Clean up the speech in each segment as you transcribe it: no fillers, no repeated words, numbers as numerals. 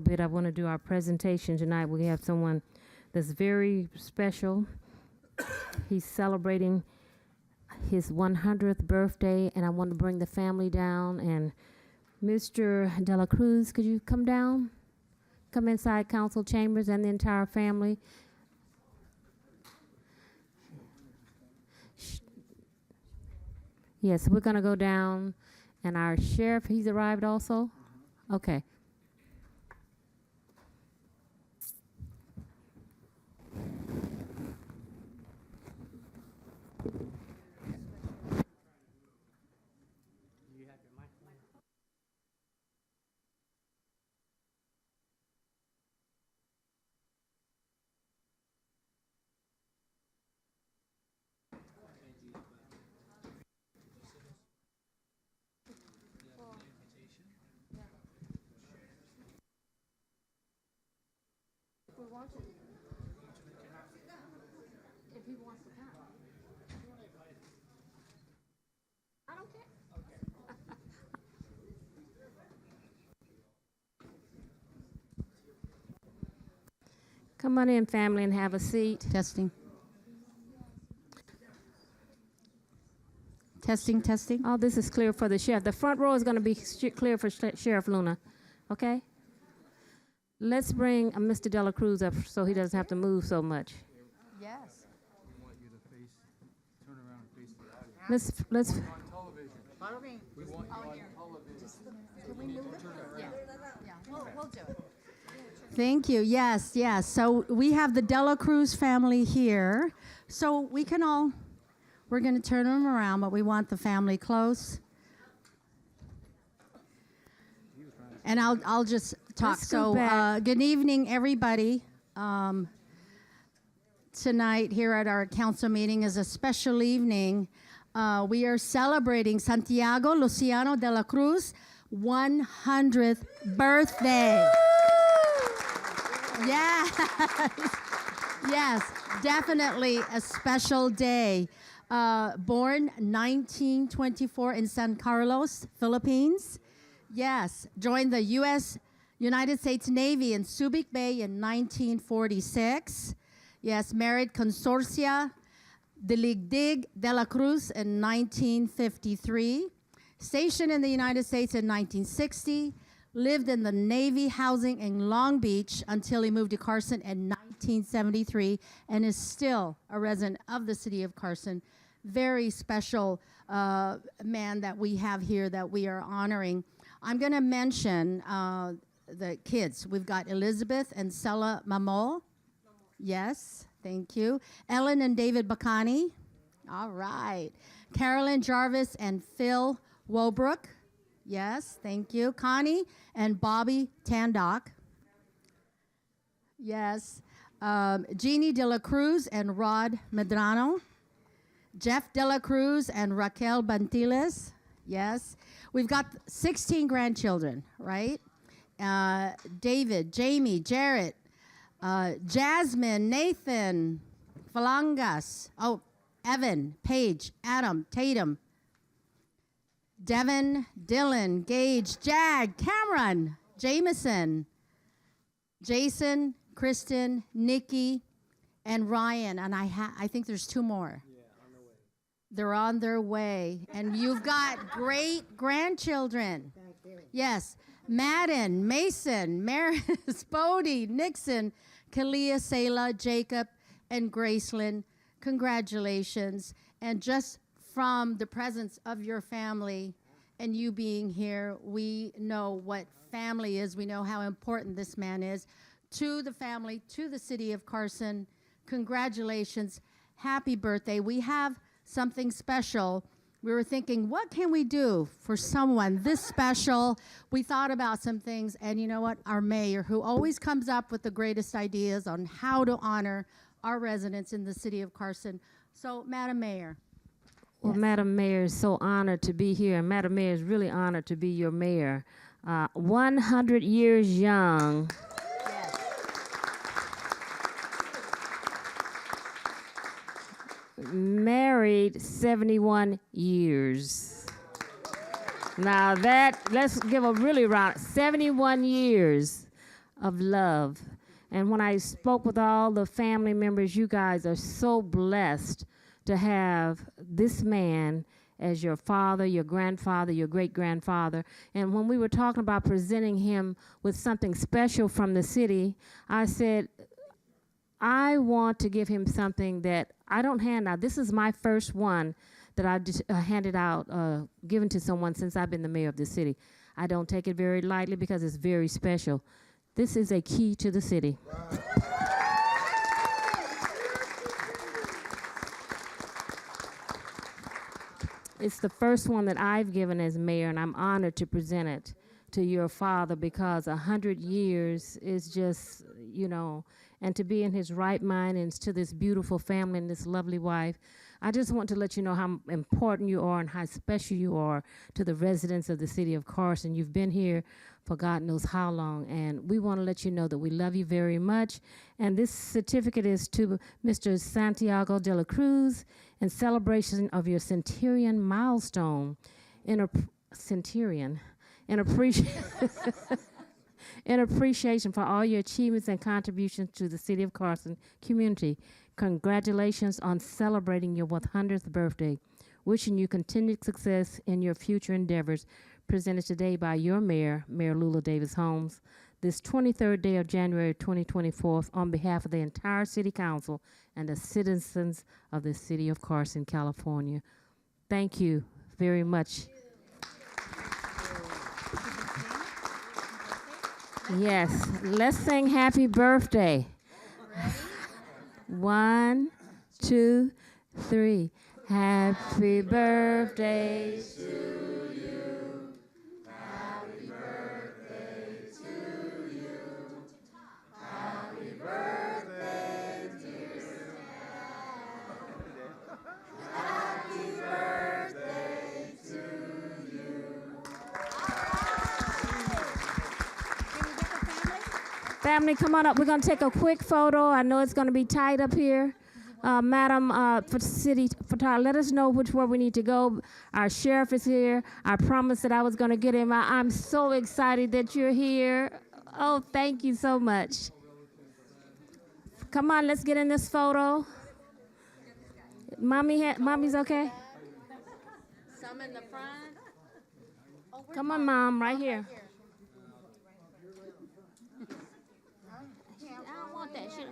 bit. I want to do our presentation tonight. We have someone that's very special. He's celebrating his 100th birthday, and I want to bring the family down. And Mr. De La Cruz, could you come down? Come inside council chambers and the entire family. Yes, we're going to go down. And our sheriff, he's arrived also? Okay. If he wants to come. I don't care. Come on in, family, and have a seat. Testing. Testing, testing. All this is clear for the sheriff. The front row is going to be clear for Sheriff Luna. Okay? Let's bring Mr. De La Cruz up so he doesn't have to move so much. Yes. We want you to turn around and face the audience. Let's. On television. We want you on television. Can we move it? Yeah, we'll do it. Thank you. Yes, yes. So we have the De La Cruz family here. So we can all, we're going to turn them around, but we want the family close. And I'll just talk. So good evening, everybody. Tonight here at our council meeting is a special evening. We are celebrating Santiago Luciano de la Cruz 100th birthday. Yes, yes, definitely a special day. Born 1924 in San Carlos, Philippines. Yes, joined the United States Navy in Subic Bay in 1946. Yes, married Consorcia de Ligdig de la Cruz in 1953. Stationed in the United States in 1960. Lived in the Navy housing in Long Beach until he moved to Carson in 1973 and is still a resident of the city of Carson. Very special man that we have here that we are honoring. I'm going to mention the kids. We've got Elizabeth and Sella Mamo. Yes, thank you. Ellen and David Bacani. All right. Carolyn Jarvis and Phil Wobrook. Yes, thank you. Connie and Bobby Tandock. Yes. Jeannie De La Cruz and Rod Medrano. Jeff De La Cruz and Raquel Bantiles. Yes. We've got 16 grandchildren, right? David, Jamie, Jarrett, Jasmine, Nathan, Falangas. Oh, Evan, Paige, Adam, Tatum, Devin, Dylan, Gage, Jag, Cameron, Jameson, Jason, Kristen, Nikki, and Ryan. And I think there's two more. Yeah, on their way. They're on their way. And you've got great grandchildren. Thank you. Yes. Madden, Mason, Maris, Bodie, Nixon, Kalia, Sayla, Jacob, and Gracelyn. Congratulations. And just from the presence of your family and you being here, we know what family is. We know how important this man is. To the family, to the city of Carson, congratulations. Happy birthday. We have something special. We were thinking, what can we do for someone this special? We thought about some things, and you know what? Our mayor, who always comes up with the greatest ideas on how to honor our residents in the city of Carson. So, Madam Mayor. Well, yes. Madam Mayor is so honored to be here, and Madam Mayor is really honored to be your mayor. 100 years young. Yes. Married 71 years. Now that, let's give a really round, 71 years. of love. And when I spoke with all the family members, you guys are so blessed to have this man as your father, your grandfather, your great-grandfather. And when we were talking about presenting him with something special from the city, I said, I want to give him something that I don't hand out. This is my first one that I just handed out, given to someone since I've been the mayor of the city. I don't take it very lightly because it's very special. This is a key to the city. It's the first one that I've given as mayor, and I'm honored to present it to your father because 100 years is just, you know, and to be in his right mind and to this beautiful family and this lovely wife. I just want to let you know how important you are and how special you are to the residents of the city of Carson. You've been here for God knows how long, and we want to let you know that we love you very much. And this certificate is to Mr. Santiago de la Cruz in celebration of your centurion milestone centurion in appreciation for all your achievements and contributions to the city of Carson community. Congratulations on celebrating your 100th birthday. Wishing you continued success in your future endeavors. Presented today by your mayor, Mayor Lula Davis Holmes, this 23rd day of January 2024, on behalf of the entire City Council and the citizens of the city of Carson, California. Thank you very much. Yes, let's sing happy birthday. 1, 2, 3. Happy birthday to you. Happy birthday to you. Happy birthday, dear Sam. Happy birthday to you. Family, come on up. We're going to take a quick photo. I know it's going to be tight up here. Madam, for city photographer, let us know which way we need to go. Our sheriff is here. I promised that I was going to get him. I'm so excited that you're here. Oh, thank you so much. Come on, let's get in this photo. Mommy's okay? Some in the front. Oh, Come on, Mom, right here. I don't want that shit.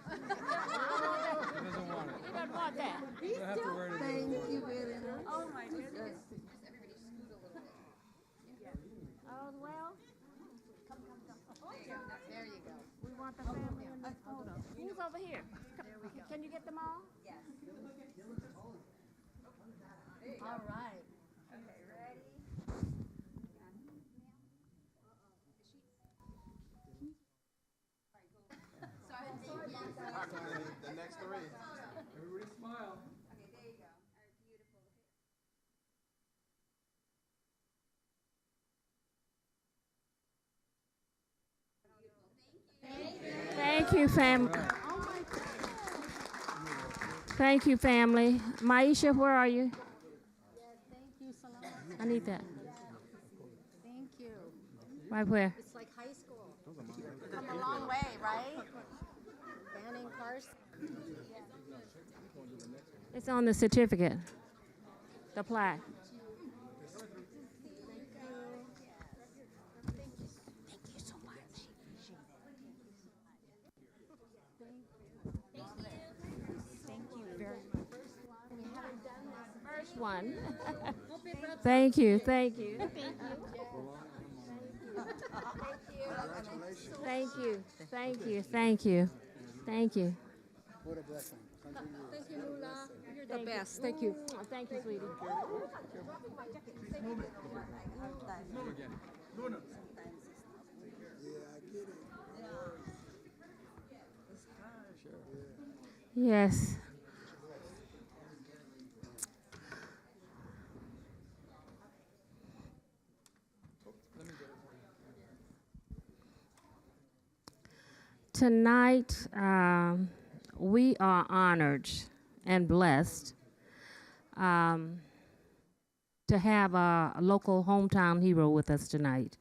He doesn't want that. Thank you very much. Oh my goodness. All well? There you go. We want the family in this photo. Who's over here? Can you get them all? Yes. All right. The next three. Everybody smile. Thank you, family. Thank you, family. Maisha, where are you? Yes, thank you, Salama. I need that. Thank you. Right where? It's like high school. Come a long way, right? Banning Carson. It's on the certificate. The plaque. First one. Thank you, thank you. Thank you, thank you, thank you, thank you. What a blessing. Thank you, Lula. You're the best. Thank you. Thank you, sweetie. Yes. Tonight, we are honored and blessed to have a local hometown hero with us tonight.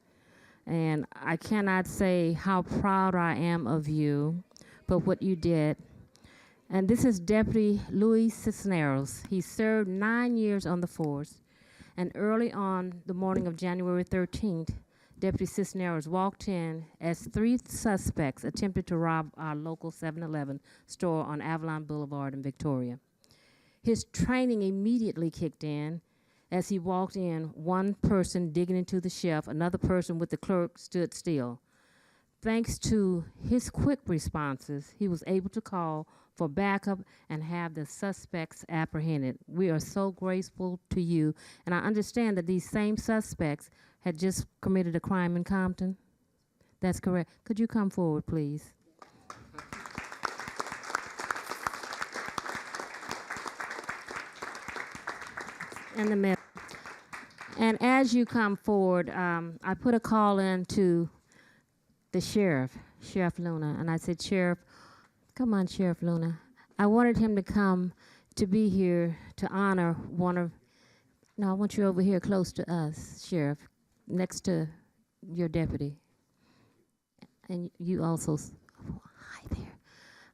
And I cannot say how proud I am of you for what you did. And this is Deputy Luis Cisneros. He served 9 years on the force. And early on the morning of January 13th, Deputy Cisneros walked in as 3 suspects attempted to rob our local 7-Eleven store on Avalon Boulevard in Victoria. His training immediately kicked in. As he walked in, one person digging into the shelf, another person with the clerk stood still. Thanks to his quick responses, he was able to call for backup and have the suspects apprehended. We are so grateful to you. And I understand that these same suspects had just committed a crime in Compton. That's correct. Could you come forward, please? In the middle. And as you come forward, I put a call in to the sheriff, Sheriff Luna, and I said, Sheriff, come on, Sheriff Luna. I wanted him to come to be here to honor one of, no, I want you over here close to us, Sheriff, next to your deputy. And you also, hi there.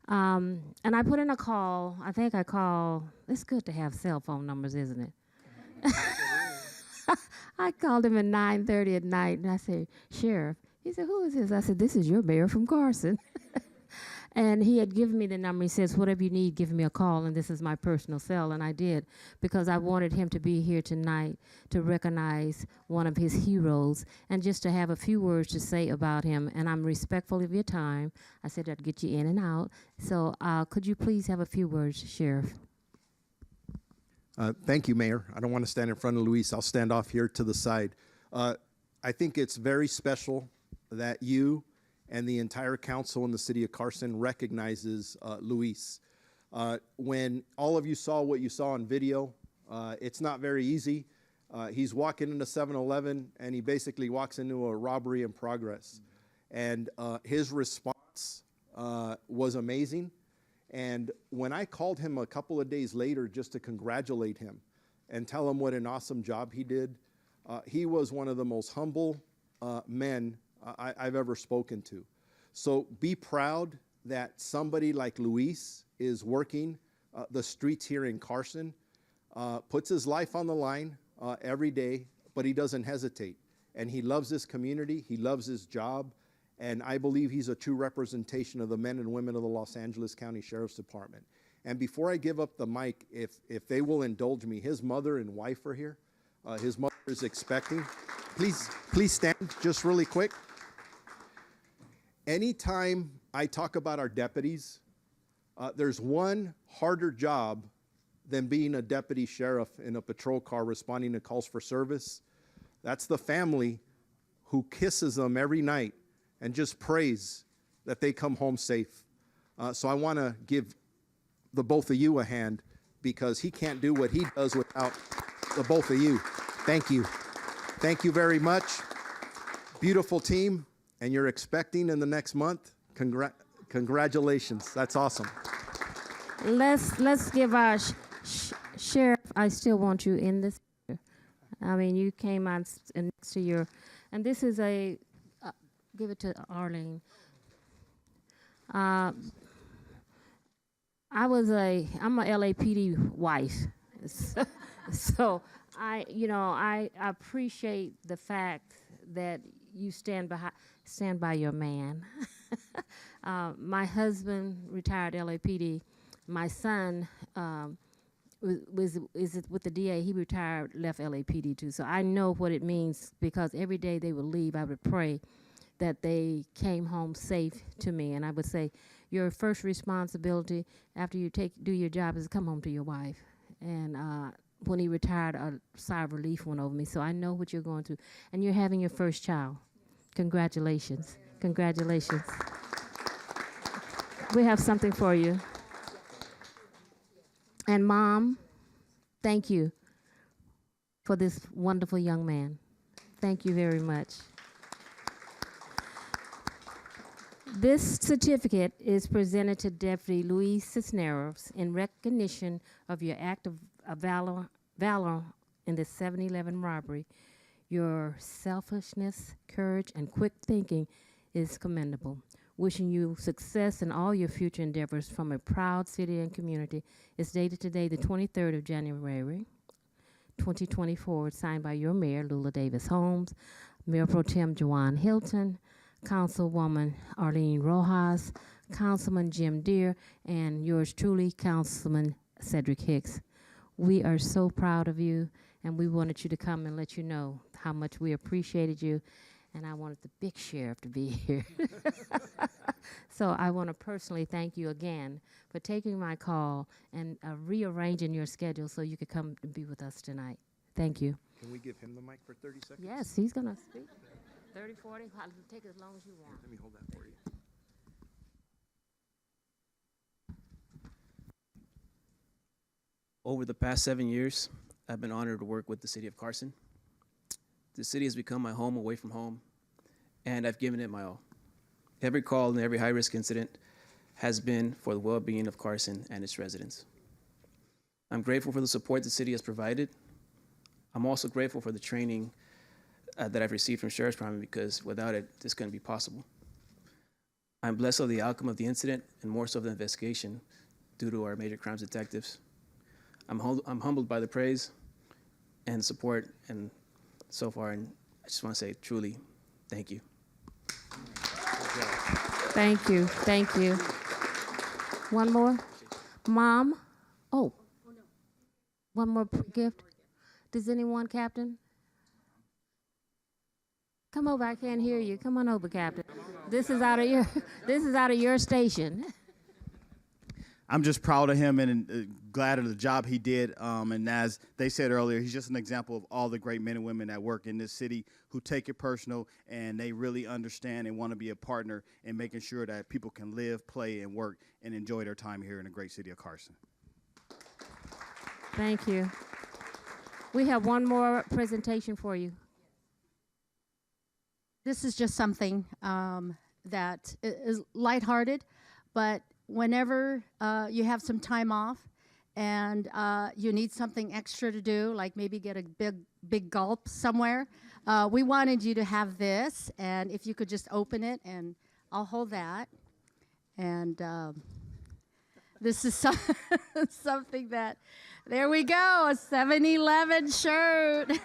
And I put in a call, I think I called, it's good to have cell phone numbers, isn't it? I called him at 9:30 at night, and I said, Sheriff. He said, who is this? I said, this is your mayor from Carson. And he had given me the number. He says, whatever you need, give me a call, and this is my personal cell. And I did, because I wanted him to be here tonight to recognize one of his heroes and just to have a few words to say about him. And I'm respectful of your time. I said I'd get you in and out. So could you please have a few words, Sheriff? Thank you, Mayor. I don't want to stand in front of Luis. I'll stand off here to the side. I think it's very special that you and the entire council in the city of Carson recognizes Luis. When all of you saw what you saw on video, it's not very easy. He's walking into 7-Eleven, and he basically walks into a robbery in progress. And his response was amazing. And when I called him a couple of days later just to congratulate him and tell him what an awesome job he did, he was one of the most humble men I've ever spoken to. So be proud that somebody like Luis is working the streets here in Carson, puts his life on the line every day, but he doesn't hesitate. And he loves this community, he loves his job, and I believe he's a true representation of the men and women of the Los Angeles County Sheriff's Department. And before I give up the mic, if they will indulge me, his mother and wife are here. His mother is expecting. Please stand just really quick. Anytime I talk about our deputies, there's one harder job than being a deputy sheriff in a patrol car responding to calls for service. That's the family who kisses them every night and just prays that they come home safe. So I want to give the both of you a hand, because he can't do what he does without the both of you. Thank you. Thank you very much. Beautiful team, and you're expecting in the next month. Congratulations. That's awesome. Let's give our sheriff. I still want you in this. I mean, you came on next to your, and this is a. Give it to Arlene. I'm a LAPD wife, so I appreciate the fact that you stand by your man. My husband retired LAPD. My son is with the DA. He retired, left LAPD too. So I know what it means, because every day they would leave, I would pray that they came home safe to me. And I would say, your first responsibility after you do your job is to come home to your wife. And when he retired, a sigh of relief went over me. So I know what you're going through. And you're having your first child. Congratulations. Congratulations. We have something for you. And Mom, thank you for this wonderful young man. Thank you very much. This certificate is presented to Deputy Luis Cisneros in recognition of your act of valor in the 7-Eleven robbery. Your selfishness, courage, and quick thinking is commendable. Wishing you success in all your future endeavors from a proud city and community. It's dated today, the 23rd of January, 2024, signed by your mayor, Lula Davis Holmes, Mayor Pro Tem Juwan Hilton, Councilwoman Arlene Rojas, Councilman Jim Deere, and yours truly, Councilman Cedric Hicks. We are so proud of you, and we wanted you to come and let you know how much we appreciated you, and I wanted the big sheriff to be here. So I want to personally thank you again for taking my call and rearranging your schedule so you could come and be with us tonight. Thank you. Can we give him the mic for 30 seconds? Yes, he's going to speak. 30, 40, I'll take as long as you want. Let me hold that for you. Over the past 7 years, I've been honored to work with the city of Carson. The city has become my home away from home, and I've given it my all. Every call and every high-risk incident has been for the well-being of Carson and its residents. I'm grateful for the support the city has provided. I'm also grateful for the training that I've received from Sheriff's Department, because without it, this couldn't be possible. I'm blessed of the outcome of the incident and more so of the investigation due to our major crimes detectives. I'm humbled by the praise and support and so far, and I just want to say truly, thank you. Thank you. Thank you. One more? Mom? Oh. One more gift? Does anyone, Captain? Come over, I can't hear you. Come on over, Captain. This is out of your station. I'm just proud of him and glad of the job he did. And as they said earlier, he's just an example of all the great men and women that work in this city who take it personal, and they really understand and want to be a partner in making sure that people can live, play, and work and enjoy their time here in the great city of Carson. Thank you. We have one more presentation for you. This is just something that is lighthearted, but whenever you have some time off and you need something extra to do, like maybe get a big gulp somewhere, we wanted you to have this, and if you could just open it, and I'll hold that. And this is something that, there we go, a 7-Eleven shirt.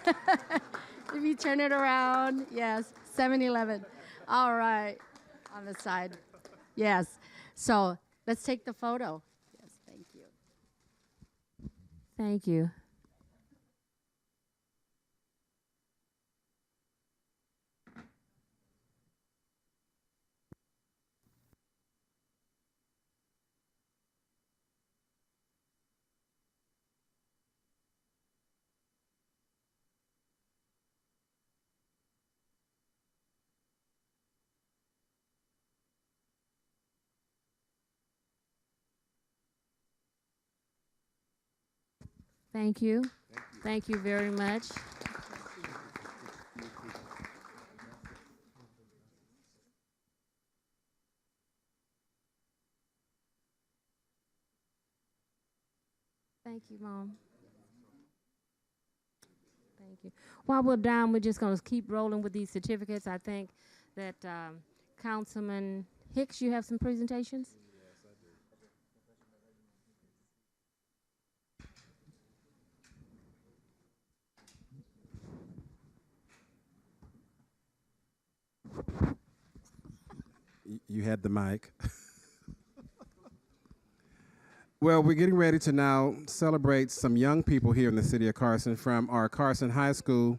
If you turn it around, yes, 7-Eleven. All right, on the side. Yes, so let's take the photo. Yes, thank you. Thank you. Thank you. Thank you very much. Thank you, Mom. Thank you. While we're down, we're just going to keep rolling with these certificates. I think that Councilman Hicks, you have some presentations? You had the mic. Well, we're getting ready to now celebrate some young people here in the city of Carson from our Carson High School,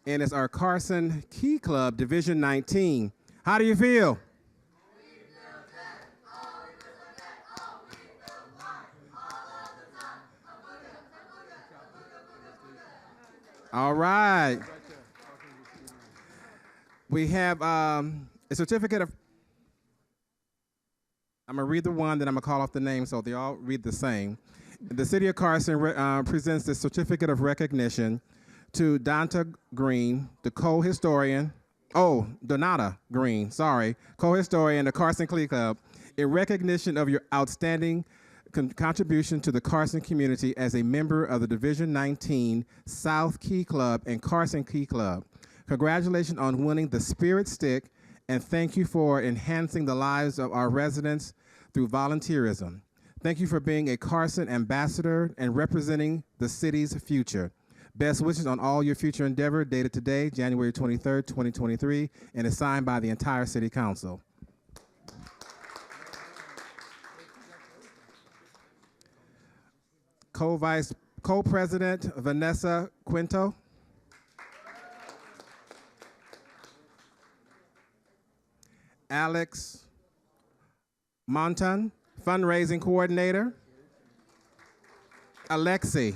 and it's our Carson Key Club Division 19. How do you feel? All right. We have a certificate of, I'm going to read the one, then I'm going to call off the name so they all read the same. The city of Carson presents the certificate of recognition to Donata Green, the co-historian, Donata Green, sorry, co-historian of the Carson Key Club, in recognition of your outstanding contribution to the Carson community as a member of the Division 19 South Key Club and Carson Key Club. Congratulations on winning the Spirit Stick, and thank you for enhancing the lives of our residents through volunteerism. Thank you for being a Carson ambassador and representing the city's future. Best wishes on all your future endeavor, dated today, January 23rd, 2023, and is signed by the entire City Council. Co-President Vanessa Quinto. Alex Montan, Fundraising Coordinator. Alexi.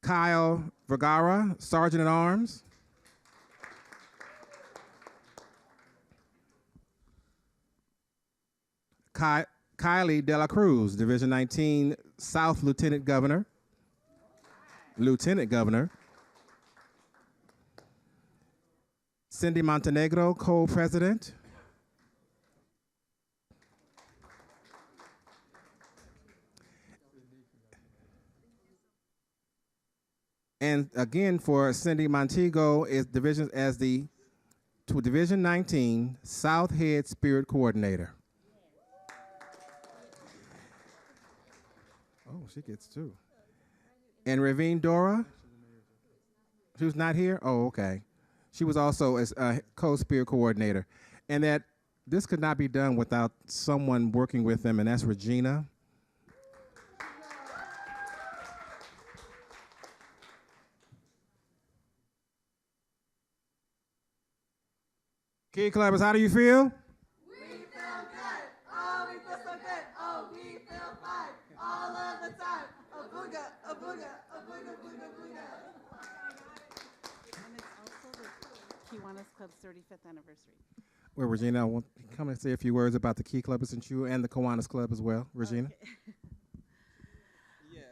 Kyle Vergara, Sergeant at Arms. Kylie De La Cruz, Division 19 South Lieutenant Governor. Lieutenant Governor. Cindy Montenegro, Co-President. And again, for Cindy Montego is division as the Division 19 South Head Spirit Coordinator. Oh, she gets two. And Ravine Dora, who's not here? Oh, okay. She was also as a co-spirit coordinator. And that this could not be done without someone working with them, and that's Regina. Key Clubbers, how do you feel? We feel good. Oh, we feel so good. Oh, we feel fine. All of the time. A booga, a booga, a booga, booga, booga. And it's also the Kiwanis Club's 35th anniversary. Well, Regina, I want to come and say a few words about the Key Clubbers and you and the Kiwanis Club as well. Regina? Okay.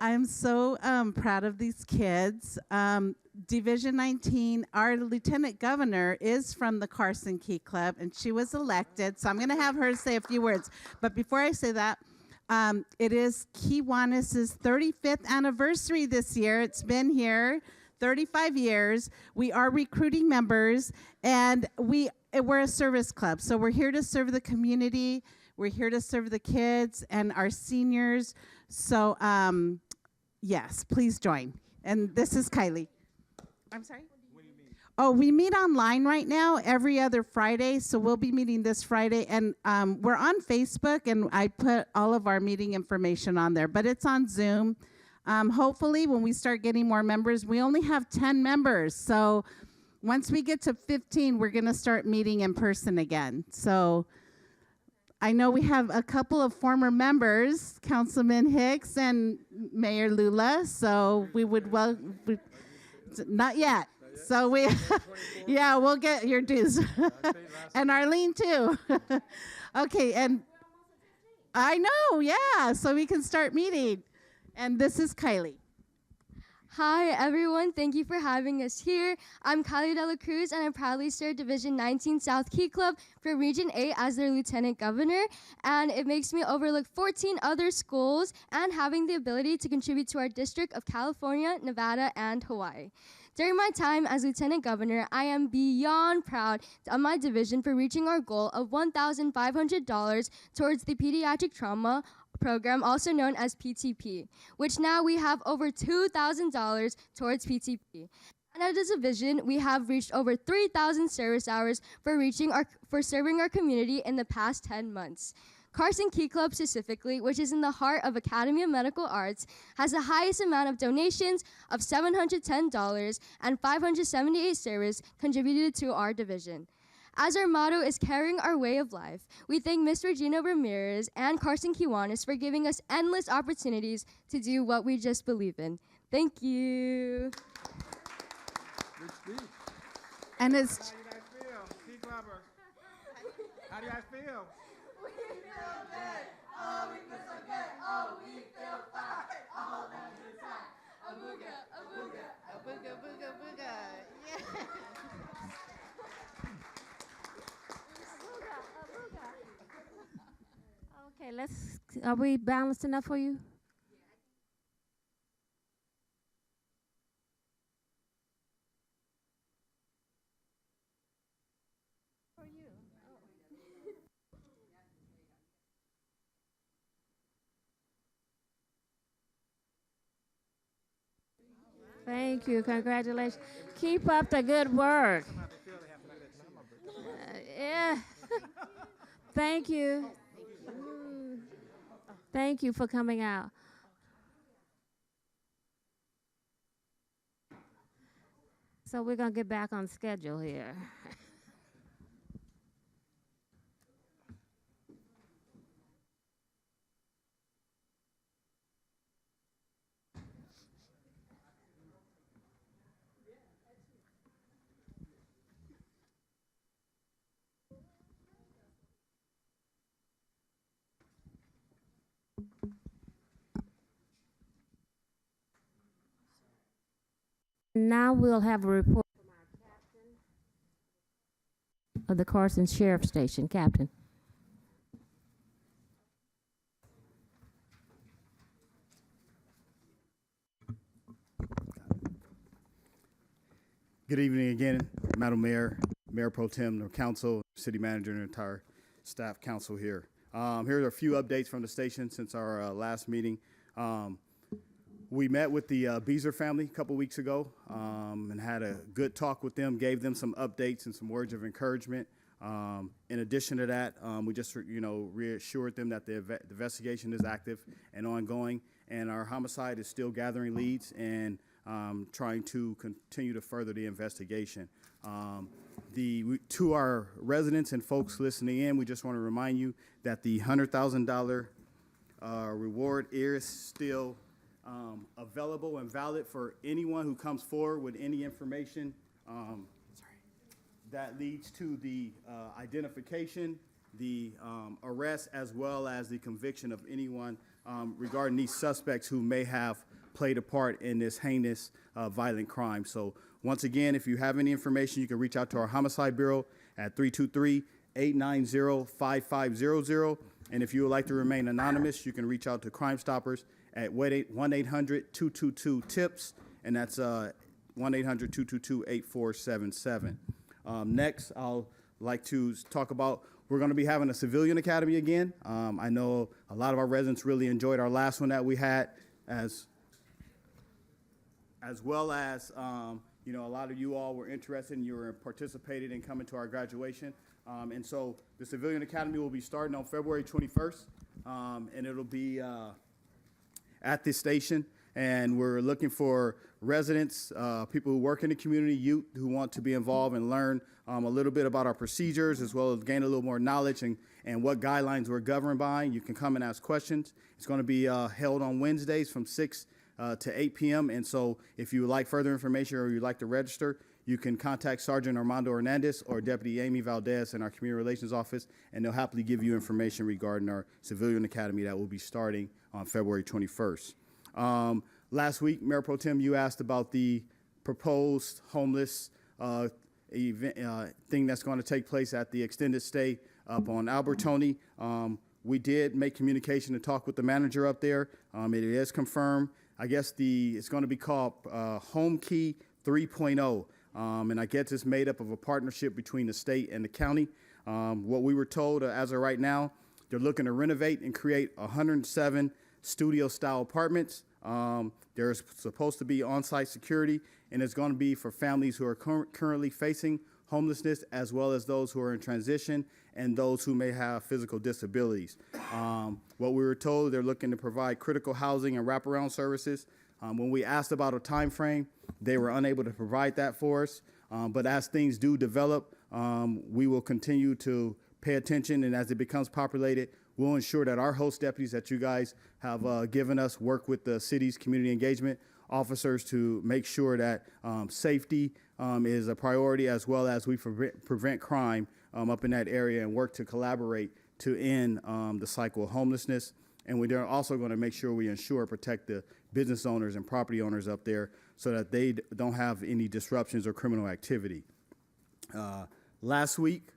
I'm so proud of these kids. Division 19, our Lieutenant Governor is from the Carson Key Club, and she was elected. So I'm going to have her say a few words. But before I say that, it is Kiwanis' 35th anniversary this year. It's been here 35 years. We are recruiting members, and we're a service club. So we're here to serve the community. We're here to serve the kids and our seniors. So, yes, please join. And this is Kylie. I'm sorry? What do you mean? Oh, we meet online right now every other Friday. So we'll be meeting this Friday. And we're on Facebook, and I put all of our meeting information on there. But it's on Zoom. Hopefully, when we start getting more members, we only have 10 members. So once we get to 15, we're going to start meeting in person again. So I know we have a couple of former members, Councilman Hicks and Mayor Lula, so we would not yet. So we, yeah, we'll get your dues. And Arlene too. Okay, and I know, yeah, so we can start meeting. And this is Kylie. Hi, everyone. Thank you for having us here. I'm Kylie De La Cruz, and I proudly serve Division 19 South Key Club for Region 8 as their Lieutenant Governor. And it makes me overlook 14 other schools and having the ability to contribute to our District of California, Nevada, and Hawaii. During my time as Lieutenant Governor, I am beyond proud of my division for reaching our goal of $1,500 towards the pediatric trauma program, also known as PTP, which now we have over $2,000 towards PTP. And as a division, we have reached over 3,000 service hours for serving our community in the past 10 months. Carson Key Club specifically, which is in the heart of Academy of Medical Arts, has the highest amount of donations of $710 and 578 service contributed to our division. As our motto is carrying our way of life, we thank Ms. Regina Ramirez and Carson Kiwanis for giving us endless opportunities to do what we just believe in. Thank you. And it's How do you guys feel? Key Clubbers. How do you guys feel? We feel good. Oh, we feel so good. Oh, we feel fine. All of the time. A booga, a booga, a booga, booga, booga. Yeah. Okay, are we balanced enough for you? Thank you. Congratulations. Keep up the good work. Yeah. Thank you. Thank you for coming out. So we're going to get back on schedule here. Now we'll have a report from our captain of the Carson Sheriff Station. Captain. Good evening again, Madam Mayor, Mayor Pro Tem, the council, city manager, and the entire staff council here. Here are a few updates from the station since our last meeting. We met with the Beezer family a couple weeks ago and had a good talk with them, gave them some updates and some words of encouragement. In addition to that, we just reassured them that the investigation is active and ongoing, and our homicide is still gathering leads and trying to continue to further the investigation. To our residents and folks listening in, we just want to remind you that the $100,000 reward is still available and valid for anyone who comes forward with any information that leads to the identification, the arrest, as well as the conviction of anyone regarding these suspects who may have played a part in this heinous violent crime. So once again, if you have any information, you can reach out to our Homicide Bureau at 323-890-5500. And if you would like to remain anonymous, you can reach out to Crime Stoppers at 1-800-222-TIPS, and that's 1-800-222-8477. Next, I'll like to talk about, we're going to be having a civilian academy again. I know a lot of our residents really enjoyed our last one that we had, as well as a lot of you all were interested and you were participated in coming to our graduation. And so the Civilian Academy will be starting on February 21st, and it'll be at this station. And we're looking for residents, people who work in the community, youth who want to be involved and learn a little bit about our procedures, as well as gain a little more knowledge and what guidelines we're governed by. You can come and ask questions. It's going to be held on Wednesdays from 6 to 8 p.m. And so if you would like further information or you'd like to register, you can contact Sergeant Armando Hernandez or Deputy Amy Valdez in our Community Relations Office, and they'll happily give you information regarding our Civilian Academy that will be starting on February 21st. Last week, Mayor Pro Tem, you asked about the proposed homeless event, thing that's going to take place at the extended stay up on Albertoni. We did make communication to talk with the manager up there. It is confirmed. I guess it's going to be called Home Key 3.0. And I guess it's made up of a partnership between the state and the county. What we were told as of right now, they're looking to renovate and create 107 studio-style apartments. There's supposed to be on-site security, and it's going to be for families who are currently facing homelessness, as well as those who are in transition and those who may have physical disabilities. What we were told, they're looking to provide critical housing and wraparound services. When we asked about a time frame, they were unable to provide that for us. But as things do develop, we will continue to pay attention, and as it becomes populated, we'll ensure that our host deputies that you guys have given us work with the city's community engagement officers to make sure that safety is a priority, as well as we prevent crime up in that area and work to collaborate to end the cycle of homelessness. And we're also going to make sure we ensure protect the business owners and property owners up there so that they don't have any disruptions or criminal activity. Last week,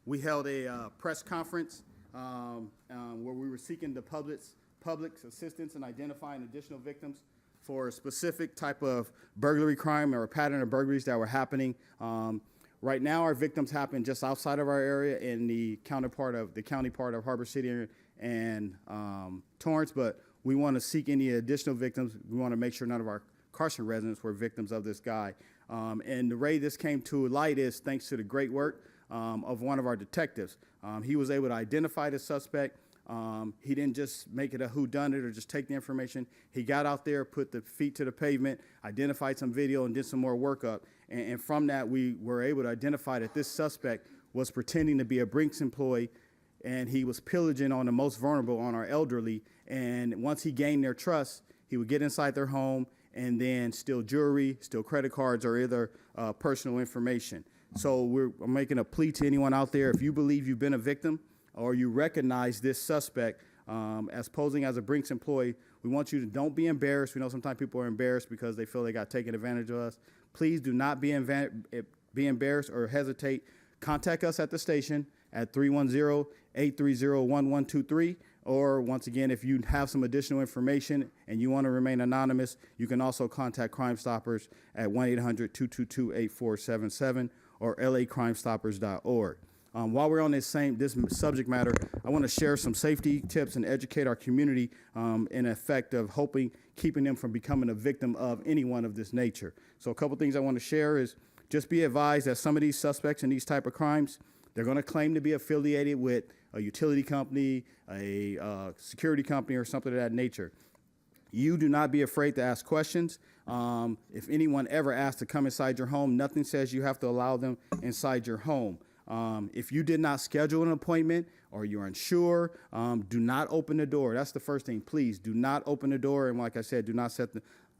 we held a press conference where we were seeking the public's assistance in identifying additional victims for a specific type of burglary crime or a pattern of burglaries that were happening. Right now, our victims happen just outside of our area in the county part of Harbor City and Torrance, but we want to seek any additional victims. We want to make sure none of our Carson residents were victims of this guy. And the way this came to light is thanks to the great work of one of our detectives. He was able to identify the suspect. He didn't just make it a whodunit or just take the information. He got out there, put the feet to the pavement, identified some video, and did some more workup. And from that, we were able to identify that this suspect was pretending to be a Brinks employee, and he was pillaging on the most vulnerable, on our elderly. And once he gained their trust, he would get inside their home and then steal jewelry, steal credit cards, or other personal information. So we're making a plea to anyone out there. If you believe you've been a victim or you recognize this suspect as posing as a Brinks employee, we want you to don't be embarrassed. We know sometimes people are embarrassed because they feel they got taken advantage of us. Please do not be embarrassed or hesitate. Contact us at the station at 310-830-1123. Or once again, if you have some additional information and you want to remain anonymous, you can also contact Crime Stoppers at 1-800-222-8477 or lacrimestoppers.org. While we're on this subject matter, I want to share some safety tips and educate our community in effect of keeping them from becoming a victim of anyone of this nature. So a couple things I want to share is just be advised that some of these suspects in these type of crimes, they're going to claim to be affiliated with a utility company, a security company, or something of that nature. You do not be afraid to ask questions. If anyone ever asks to come inside your home, nothing says you have to allow them inside your home. If you did not schedule an appointment or you're unsure, do not open the door. That's the first thing. Please do not open the door. And like I said, do not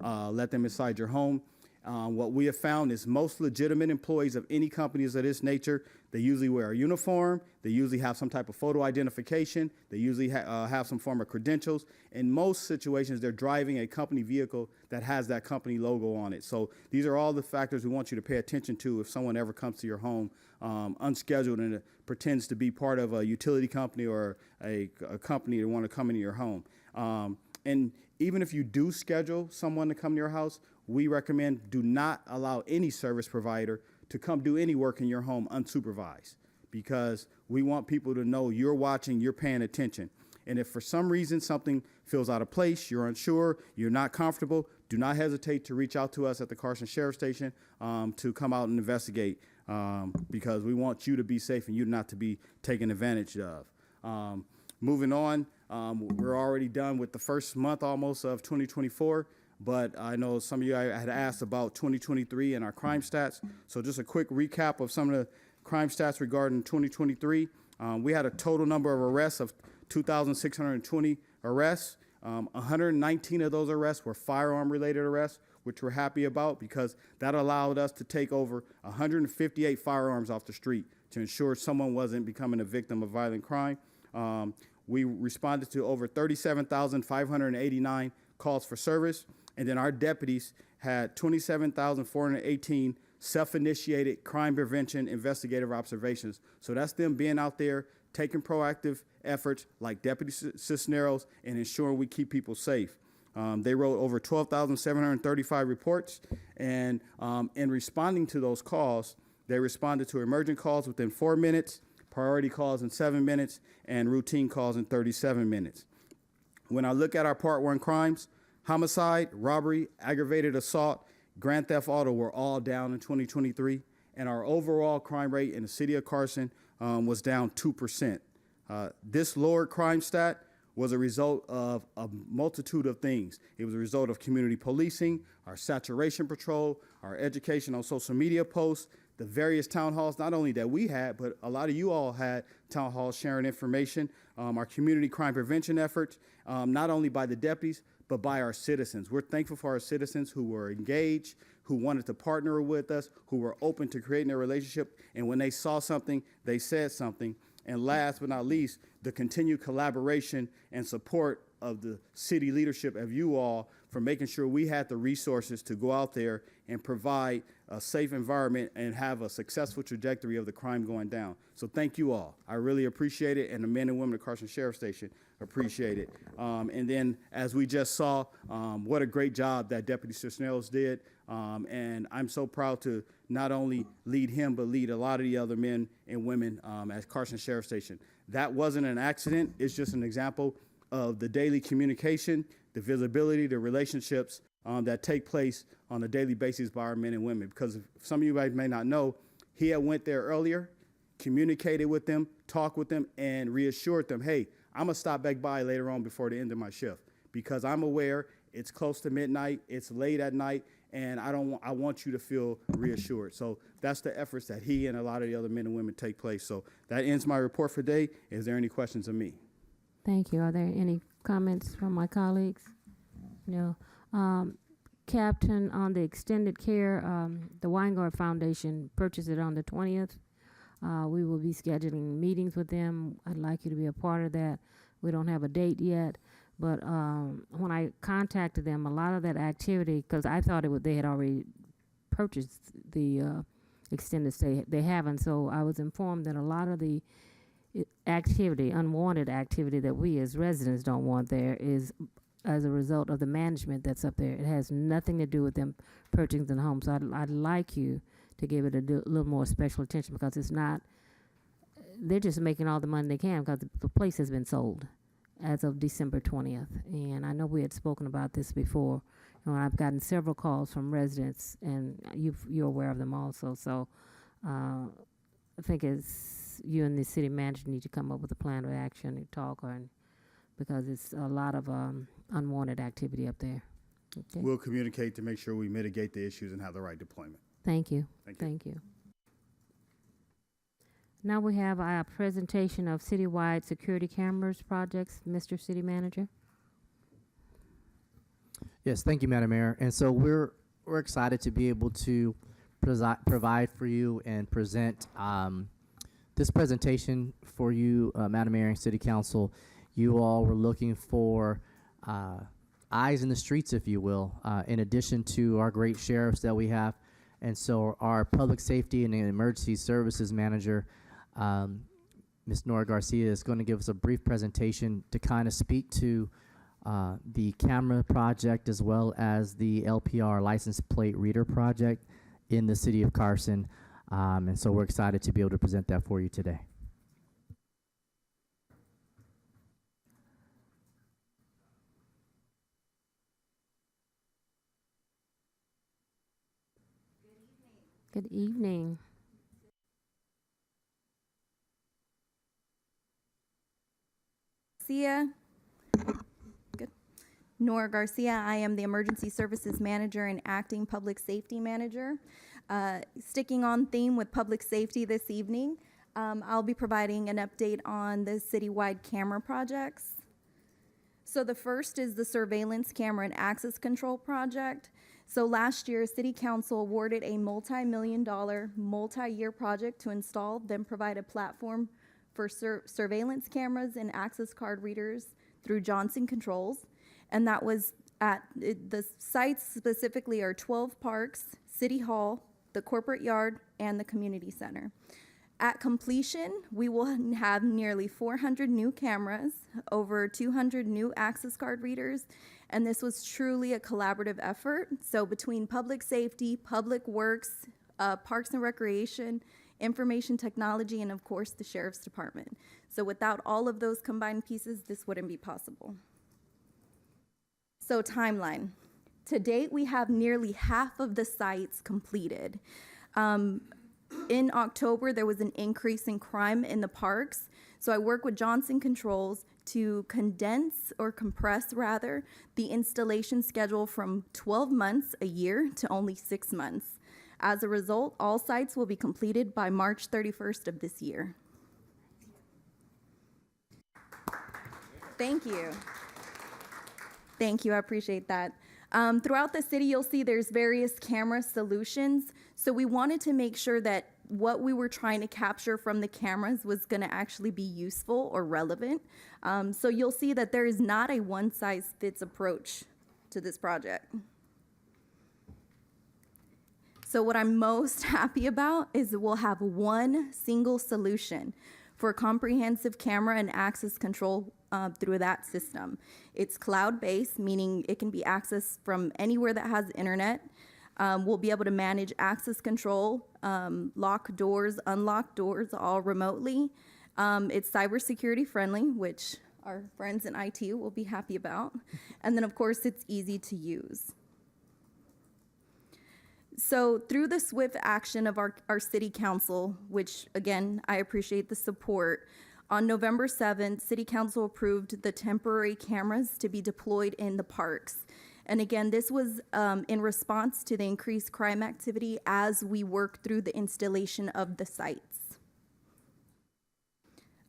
let them inside your home. What we have found is most legitimate employees of any companies of this nature, they usually wear a uniform, they usually have some type of photo identification, they usually have some form of credentials. In most situations, they're driving a company vehicle that has that company logo on it. So these are all the factors we want you to pay attention to if someone ever comes to your home unscheduled and pretends to be part of a utility company or a company that want to come into your home. And even if you do schedule someone to come to your house, we recommend do not allow any service provider to come do any work in your home unsupervised, because we want people to know you're watching, you're paying attention. And if for some reason something feels out of place, you're unsure, you're not comfortable, do not hesitate to reach out to us at the Carson Sheriff Station to come out and investigate, because we want you to be safe and you not to be taken advantage of. Moving on, we're already done with the first month almost of 2024. But I know some of you had asked about 2023 and our crime stats. So just a quick recap of some of the crime stats regarding 2023. We had a total number of arrests of 2,620 arrests. 119 of those arrests were firearm-related arrests, which we're happy about because that allowed us to take over 158 firearms off the street to ensure someone wasn't becoming a victim of violent crime. We responded to over 37,589 calls for service. And then our deputies had 27,418 self-initiated crime prevention investigative observations. So that's them being out there, taking proactive efforts like Deputy Cisneros and ensuring we keep people safe. They wrote over 12,735 reports. And in responding to those calls, they responded to emergent calls within 4 minutes, priority calls in 7 minutes, and routine calls in 37 minutes. When I look at our Part 1 crimes, homicide, robbery, aggravated assault, grand theft auto were all down in 2023, and our overall crime rate in the city of Carson was down 2%. This lower crime stat was a result of a multitude of things. It was a result of community policing, our saturation patrol, our education on social media posts, the various town halls, not only that we had, but a lot of you all had town halls sharing information, our community crime prevention efforts, not only by the deputies, but by our citizens. We're thankful for our citizens who were engaged, who wanted to partner with us, who were open to creating a relationship, and when they saw something, they said something. And last but not least, the continued collaboration and support of the city leadership of you all for making sure we had the resources to go out there and provide a safe environment and have a successful trajectory of the crime going down. So thank you all. I really appreciate it, and the men and women of Carson Sheriff Station appreciate it. And then as we just saw, what a great job that Deputy Cisneros did. And I'm so proud to not only lead him, but lead a lot of the other men and women at Carson Sheriff Station. That wasn't an accident. It's just an example of the daily communication, the visibility, the relationships that take place on a daily basis by our men and women. Because some of you guys may not know, he had went there earlier, communicated with them, talked with them, and reassured them, hey, I'm going to stop back by later on before the end of my shift because I'm aware it's close to midnight, it's late at night, and I want you to feel reassured. So that's the efforts that he and a lot of the other men and women take place. So that ends my report for today. Is there any questions of me? Thank you. Are there any comments from my colleagues? No. Captain, on the extended care, the Weingart Foundation purchased it on the 20th. We will be scheduling meetings with them. I'd like you to be a part of that. We don't have a date yet, but when I contacted them, a lot of that activity, because I thought they had already purchased the extended stay. They haven't, so I was informed that a lot of the activity, unwanted activity that we as residents don't want there is as a result of the management that's up there. It has nothing to do with them purchasing the home. So I'd like you to give it a little more special attention because it's not, they're just making all the money they can because the place has been sold as of December 20th. And I know we had spoken about this before. And I've gotten several calls from residents, and you're aware of them also. So I think you and the city manager need to come up with a plan of action and talk because it's a lot of unwanted activity up there. Okay. We'll communicate to make sure we mitigate the issues and have the right deployment. Thank you. Thank you. Thank you. Now we have our presentation of citywide security cameras projects. Mr. City Manager. Yes, thank you, Madam Mayor. And so we're excited to be able to provide for you and present this presentation for you, Madam Mayor and City Council. You all were looking for eyes in the streets, if you will, in addition to our great sheriffs that we have. And so our public safety and emergency services manager, Ms. Nora Garcia, is going to give us a brief presentation to kind of speak to the camera project as well as the LPR license plate reader project in the city of Carson. And so we're excited to be able to present that for you today. Good evening. Garcia. Good. Nora Garcia. I am the Emergency Services Manager and Acting Public Safety Manager. Sticking on theme with public safety this evening, I'll be providing an update on the citywide camera projects. So the first is the surveillance camera and access control project. So last year, City Council awarded a multi-million-dollar, multi-year project to install, then provide a platform for surveillance cameras and access card readers through Johnson Controls. And that was at the sites specifically are 12 parks, City Hall, the corporate yard, and the community center. At completion, we will have nearly 400 new cameras, over 200 new access card readers, and this was truly a collaborative effort. So between public safety, public works, parks and recreation, information technology, and of course the sheriff's department. So without all of those combined pieces, this wouldn't be possible. So timeline. To date, we have nearly half of the sites completed. In October, there was an increase in crime in the parks. So I work with Johnson Controls to compress the installation schedule from 12 months a year to only 6 months. As a result, all sites will be completed by March 31st of this year. Thank you. Thank you, I appreciate that. Throughout the city, you'll see there's various camera solutions. So we wanted to make sure that what we were trying to capture from the cameras was going to actually be useful or relevant. So you'll see that there is not a one-size-fits approach to this project. So what I'm most happy about is that we'll have one single solution for comprehensive camera and access control through that system. It's cloud-based, meaning it can be accessed from anywhere that has internet. We'll be able to manage access control, lock doors, unlock doors, all remotely. It's cybersecurity friendly, which our friends in IT will be happy about. And then, of course, it's easy to use. So through the swift action of our city council, which again, I appreciate the support, on November 7th, city council approved the temporary cameras to be deployed in the parks. And again, this was in response to the increased crime activity as we work through the installation of the sites.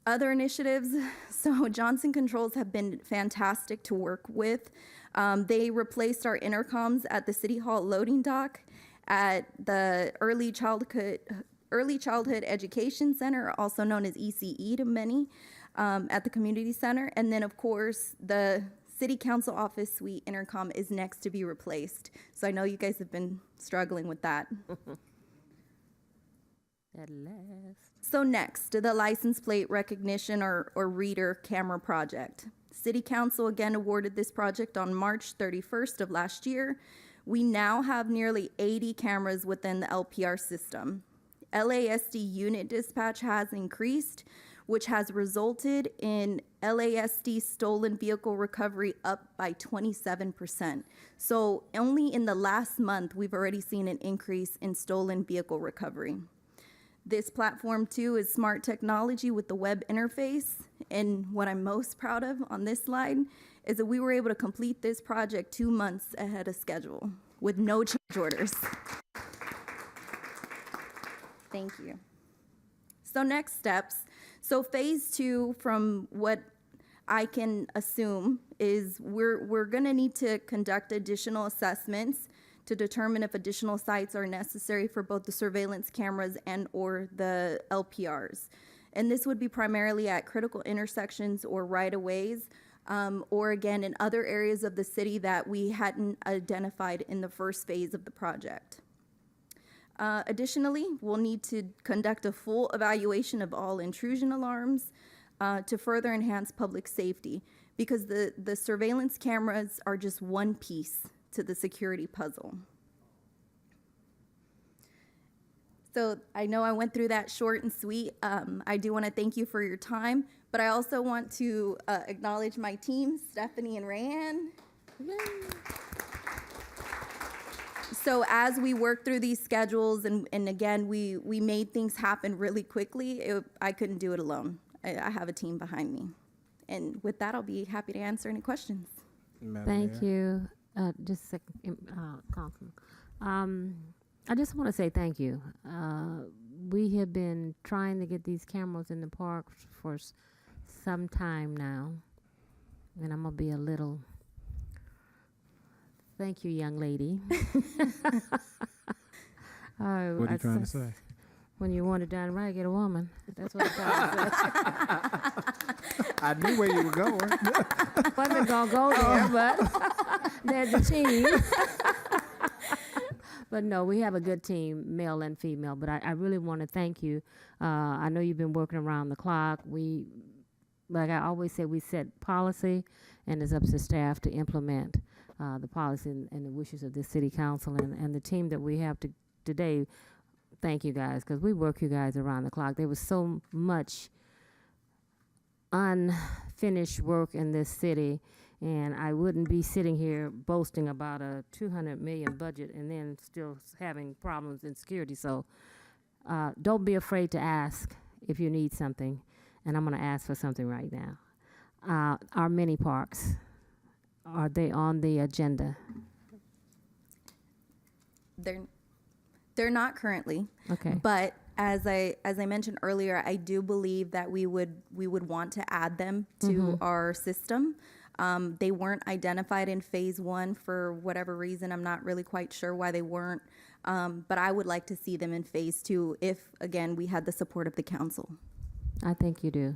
Other initiatives, so Johnson Controls have been fantastic to work with. They replaced our intercoms at the City Hall loading dock, at the Early Childhood Education Center, also known as ECE to many, at the community center. And then of course, the City Council office suite intercom is next to be replaced. So I know you guys have been struggling with that. At last. So next, the license plate recognition or reader camera project. City Council again awarded this project on March 31st of last year. We now have nearly 80 cameras within the LPR system. LASD unit dispatch has increased, which has resulted in LASD stolen vehicle recovery up by 27%. So only in the last month, we've already seen an increase in stolen vehicle recovery. This platform too is smart technology with the web interface. And what I'm most proud of on this slide is that we were able to complete this project 2 months ahead of schedule with no change orders. Thank you. So next steps. So phase 2, from what I can assume, is we're gonna need to conduct additional assessments to determine if additional sites are necessary for both the surveillance cameras and or the LPRs. And this would be primarily at critical intersections or right-of-ways, or again, in other areas of the city that we hadn't identified in the first phase of the project. Additionally, we'll need to conduct a full evaluation of all intrusion alarms to further enhance public safety, because the surveillance cameras are just one piece to the security puzzle. So I know I went through that short and sweet. I do want to thank you for your time, but I also want to acknowledge my team, Stephanie and Rayanne. So as we work through these schedules, and again, we made things happen really quickly, I couldn't do it alone. I have a team behind me. And with that, I'll be happy to answer any questions. Thank you. Just a second, Councilman. I just want to say thank you. We have been trying to get these cameras in the park for some time now, and I'm gonna be a little. Thank you, young lady. What are you trying to say? When you want it done right, get a woman. That's what I'm trying to say. I knew where you were going. Wasn't gonna go there, but there's a team. But no, we have a good team, male and female. But I really want to thank you. I know you've been working around the clock. Like I always say, we set policy, and it's up to staff to implement the policy and the wishes of the city council and the team that we have today. Thank you guys, because we work you guys around the clock. There was so much unfinished work in this city, and I wouldn't be sitting here boasting about a $200 million budget and then still having problems in security. So don't be afraid to ask if you need something, and I'm going to ask for something right now. Our mini parks, are they on the agenda? They're not currently. Okay. But as I mentioned earlier, I do believe that we would want to add them to our system. They weren't identified in phase 1 for whatever reason. I'm not really quite sure why they weren't. But I would like to see them in phase 2 if, again, we had the support of the council. I think you do.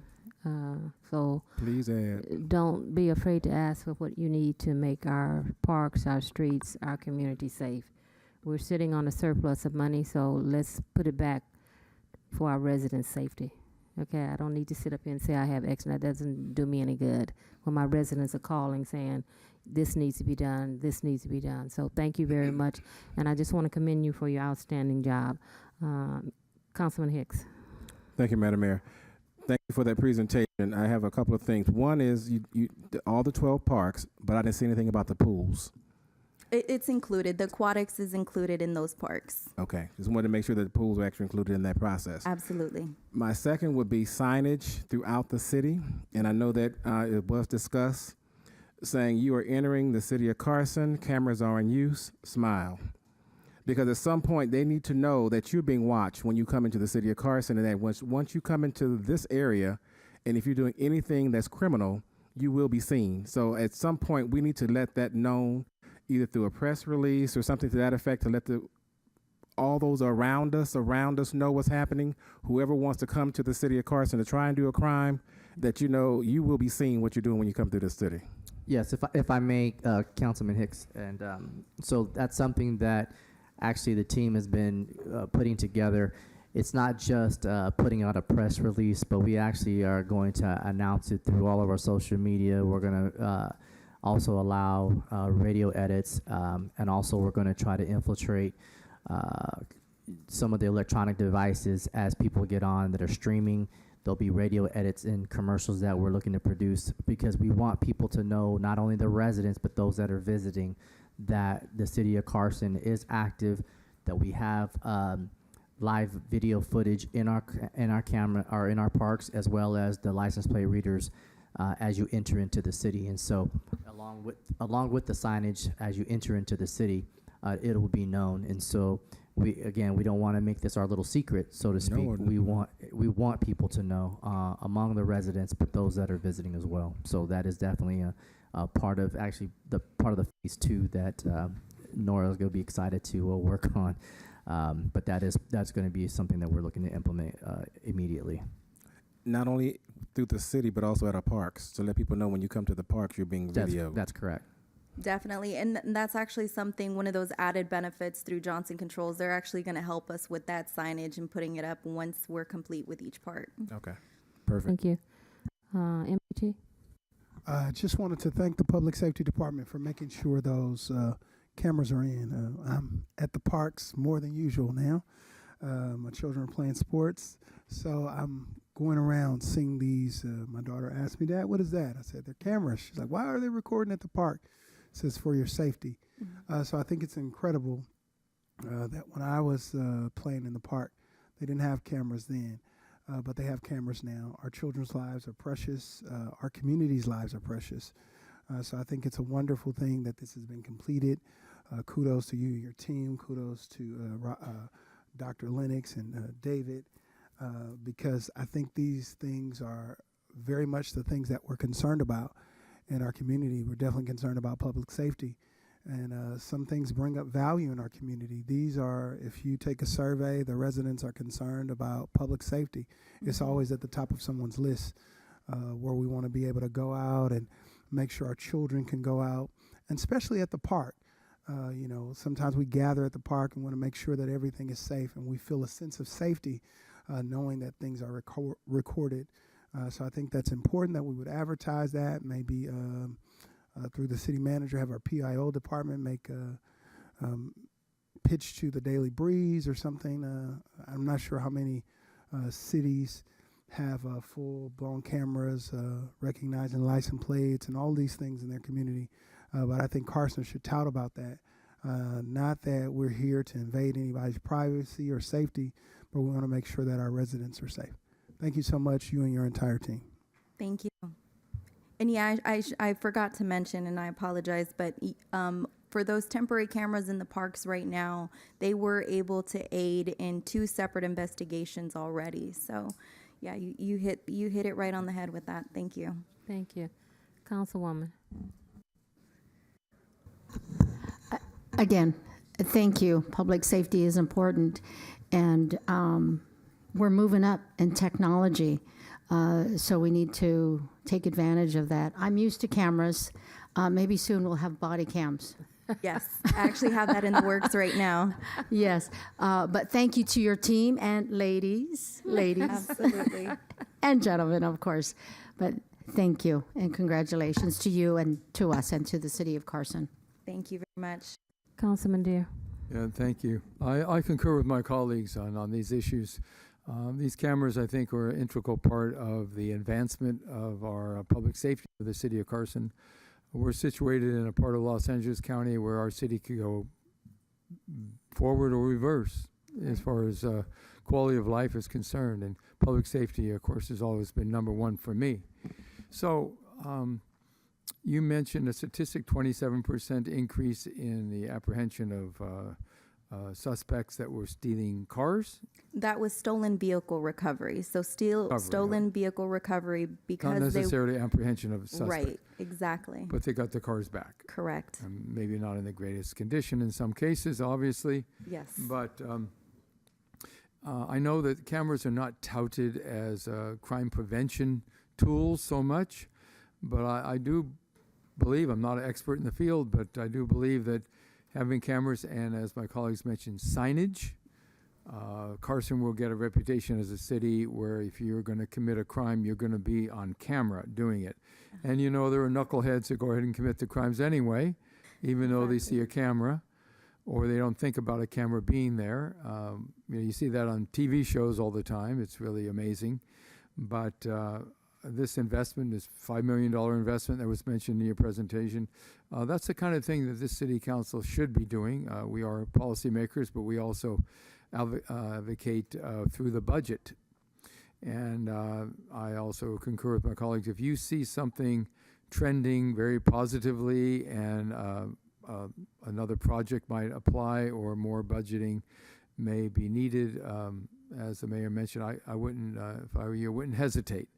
So Please add. don't be afraid to ask for what you need to make our parks, our streets, our community safe. We're sitting on a surplus of money, so let's put it back for our residents' safety. Okay, I don't need to sit up here and say I have X, and that doesn't do me any good when my residents are calling saying this needs to be done, this needs to be done. So thank you very much, and I just want to commend you for your outstanding job. Councilman Hicks. Thank you, Madam Mayor. Thank you for that presentation. I have a couple of things. One is all the 12 parks, but I didn't see anything about the pools. It's included. The aquatics is included in those parks. Okay, just wanted to make sure that the pools were actually included in that process. Absolutely. My second would be signage throughout the city, and I know that it was discussed, saying you are entering the city of Carson, cameras are in use, smile. Because at some point, they need to know that you're being watched when you come into the city of Carson, and that once you come into this area, and if you're doing anything that's criminal, you will be seen. So at some point, we need to let that known, either through a press release or something to that effect, to let all those around us know what's happening. Whoever wants to come to the city of Carson to try and do a crime, that you know you will be seeing what you're doing when you come through the city. Yes, if I may, Councilman Hicks, and so that's something that actually the team has been putting together. It's not just putting out a press release, but we actually are going to announce it through all of our social media. We're going to also allow radio edits, and also we're going to try to infiltrate some of the electronic devices as people get on that are streaming. There'll be radio edits and commercials that we're looking to produce, because we want people to know, not only the residents, but those that are visiting, that the city of Carson is active, that we have live video footage in our camera or in our parks, as well as the license plate readers as you enter into the city. And so along with the signage as you enter into the city, it will be known. And so we don't want to make this our little secret, so to speak. We want people to know among the residents, but those that are visiting as well. So that is definitely a part of the phase 2 that Nora is going to be excited to work on. But that's going to be something that we're looking to implement immediately. Not only through the city, but also at our parks, to let people know when you come to the parks, you're being videoed. That's correct. Definitely. And that's actually one of those added benefits through Johnson Controls. They're actually going to help us with that signage and putting it up once we're complete with each part. Okay, perfect. Thank you. MPT? I just wanted to thank the Public Safety Department for making sure those cameras are in. I'm at the parks more than usual now. My children are playing sports, so I'm going around seeing these. My daughter asked me, "Dad, what is that?" I said, "They're cameras." She's like, "Why are they recording at the park?" It says, "For your safety." Mm-hmm. So I think it's incredible that when I was playing in the park, they didn't have cameras then, but they have cameras now. Our children's lives are precious. Our community's lives are precious. So I think it's a wonderful thing that this has been completed. Kudos to you and your team. Kudos to Dr. Lennox and David, because I think these things are very much the things that we're concerned about in our community. We're definitely concerned about public safety. And some things bring up value in our community. These are, if you take a survey, the residents are concerned about public safety. Mm-hmm. It's always at the top of someone's list, where we want to be able to go out and make sure our children can go out, and especially at the park. Sometimes we gather at the park and want to make sure that everything is safe, and we feel a sense of safety knowing that things are recorded. So I think that's important that we would advertise that, maybe through the city manager, have our PIO department make a pitch to the Daily Breeze or something. I'm not sure how many cities have full-blown cameras recognizing license plates and all these things in their community. But I think Carson should tout about that. Not that we're here to invade anybody's privacy or safety, but we want to make sure that our residents are safe. Thank you so much, you and your entire team. Thank you. And yeah, I forgot to mention, and I apologize, but for those temporary cameras in the parks right now, they were able to aid in 2 separate investigations already. So yeah, you hit it right on the head with that. Thank you. Thank you. Councilwoman. Again, thank you. Public safety is important, and we're moving up in technology, so we need to take advantage of that. I'm used to cameras. Maybe soon we'll have body cams. Yes, I actually have that in the works right now. Yes, but thank you to your team and ladies, Absolutely. and gentlemen, of course. But thank you and congratulations to you and to us and to the city of Carson. Thank you very much. Councilman Deere. Yeah, thank you. I concur with my colleagues on these issues. These cameras, I think, are an integral part of the advancement of our public safety of the city of Carson. we're situated in a part of Los Angeles County where our city could go forward or reverse as far as quality of life is concerned. And public safety, of course, has always been number one for me. So you mentioned a statistic, 27% increase in the apprehension of suspects that were stealing cars. That was stolen vehicle recovery. So stolen vehicle recovery because not necessarily apprehension of suspects. Right, exactly. But they got the cars back. Correct. Maybe not in the greatest condition in some cases, obviously. Yes. But I know that cameras are not touted as crime prevention tools so much, but I do believe, I'm not an expert in the field, but I do believe that having cameras and, as my colleagues mentioned, signage, Carson will get a reputation as a city where if you're going to commit a crime, you're going to be on camera doing it. And you know, there are knuckleheads that go ahead and commit the crimes anyway, even though they see a camera, or they don't think about a camera being there. You see that on TV shows all the time. It's really amazing. But this investment, this $5 million investment that was mentioned in your presentation, that's the kind of thing that this city council should be doing. We are policymakers, but we also advocate through the budget. And I also concur with my colleagues. If you see something trending very positively and another project might apply or more budgeting may be needed, as the mayor mentioned, I wouldn't, if I were you, wouldn't hesitate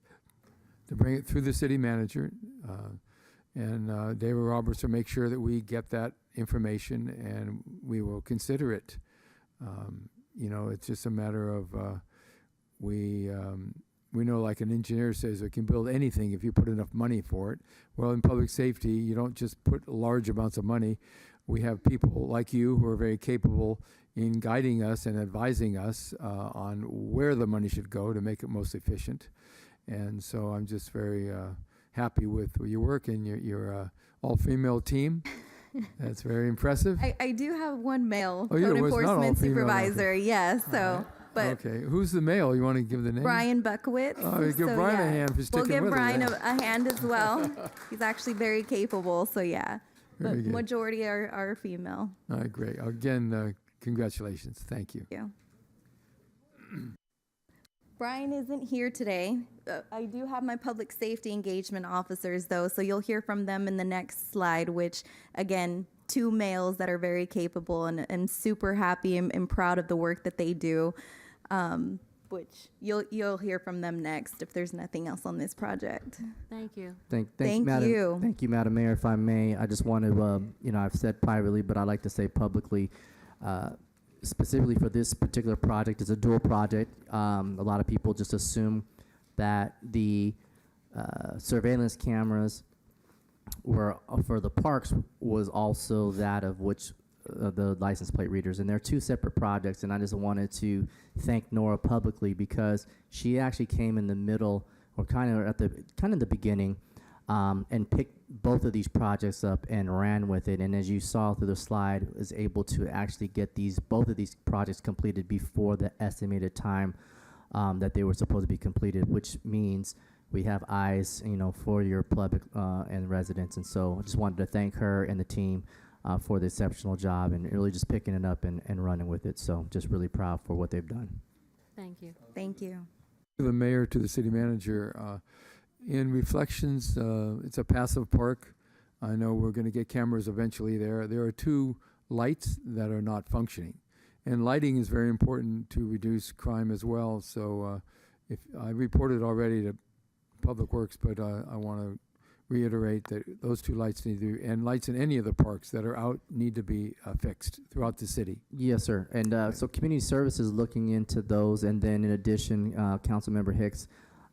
to bring it through the city manager and David Roberts will make sure that we get that information and we will consider it. You know, it's just a matter of we know, like an engineer says, we can build anything if you put enough money for it. Well, in public safety, you don't just put large amounts of money. We have people like you who are very capable in guiding us and advising us on where the money should go to make it most efficient. And so I'm just very happy with your work and your all-female team. That's very impressive. I do have one male Oh, code it was not all enforcement female, supervisor. Yes, so. But okay, who's the male? You want to give the name? Brian Buckowitz. Oh, you give Brian a hand for sticking We'll give with Brian it. a hand as well. He's actually very capable, so yeah. Very But good. majority are female. All right, great. Again, congratulations. Thank you. Thank you. Brian isn't here today. I do have my public safety engagement officers, though, so you'll hear from them in the next slide, which, again, 2 males that are very capable and super happy and proud of the work that they do, which you'll hear from them next if there's nothing else on this project. Thank you. Thank Madam, you. Thank you, Madam Mayor. If I may, I just want to, I've said privately, but I like to say publicly, specifically for this particular project, it's a dual project. A lot of people just assume that the surveillance cameras were for the parks was also that of which the license plate readers, and they're 2 separate projects. And I just wanted to thank Nora publicly because she actually came in the middle, or kind of at the beginning, and picked both of these projects up and ran with it. And as you saw through the slide, was able to actually get both of these projects completed before the estimated time that they were supposed to be completed, which means we have eyes, for your public and residents. And so I just wanted to thank her and the team for the exceptional job and really just picking it up and running with it. So just really proud for what they've done. Thank you. Thank you. To the mayor, to the city manager, in Reflections, it's a passive park. I know we're going to get cameras eventually there. There are 2 lights that are not functioning. And lighting is very important to reduce crime as well. So if I reported already to Public Works, but I want to reiterate that those 2 lights need to, and lights in any of the parks that are out need to be fixed throughout the city. Yes, sir. And so community services looking into those. And then in addition, Councilmember Hicks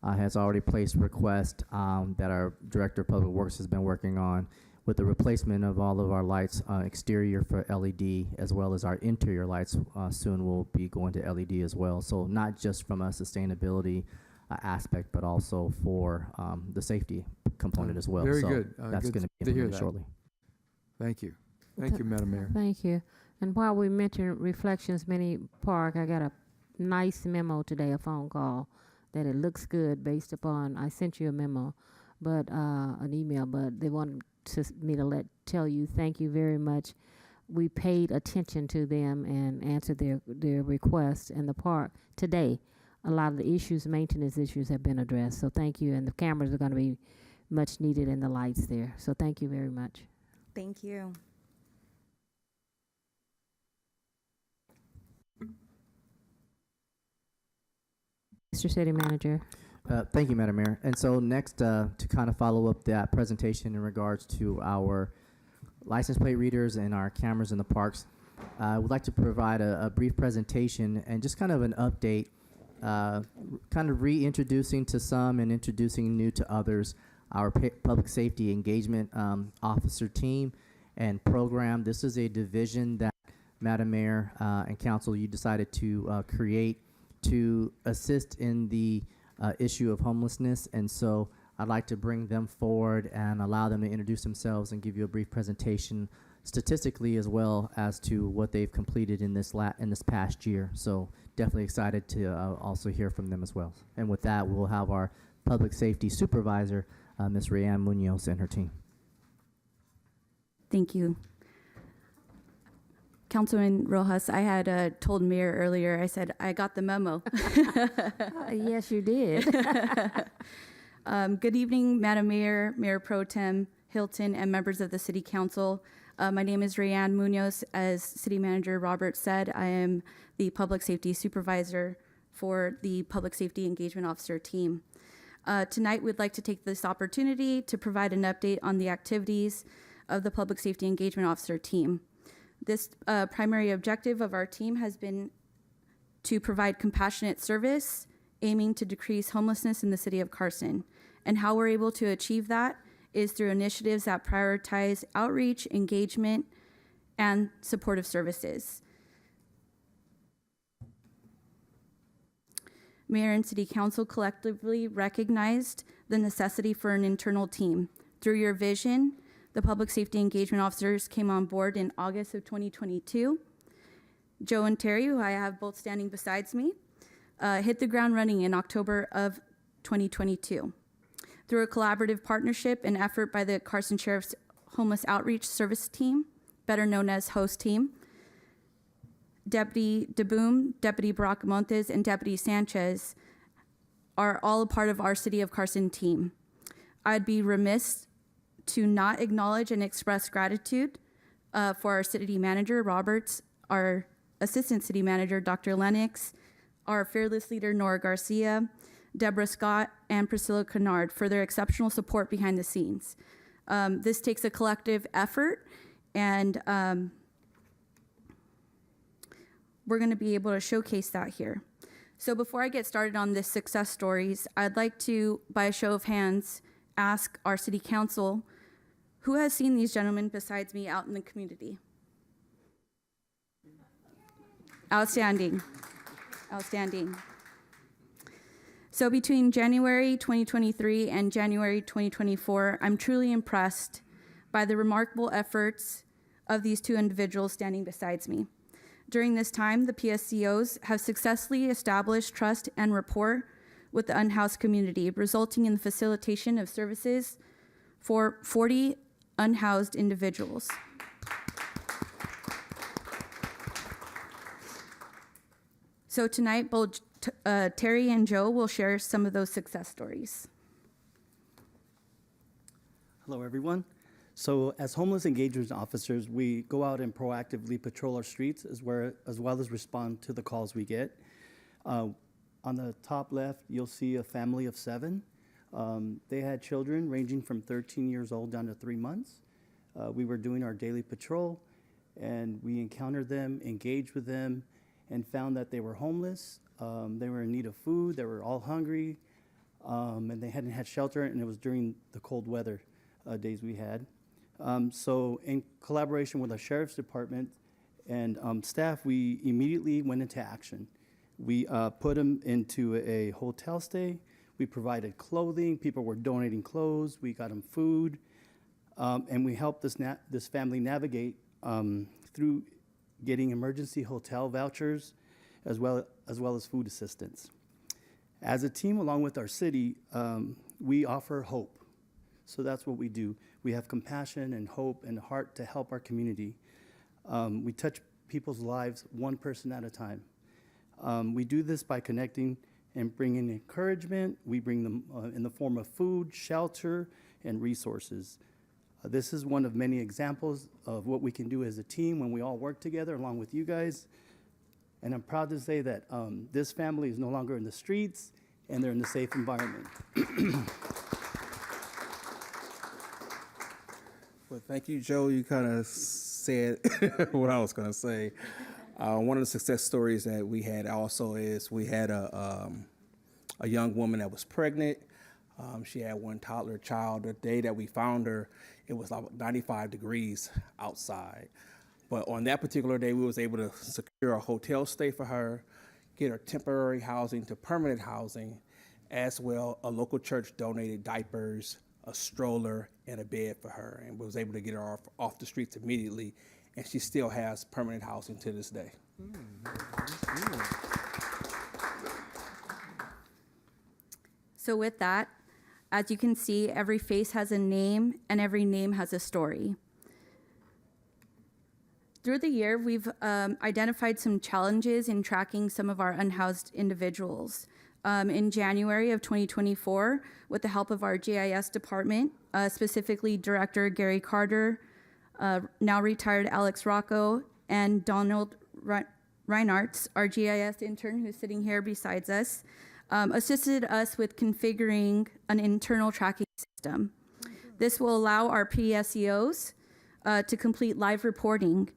has already placed request that our Director of Public Works has been working on with the replacement of all of our lights, exterior for LED, as well as our interior lights soon will be going to LED as well. So not just from a sustainability aspect, but also for the safety component as well. Very so good. That's Good going to to be hear implemented that. shortly. Thank you. Thank you, Madam Mayor. Thank you. And while we mentioned Reflections Mini Park, I got a nice memo today, a phone call, that it looks good based upon, I sent you a memo, but an email, but they want me to tell you thank you very much. We paid attention to them and answered their requests in the park today. A lot of the maintenance issues have been addressed. So thank you. And the cameras are going to be much needed and the lights there. So thank you very much. Thank you. Mr. City Manager. Thank you, Madam Mayor. And so next, to kind of follow up that presentation in regards to our license plate readers and our cameras in the parks, I would like to provide a brief presentation and just kind of an update, kind of reintroducing to some and introducing new to others our public safety engagement officer team and program. This is a division that, Madam Mayor and Council, you decided to create to assist in the issue of homelessness. And so I'd like to bring them forward and allow them to introduce themselves and give you a brief presentation statistically as well as to what they've completed in this past year. So definitely excited to also hear from them as well. And with that, we'll have our public safety supervisor, Ms. Rayanne Munoz, and her team. Thank you. Councilman Rojas, I had told Mayor earlier, I said, I got the memo. Yes, you did. Good evening, Madam Mayor, Mayor Pro Tem Hilton, and members of the City Council. My name is Rayanne Munoz. As City Manager Robert said, I am the Public Safety Supervisor for the Public Safety Engagement Officer team. Tonight, we'd like to take this opportunity to provide an update on the activities of the Public Safety Engagement Officer team. This primary objective of our team has been to provide compassionate service, aiming to decrease homelessness in the city of Carson. And how we're able to achieve that is through initiatives that prioritize outreach, engagement, and supportive services. Mayor and City Council collectively recognized the necessity for an internal team. Through your vision, the public safety engagement officers came on board in August of 2022. Joe and Terry, who I have both standing beside me, hit the ground running in October of 2022. Through a collaborative partnership and effort by the Carson Sheriff's Homeless Outreach Service Team, better known as HOST Team, Deputy DeBoom, Deputy Bracamontes, and Deputy Sanchez are all a part of our City of Carson team. I'd be remiss to not acknowledge and express gratitude for our City Manager, Roberts, our Assistant City Manager, Dr. Lennox, our fearless leader, Nora Garcia, Deborah Scott, and Priscilla Kennard for their exceptional support behind the scenes. This takes a collective effort, and we're going to be able to showcase that here. So before I get started on this success stories, I'd like to, by a show of hands, ask our City Council, who has seen these gentlemen besides me out in the community? Outstanding. Outstanding. So between January 2023 and January 2024, I'm truly impressed by the remarkable efforts of these two individuals standing beside me. During this time, the PSCOs have successfully established trust and rapport with the unhoused community, resulting in the facilitation of services for 40 unhoused individuals. So tonight, both Terry and Joe will share some of those success stories. Hello, everyone. So as homeless engagement officers, we go out and proactively patrol our streets as well as respond to the calls we get. On the top left, you'll see a family of 7. They had children ranging from 13 years old down to 3 months. We were doing our daily patrol, and we encountered them, engaged with them, and found that they were homeless. They were in need of food. They were all hungry, and they hadn't had shelter, and it was during the cold weather days we had. So in collaboration with our Sheriff's Department and staff, we immediately went into action. We put them into a hotel stay. We provided clothing. People were donating clothes. We got them food. And we helped this family navigate through getting emergency hotel vouchers as well as food assistance. As a team, along with our city, we offer hope. So that's what we do. We have compassion and hope and heart to help our community. We touch people's lives one person at a time. We do this by connecting and bringing encouragement. We bring them in the form of food, shelter, and resources. This is one of many examples of what we can do as a team when we all work together along with you guys. And I'm proud to say that this family is no longer in the streets and they're in a safe environment. Well, thank you, Joe. You kind of said what I was going to say. One of the success stories that we had also is we had a young woman that was pregnant. She had one toddler child. The day that we found her, it was like 95 degrees outside. But on that particular day, we was able to secure a hotel stay for her, get her temporary housing to permanent housing, as well a local church donated diapers, a stroller, and a bed for her, and was able to get her off the streets immediately, and she still has permanent housing to this day. So with that, as you can see, every face has a name and every name has a story. Through the year, we've identified some challenges in tracking some of our unhoused individuals. In January of 2024, with the help of our GIS department, specifically Director Gary Carter, now retired Alex Rocco, and Donald Reinartz, our GIS intern who's sitting here besides us, assisted us with configuring an internal tracking system. This will allow our PSEOs to complete live reporting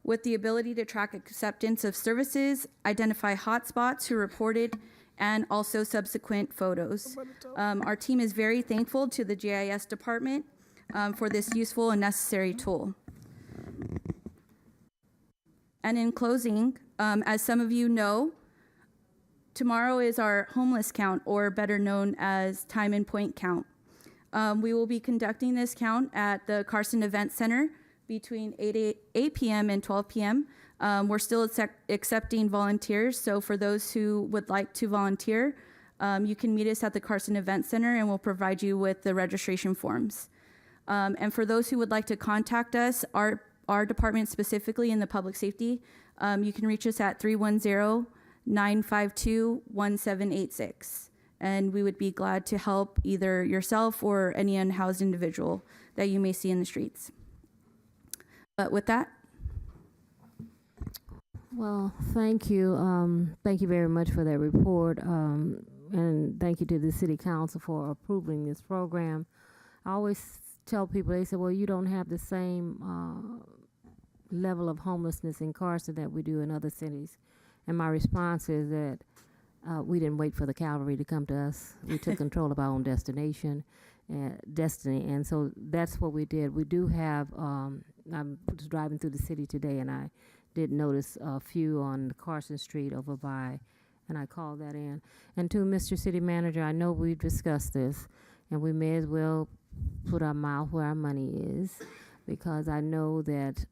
with the ability to track acceptance of services, identify hotspots who reported, and also subsequent photos. Our team is very thankful to the GIS department for this useful and necessary tool. And in closing, as some of you know, tomorrow is our homeless count, or better known as time and point count. We will be conducting this count at the Carson Event Center between 8 p.m. and 12 p.m. We're still accepting volunteers, so for those who would like to volunteer, you can meet us at the Carson Event Center and we'll provide you with the registration forms. And for those who would like to contact us, our department specifically in the public safety, you can reach us at 310-952-1786. And we would be glad to help either yourself or any unhoused individual that you may see in the streets. But with that, well, thank you. Thank you very much for that report. And thank you to the City Council for approving this program. I always tell people, they say, well, you don't have the same level of homelessness in Carson that we do in other cities. And my response is that we didn't wait for the cavalry to come to us. We took control of our own destiny. And so that's what we did. We do have, I was driving through the city today and I did notice a few on Carson Street over by, and I called that in. And to Mr. City Manager, I know we've discussed this and we may as well put our mouth where our money is, because I know that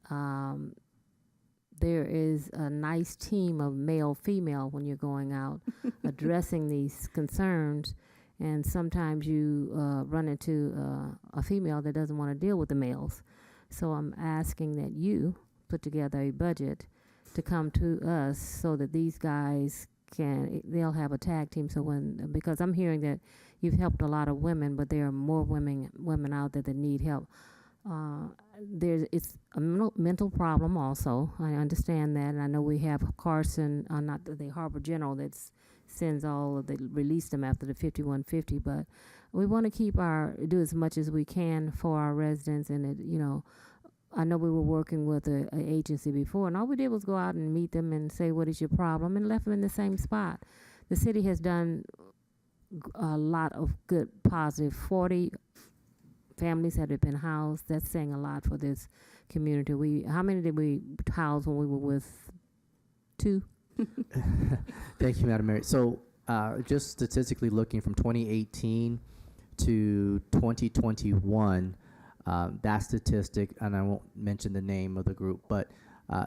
there is a nice team of male, female when you're going out addressing these concerns. And sometimes you run into a female that doesn't want to deal with the males. So I'm asking that you put together a budget to come to us so that these guys they'll have a tag team. So because I'm hearing that you've helped a lot of women, but there are more women out there that need help. It's a mental problem also. I understand that. And I know we have Carson, not the Harbor General that's sends they release them after the 5150, but we want to do as much as we can for our residents. And I know we were working with an agency before, and all we did was go out and meet them and say, what is your problem, and left them in the same spot. The city has done a lot of good, positive. 40 families that have been housed. That's saying a lot for this community. How many did we house when we were with? 2? Thank you, Madam Mayor. So just statistically looking from 2018 to 2021, that statistic, and I won't mention the name of the group, but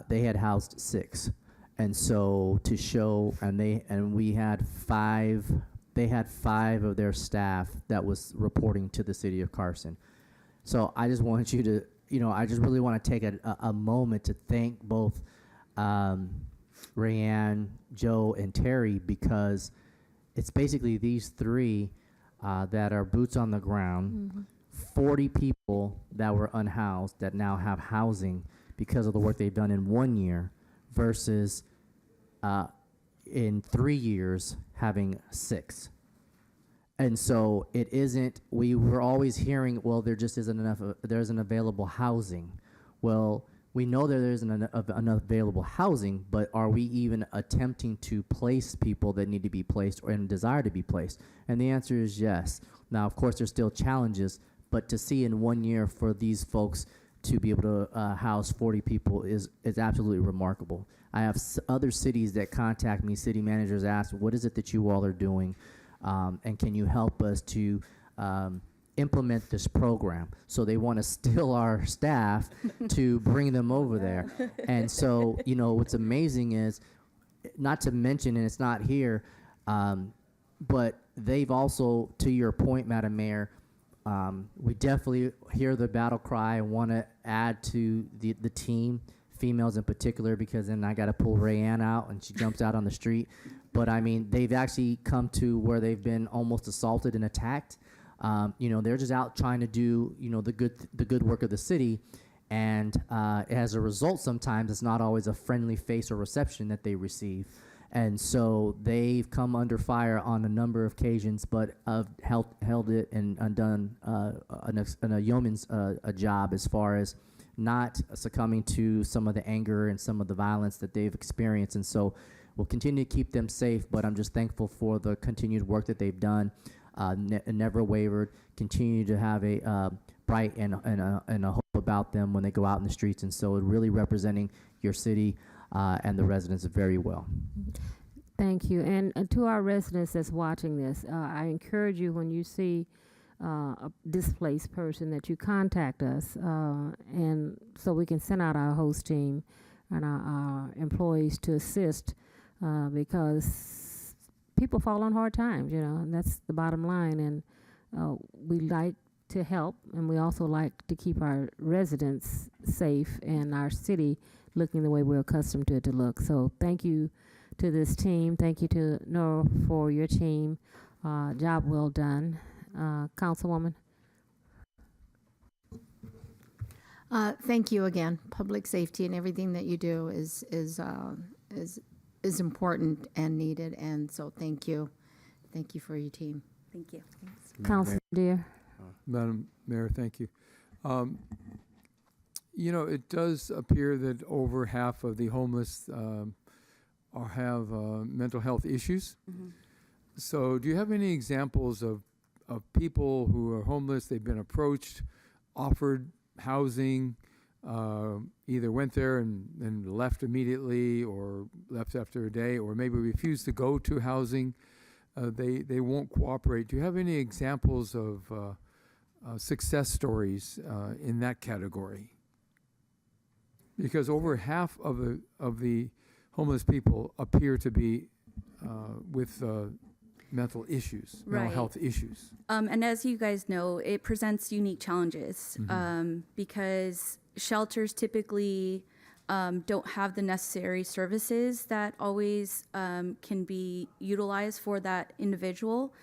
they had housed 6. And so to show, and we had 5, they had 5 of their staff that was reporting to the city of Carson. So I just want you to, I just really want to take a moment to thank both Rayanne, Joe, and Terry, because it's basically these 3 that are boots on the ground, 40 people that were unhoused that now have housing because of the work they've done in 1 year versus in 3 years having 6. And so it isn't, we were always hearing, well, there just isn't enough, there isn't available housing. Well, we know that there isn't enough available housing, but are we even attempting to place people that need to be placed or desire to be placed? And the answer is yes. Now, of course, there's still challenges, but to see in 1 year for these folks to be able to house 40 people is absolutely remarkable. I have other cities that contact me, city managers ask, what is it that you all are doing? And can you help us to implement this program? So they want to steal our staff to bring them over there. And so, what's amazing is, not to mention, and it's not here, but they've also, to your point, Madam Mayor, we definitely hear the battle cry and want to add to the team, females in particular, because then I got to pull Rayanne out and she jumps out on the street. But I mean, they've actually come to where they've been almost assaulted and attacked. They're just out trying to do, the good work of the city. And as a result, sometimes it's not always a friendly face or reception that they receive. And so they've come under fire on a number of occasions, but held it and done a yeoman's a job as far as not succumbing to some of the anger and some of the violence that they've experienced. And so we'll continue to keep them safe, but I'm just thankful for the continued work that they've done, never wavered, continue to have a bright and a hope about them when they go out in the streets. And so really representing your city and the residents very well. Thank you. And to our residents that's watching this, I encourage you, when you see a displaced person, that you contact us, and so we can send out our host team and our employees to assist, because people fall on hard times, and that's the bottom line. And we like to help, and we also like to keep our residents safe and our city looking the way we're accustomed to it to look. So thank you to this team. Thank you to Nora for your team. Job well done. Councilwoman. Thank you again. Public safety and everything that you do is important and needed, and so thank you. Thank you for your team. Thank you. Councilor Deere. Madam Mayor, thank you. It does appear that over half of the homeless have mental health issues. So do you have any examples of people who are homeless, they've been approached, offered housing, either went there and left immediately, or left after a day, or maybe refused to go to housing? They won't cooperate. Do you have any examples of success stories in that category? Because over half of the homeless people appear to be with mental issues, mental health issues. And as you guys know, it presents unique challenges because shelters typically don't have the necessary services that always can be utilized for that individual.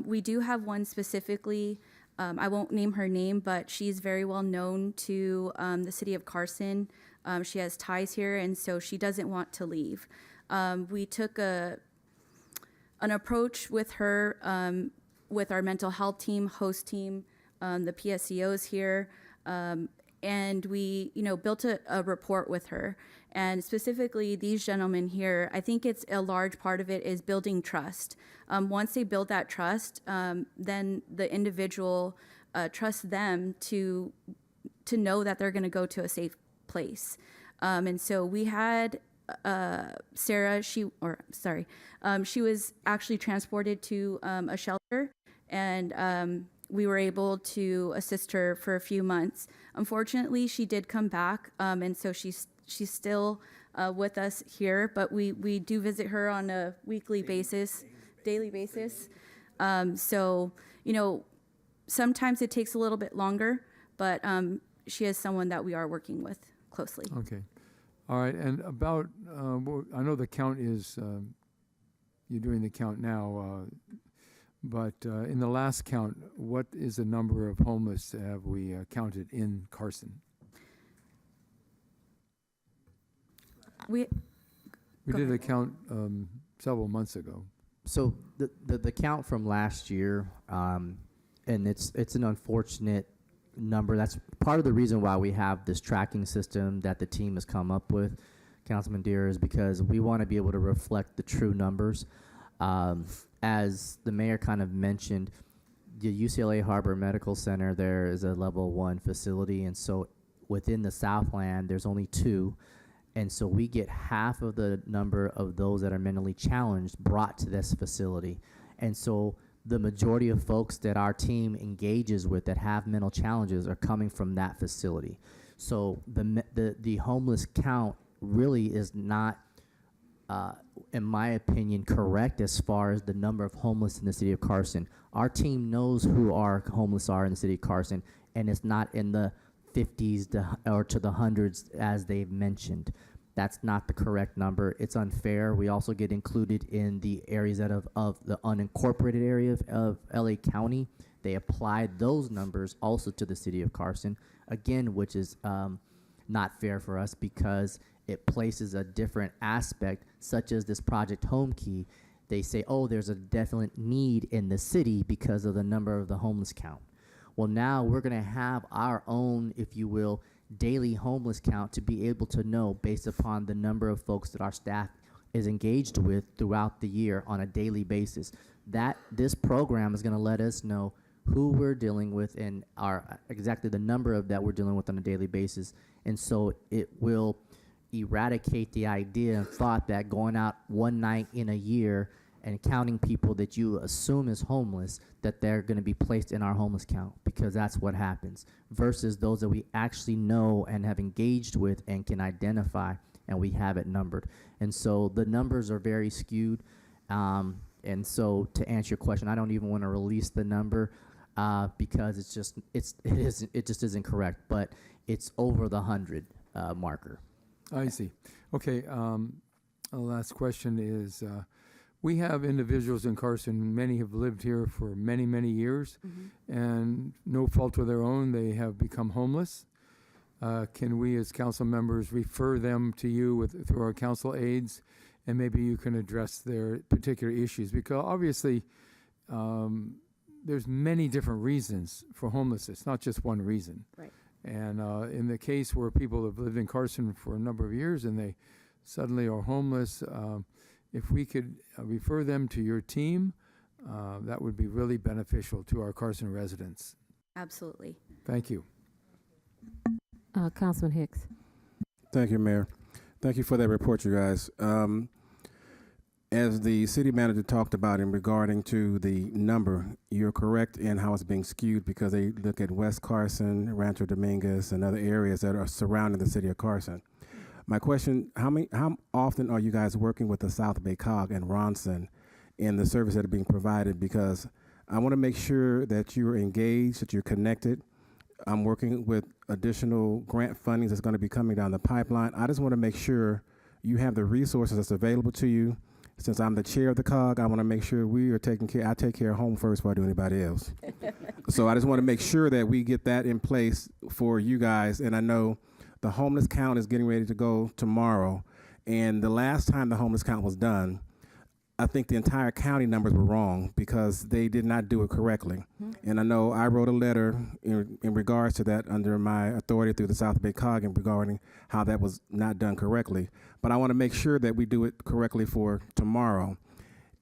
We do have one specifically. I won't name her name, but she's very well known to the city of Carson. She has ties here, and so she doesn't want to leave. We took an approach with her, with our mental health team, host team, the PSCOs here, and we, built a report with her. And specifically, these gentlemen here, I think it's a large part of it is building trust. Once they build that trust, then the individual trusts them to know that they're going to go to a safe place. And so we had Sarah. She was actually transported to a shelter, and we were able to assist her for a few months. Unfortunately, she did come back, and so she's still with us here, but we do visit her on a weekly basis, daily basis. So, you know, sometimes it takes a little bit longer, but she is someone that we are working with closely. Okay. All right. And about, I know the count is, you're doing the count now, but in the last count, what is the number of homeless have we counted in Carson? We did a count several months ago. So the count from last year, and it's an unfortunate number. That's part of the reason why we have this tracking system that the team has come up with, Councilman Deere, is because we want to be able to reflect the true numbers. As the mayor kind of mentioned, the UCLA Harbor Medical Center there is a level 1 facility, and so within the Southland there's only 2. And so we get half of the number of those that are mentally challenged brought to this facility. And so the majority of folks that our team engages with that have mental challenges are coming from that facility. So the homeless count really is not, in my opinion, correct as far as the number of homeless in the city of Carson. Our team knows who our homeless are in the city of Carson, and it's not in the 50s or to the hundreds as they've mentioned. That's not the correct number. It's unfair. We also get included in the areas of the unincorporated area of LA County. They applied those numbers also to the city of Carson, again, which is not fair for us because it places a different aspect, such as this Project Home Key. They say, oh, there's a definite need in the city because of the number of the homeless count. Well, now we're going to have our own, if you will, daily homeless count to be able to know based upon the number of folks that our staff is engaged with throughout the year on a daily basis. This program is going to let us know who we're dealing with and exactly the number of that we're dealing with on a daily basis. And so it will eradicate the idea and thought that going out one night in a year and counting people that you assume is homeless, that they're going to be placed in our homeless count, because that's what happens, versus those that we actually know and have engaged with and can identify, and we have it numbered. And so the numbers are very skewed. And so to answer your question, I don't even want to release the number because it just isn't correct, but it's over the 100 marker. I see. Okay. Last question is, we have individuals in Carson, many have lived here for many, many years, and no fault of their own, they have become homeless. Can we as council members refer them to you through our council aides, and maybe you can address their particular issues? Because obviously there's many different reasons for homelessness, not just one reason. Right. And in the case where people have lived in Carson for a number of years and they suddenly are homeless, if we could refer them to your team, that would be really beneficial to our Carson residents. Absolutely. Thank you. Councilman Hicks. Thank you, Mayor. Thank you for that report, you guys. As the city manager talked about in regarding to the number, you're correct in how it's being skewed because they look at West Carson, Rancho Dominguez, and other areas that are surrounding the city of Carson. My question, how often are you guys working with the South Bay COG and Ronson in the service that are being provided? Because I want to make sure that you're engaged, that you're connected. I'm working with additional grant funding that's going to be coming down the pipeline. I just want to make sure you have the resources that's available to you. Since I'm the chair of the COG, I want to make sure we are taking care. I take care of home first before I do anybody else. So I just want to make sure that we get that in place for you guys. And I know the homeless count is getting ready to go tomorrow. And the last time the homeless count was done, I think the entire county numbers were wrong because they did not do it correctly. And I know I wrote a letter in regards to that under my authority through the South Bay COG and regarding how that was not done correctly. But I want to make sure that we do it correctly for tomorrow.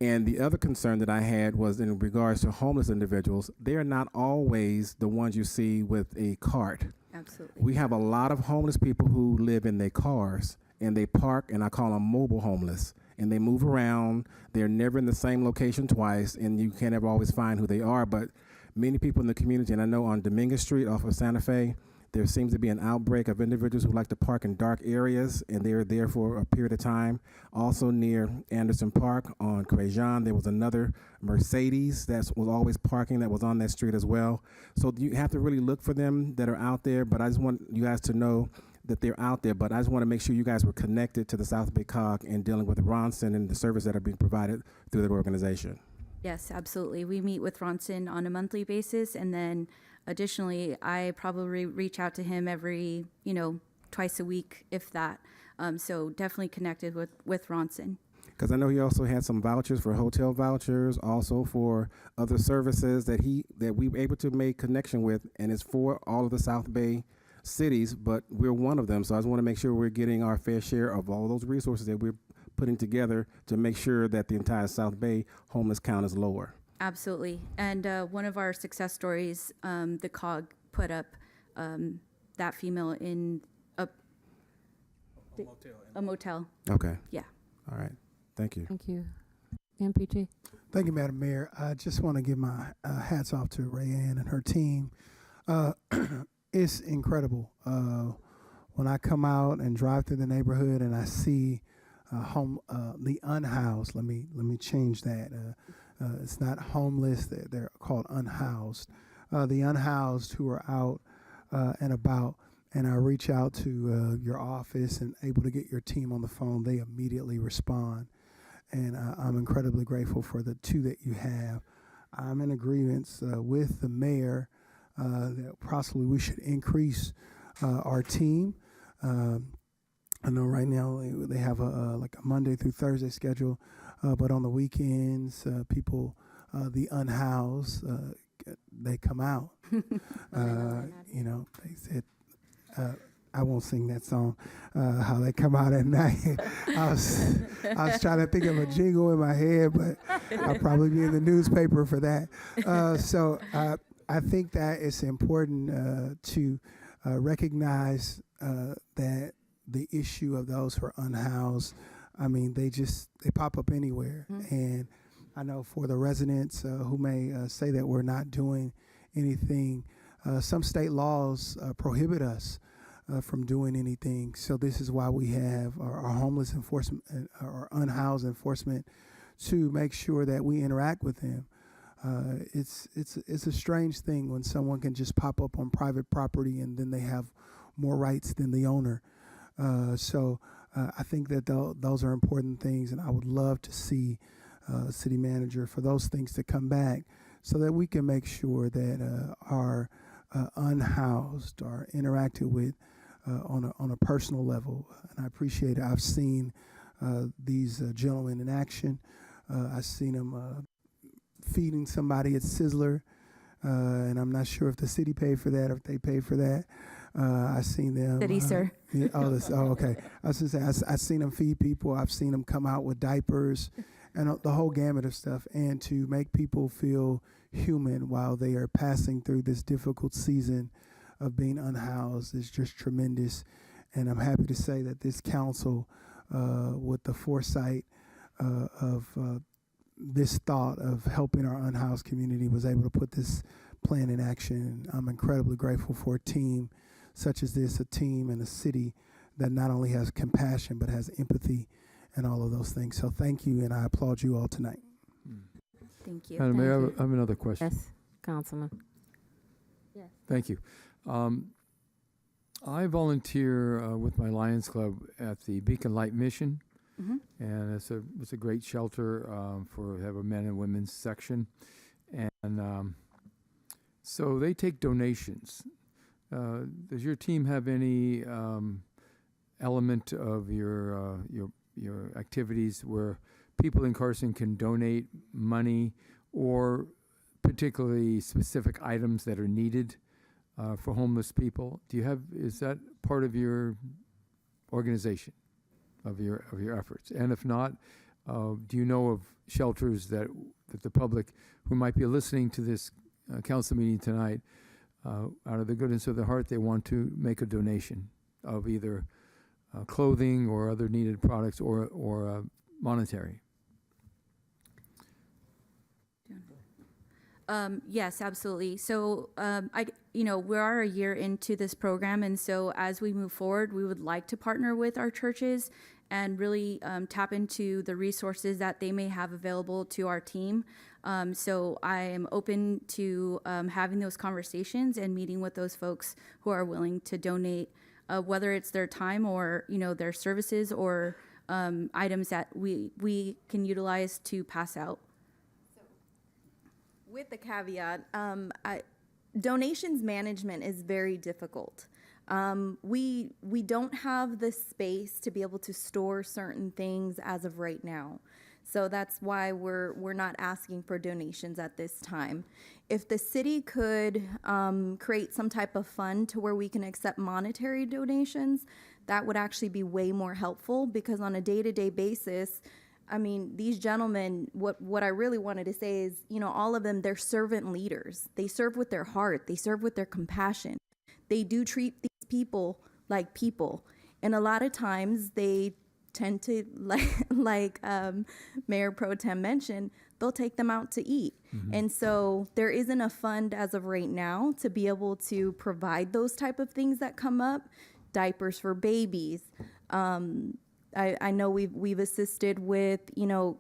And the other concern that I had was in regards to homeless individuals. They are not always the ones you see with a cart. Absolutely. We have a lot of homeless people who live in their cars and they park, and I call them mobile homeless. And they move around. They're never in the same location twice, and you can't ever always find who they are. But many people in the community, and I know on Dominguez Street off of Santa Fe, there seems to be an outbreak of individuals who like to park in dark areas, and they are there for a period of time. Also near Anderson Park on Crejan, there was another Mercedes that was always parking that was on that street as well. So you have to really look for them that are out there, but I just want you guys to know that they're out there, but I just want to make sure you guys were connected to the South Bay COG and dealing with Ronson and the service that are being provided through their organization. Yes, absolutely. We meet with Ronson on a monthly basis, and then additionally, I probably reach out to him every, twice a week, if that. So definitely connected with Ronson. Because I know he also had some vouchers for hotel vouchers, also for other services that we were able to make connection with, and it's for all of the South Bay cities, but we're one of them. So I just want to make sure we're getting our fair share of all those resources that we're putting together to make sure that the entire South Bay homeless count is lower. Absolutely. And one of our success stories, the COG put up that female in a motel. Okay. Yeah. All right. Thank you. Thank you. MPT. Thank you, Madam Mayor. I just want to give my hats off to Rayanne and her team. It's incredible. When I come out and drive through the neighborhood and I see the unhoused, let me change that. It's not homeless, they're called unhoused. The unhoused who are out and about, and I reach out to your office and able to get your team on the phone, they immediately respond. And I'm incredibly grateful for the two that you have. I'm in agreement with the mayor that possibly we should increase our team. I know right now they have like a Monday through Thursday schedule, but on the weekends, people, the unhoused, they come out. They said, I won't sing that song, how they come out at night. I was trying to think of a jingle in my head, but I'll probably be in the newspaper for that. So I think that it's important to recognize that the issue of those who are unhoused, I mean, they pop up anywhere. Mm-hmm. And I know for the residents who may say that we're not doing anything, some state laws prohibit us from doing anything. So this is why we have our homeless enforcement, our unhoused enforcement, to make sure that we interact with them. It's a strange thing when someone can just pop up on private property and then they have more rights than the owner. So I think that those are important things, and I would love to see city manager for those things to come back so that we can make sure that our unhoused are interacted with on a personal level. And I appreciate it. I've seen these gentlemen in action. I've seen them feeding somebody at Sizzler, and I'm not sure if the city paid for that or if they paid for that. I've seen them. City, sir. Yeah, okay. I was going to say, I've seen them feed people. I've seen them come out with diapers and the whole gamut of stuff. And to make people feel human while they are passing through this difficult season of being unhoused is just tremendous. And I'm happy to say that this council, with the foresight of this thought of helping our unhoused community, was able to put this plan in action. I'm incredibly grateful for a team such as this, a team and a city that not only has compassion but has empathy and all of those things. So thank you, and I applaud you all tonight. Thank you. Madam Mayor, I have another question. Yes, Councilman. Yes. Thank you. I volunteer with my Lions Club at the Beacon Light Mission. Mm-hmm. And it's a great shelter have a men and women's section, and so they take donations. Does your team have any element of your activities where people in Carson can donate money or particularly specific items that are needed for homeless people? Is that part of your organization? Of your efforts, and if not, do you know of shelters that the public who might be listening to this council meeting tonight, out of the goodness of their heart, they want to make a donation of either clothing or other needed products or monetary? Yes, absolutely. So, we are a year into this program, and so as we move forward, we would like to partner with our churches and really tap into the resources that they may have available to our team. So I am open to having those conversations and meeting with those folks who are willing to donate, whether it's their time or their services or items that we can utilize to pass out. With the caveat, donations management is very difficult. We don't have the space to be able to store certain things as of right now. So that's why we're not asking for donations at this time. If the city could create some type of fund to where we can accept monetary donations, that would actually be way more helpful, because on a day-to-day basis, I mean, these gentlemen, what I really wanted to say is, all of them, they're servant leaders. They serve with their heart. They serve with their compassion. They do treat these people like people. And a lot of times they tend to, like Mayor Pro Tem mentioned, they'll take them out to eat. Mm-hmm. And so there isn't a fund as of right now to be able to provide those type of things that come up, diapers for babies. I know we've assisted with,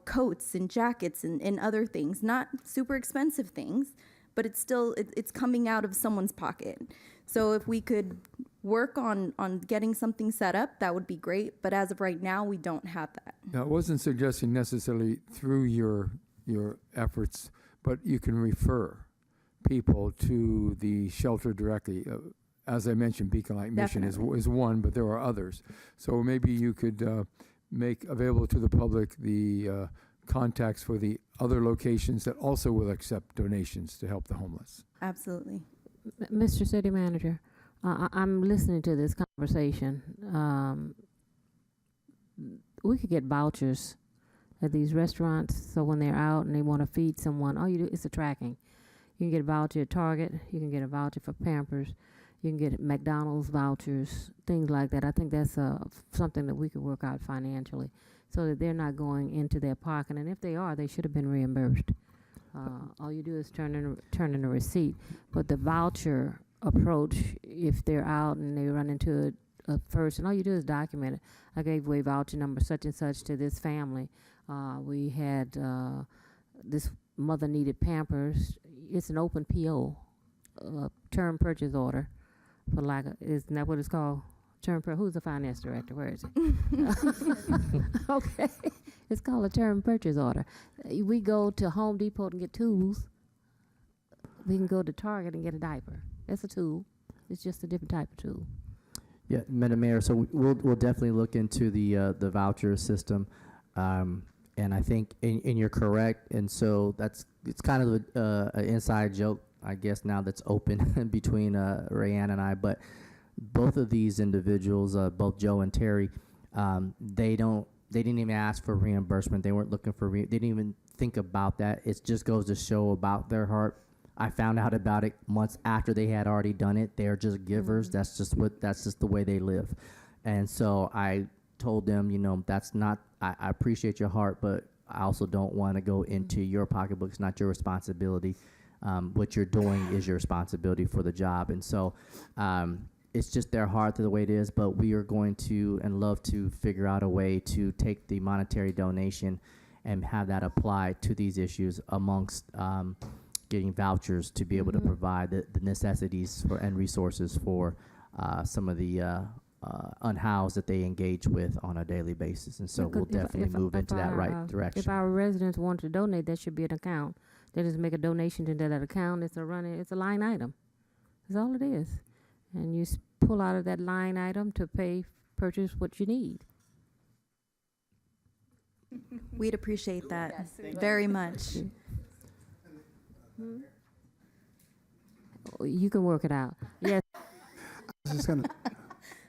coats and jackets and other things, not super expensive things, but it's still, it's coming out of someone's pocket. So if we could work on getting something set up, that would be great. But as of right now, we don't have that. Now, I wasn't suggesting necessarily through your efforts, but you can refer people to the shelter directly. As I mentioned, Beacon Light Mission is one, but there are others. So maybe you could make available to the public the contacts for the other locations that also will accept donations to help the homeless. Absolutely. Mr. City Manager, I'm listening to this conversation. We could get vouchers at these restaurants, so when they're out and they want to feed someone, all you do is a tracking. You can get a voucher at Target. You can get a voucher for Pampers. You can get McDonald's vouchers, things like that. I think that's something that we could work out financially, so that they're not going into their pocket. And if they are, they should have been reimbursed. All you do is turn in a receipt. But the voucher approach, if they're out and they run into a person, all you do is document it. I gave away voucher number such and such to this family. We had this mother needed Pampers. It's an open PO, term purchase order. For isn't that what it's called? Who's the finance director? Where is it? Okay. It's called a term purchase order. We go to Home Depot and get tools. We can go to Target and get a diaper. It's a tool. It's just a different type of tool. Yeah, Madam Mayor, so we'll definitely look into the voucher system. And I think and you're correct. And so it's kind of an inside joke, I guess, now that's open between Rayanne and I. But both of these individuals, both Joe and Terry, they didn't even ask for reimbursement. They weren't looking for they didn't even think about that. It just goes to show about their heart. I found out about it months after they had already done it. They're just givers. Mm-hmm. That's just the way they live. And so I told them, that's not, I appreciate your heart, but I also don't want to go into your pocketbook. It's not your responsibility. What you're doing is your responsibility for the job. And so it's just their heart the way it is, but we are going to and love to figure out a way to take the monetary donation and have that applied to these issues amongst getting vouchers to be able to provide the necessities for and resources for some of the unhoused that they engage with on a daily basis. And so we'll definitely move into that right direction. If our residents want to donate, there should be an account. They just make a donation into that account. It's a line item. That's all it is. And you pull out of that line item to purchase what you need. We'd appreciate that very much. You can work it out. Yes.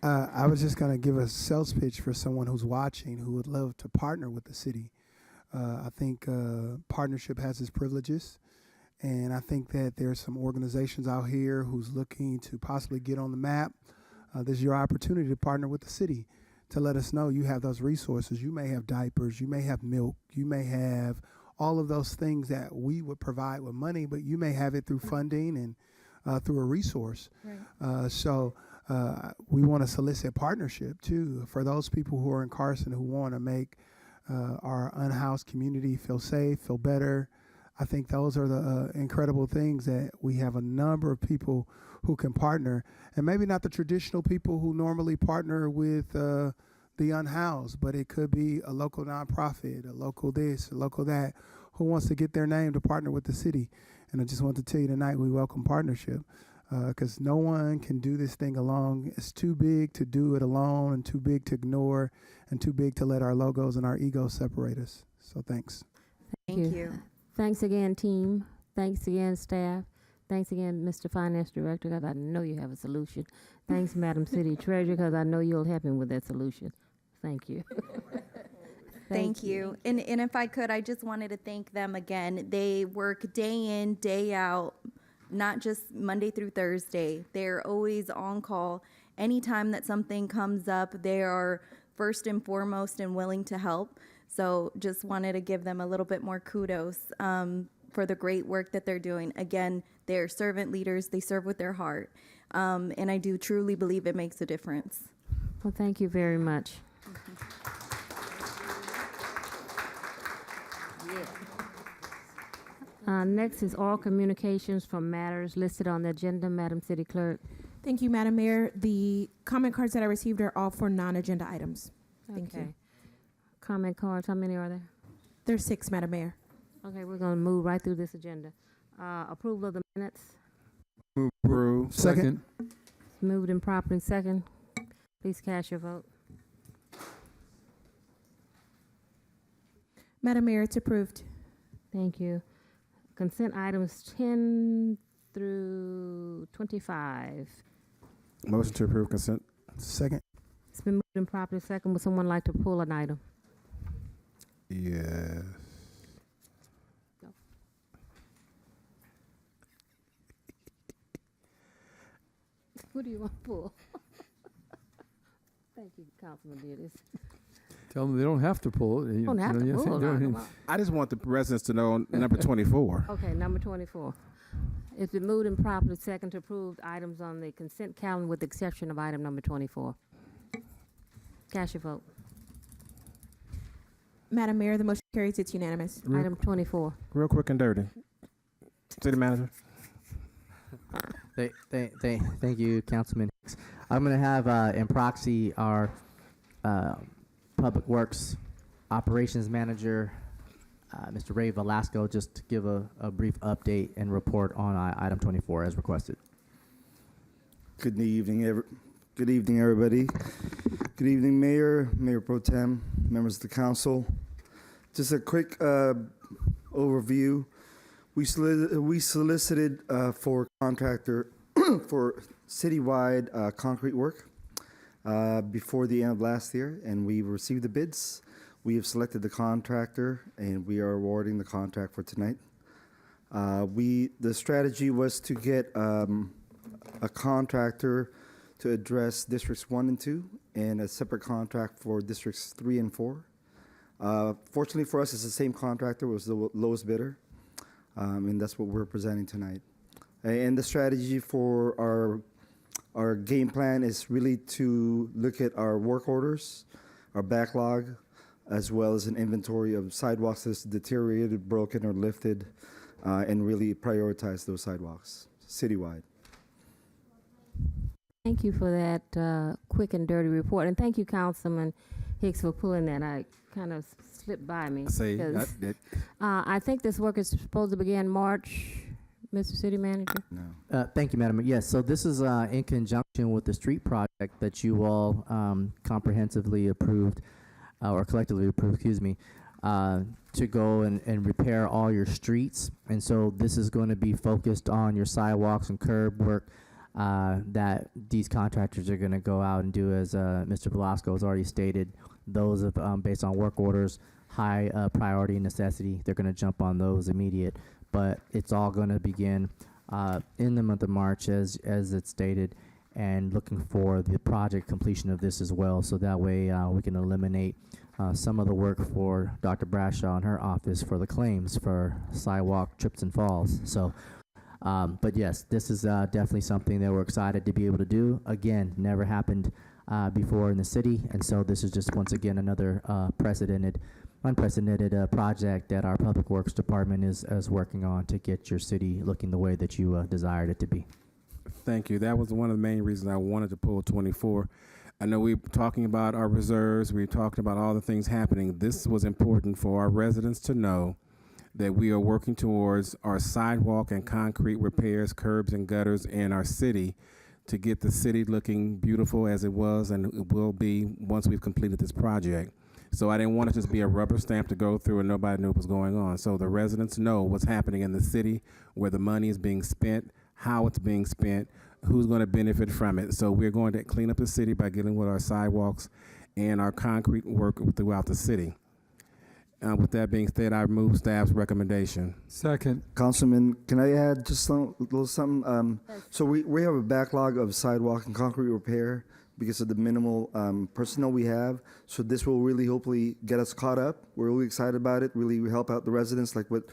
I was just gonna give a sales pitch for someone who's watching who would love to partner with the city. I think partnership has its privileges, and I think that there's some organizations out here who's looking to possibly get on the map. This is your opportunity to partner with the city to let us know you have those resources. You may have diapers, you may have milk, you may have all of those things that we would provide with money, but you may have it through funding and through a resource. Right. So we want to solicit partnership too for those people who are in Carson who want to make our unhoused community feel safe, feel better. I think those are the incredible things that we have a number of people who can partner, and maybe not the traditional people who normally partner with the unhoused, but it could be a local nonprofit, a local this, a local that, who wants to get their name to partner with the city. And I just want to tell you tonight, we welcome partnership because no one can do this thing alone. It's too big to do it alone and too big to ignore and too big to let our logos and our egos separate us. So thanks. Thank you. Thanks again, team. Thanks again, staff. Thanks again, Mr. Finance Director, because I know you have a solution. Thanks, Madam City Treasurer, because I know you'll help him with that solution. Thank you. Thank you. And if I could, I just wanted to thank them again. They work day in, day out, not just Monday through Thursday. They're always on call. Anytime that something comes up, they are first and foremost and willing to help. So just wanted to give them a little bit more kudos for the great work that they're doing. Again, they're servant leaders. They serve with their heart. And I do truly believe it makes a difference. Well, thank you very much. Next is all communications from matters listed on the agenda. Madam City Clerk. Thank you, Madam Mayor. The comment cards that I received are all for non-agenda items. Thank you. Comment cards, how many are there? There's 6, Madam Mayor. Okay, we're going to move right through this agenda. Approval of the minutes. Move approve. Second. Moved and properly second. Please cast your vote. Madam Mayor, it's approved. Thank you. Consent items 10 through 25. Motion to approve consent. Second. It's been moved and properly second. Would someone like to pull an item? Yes. What do you want to pull? Thank you, Councilman Beards. Tell them they don't have to pull it. Don't have to pull it. I just want the residents to know number 24. Okay, number 24. It's been moved and properly second to approve items on the consent calendar with the exception of item number 24. Cast your vote. Madam Mayor, the motion carries. It's unanimous. Item 24. Real quick and dirty. City Manager. Thank you, Councilman Hicks. I'm going to have in proxy our Public Works Operations Manager, Mr. Ray Velasco, just to give a brief update and report on item 24 as requested. Good evening, everybody. Good evening, Mayor, Mayor Pro Tem, members of the council. Just a quick overview. We solicited for contractor for citywide concrete work before the end of last year, and we received the bids. We have selected the contractor, and we are awarding the contract for tonight. The strategy was to get a contractor to address districts 1 and 2, and a separate contract for districts 3 and 4. Fortunately for us, it's the same contractor, was the lowest bidder, and that's what we're presenting tonight. And the strategy for our game plan is really to look at our work orders, our backlog, as well as an inventory of sidewalks that's deteriorated, broken, or lifted, and really prioritize those sidewalks citywide. Thank you for that quick and dirty report. And thank you, Councilman Hicks, for pulling that. I kind of slipped by me. I think this work is supposed to begin March, Mr. City Manager? No. Thank you, Madam. Yes, so this is in conjunction with the street project that you all comprehensively approved, or collectively approved, excuse me, to go and repair all your streets. And so this is going to be focused on your sidewalks and curb work that these contractors are going to go out and do, as Mr. Velasco has already stated. Those of, based on work orders, high priority and necessity, they're going to jump on those immediate. But it's all going to begin in the month of March, as it's stated, and looking for the project completion of this as well, so that way we can eliminate some of the work for Dr. Bradshaw in her office for the claims for sidewalk trips and falls. So, but yes, this is definitely something that we're excited to be able to do. Again, never happened before in the city, and so this is just once again another unprecedented project that our Public Works Department is working on to get your city looking the way that you desired it to be. Thank you. That was one of the main reasons I wanted to pull 24. I know we were talking about our reserves. We talked about all the things happening. This was important for our residents to know that we are working towards our sidewalk and concrete repairs, curbs and gutters in our city to get the city looking beautiful as it was and it will be once we've completed this project. So I didn't want it to just be a rubber stamp to go through and nobody knew what was going on. So the residents know what's happening in the city, where the money is being spent, how it's being spent, who's going to benefit from it. So we're going to clean up the city by dealing with our sidewalks and our concrete work throughout the city. With that being said, I move staff's recommendation. Second. Councilman, can I add just a little something? So we have a backlog of sidewalk and concrete repair because of the minimal personnel we have. So this will really hopefully get us caught up. We're really excited about it, really help out the residents, like what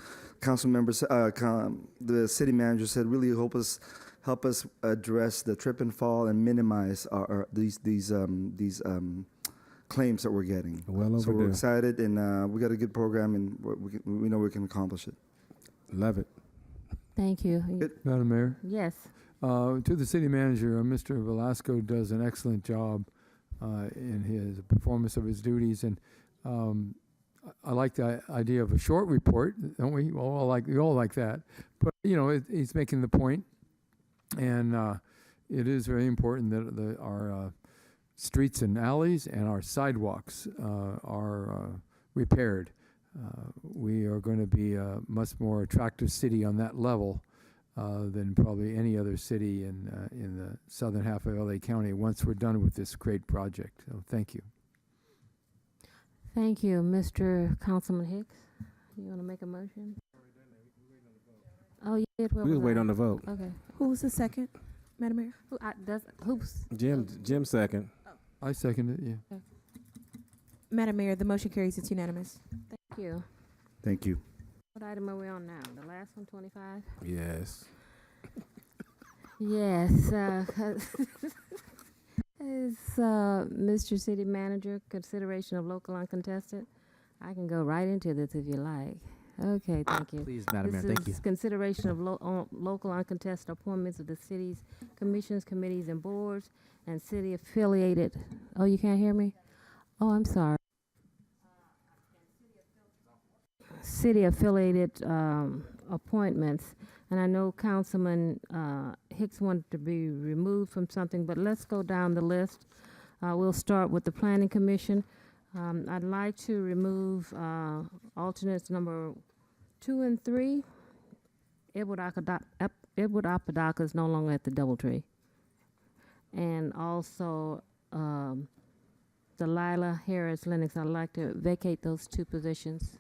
council members, the city manager said, really help us address the trip and fall and minimize these claims that we're getting. Well so we're overdue. excited, and we got a good program, and we know we can accomplish it. Love it. Thank you. Madam Mayor? Yes. To the city manager, Mr. Velasco does an excellent job in his performance of his duties, and I like the idea of a short report, don't we? We all like that. But you know, he's making the point, and it is very important that our streets and alleys and our sidewalks are repaired. We are going to be a much more attractive city on that level than probably any other city in the southern half of LA County once we're done with this great project. So thank you. Thank you, Mr. Councilman Hicks. You want to make a motion? Oh, you did. We was waiting on the vote. Okay. Who was the second, Madam Mayor? Who's? Jim second. I second it, yeah. Okay. Madam Mayor, the motion carries. It's unanimous. Thank you. Thank you. What item are we on now? The last one, 25? Yes. Yes. Is Mr. City Manager consideration of local uncontested? I can go right into this if you like. Okay, thank you. Please, Madam Mayor, thank you. This is consideration of local uncontested appointments of the city's commissions, committees, and boards, and city affiliated. Oh, you can't hear me? Oh, I'm sorry. City affiliated appointments, and I know Councilman Hicks wanted to be removed from something, but let's go down the list. We'll start with the Planning Commission. I'd like to remove alternates number 2 and 3. Edward Apodaca is no longer at the Doubletree. And also Delilah Harris Lennox, I'd like to vacate those 2 positions.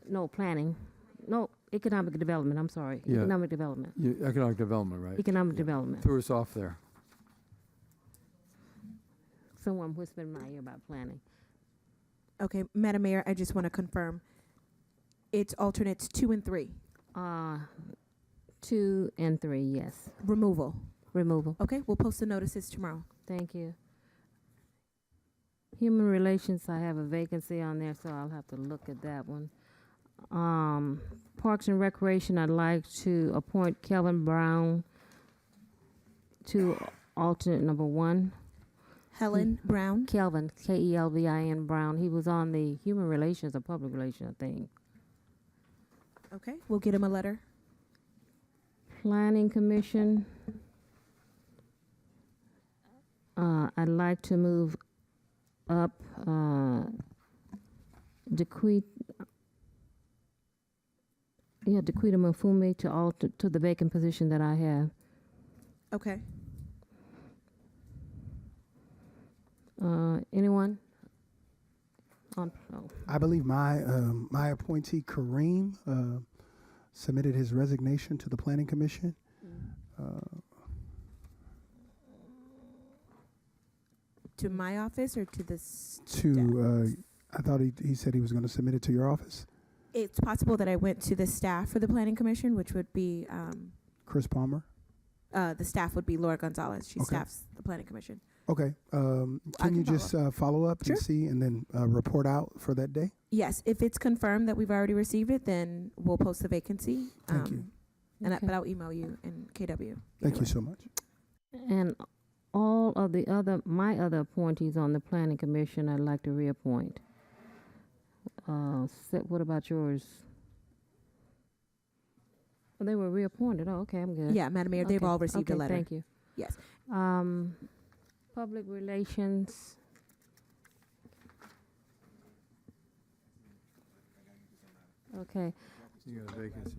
No, planning. No, economic development, I'm sorry. Yeah. Economic development. Economic development, right? Economic development. Threw us off there. Someone whispered in my ear about planning. Okay, Madam Mayor, I just want to confirm. It's alternates 2 and 3. 2 and 3, yes. Removal. Removal. Okay, we'll post the notices tomorrow. Thank you. Human Relations, I have a vacancy on there, so I'll have to look at that one. Parks and Recreation, I'd like to appoint Kelvin Brown to alternate number 1. Helen Brown. Kelvin, Kelvin Brown. He was on the Human Relations or Public Relations, I think. Okay, we'll get him a letter. Planning Commission. I'd like to move up Dequita Mufumi to the vacant position that I have. Okay. Anyone? I believe my appointee Kareem submitted his resignation to the Planning Commission. To my office or to the I thought he said he was going to submit it to your office. It's possible that I went to the staff for the planning commission, which would be Chris Palmer. the staff would be Laura Gonzalez. She Okay. staffs the planning commission. Okay. Can can you just follow up Sure. and see, and then report out for that day? Yes, if it's confirmed that we've already received it, then we'll post the vacancy. Thank you. But I'll email you and KW. Thank you so much. And all of my other appointees on the planning commission, I'd like to reappoint. What about yours? Oh, they were reappointed. Oh, okay, I'm good. Yeah, Madam Mayor, they've Okay, all received a okay, letter. Thank you. Yes. Public relations. Okay. You got a vacancy.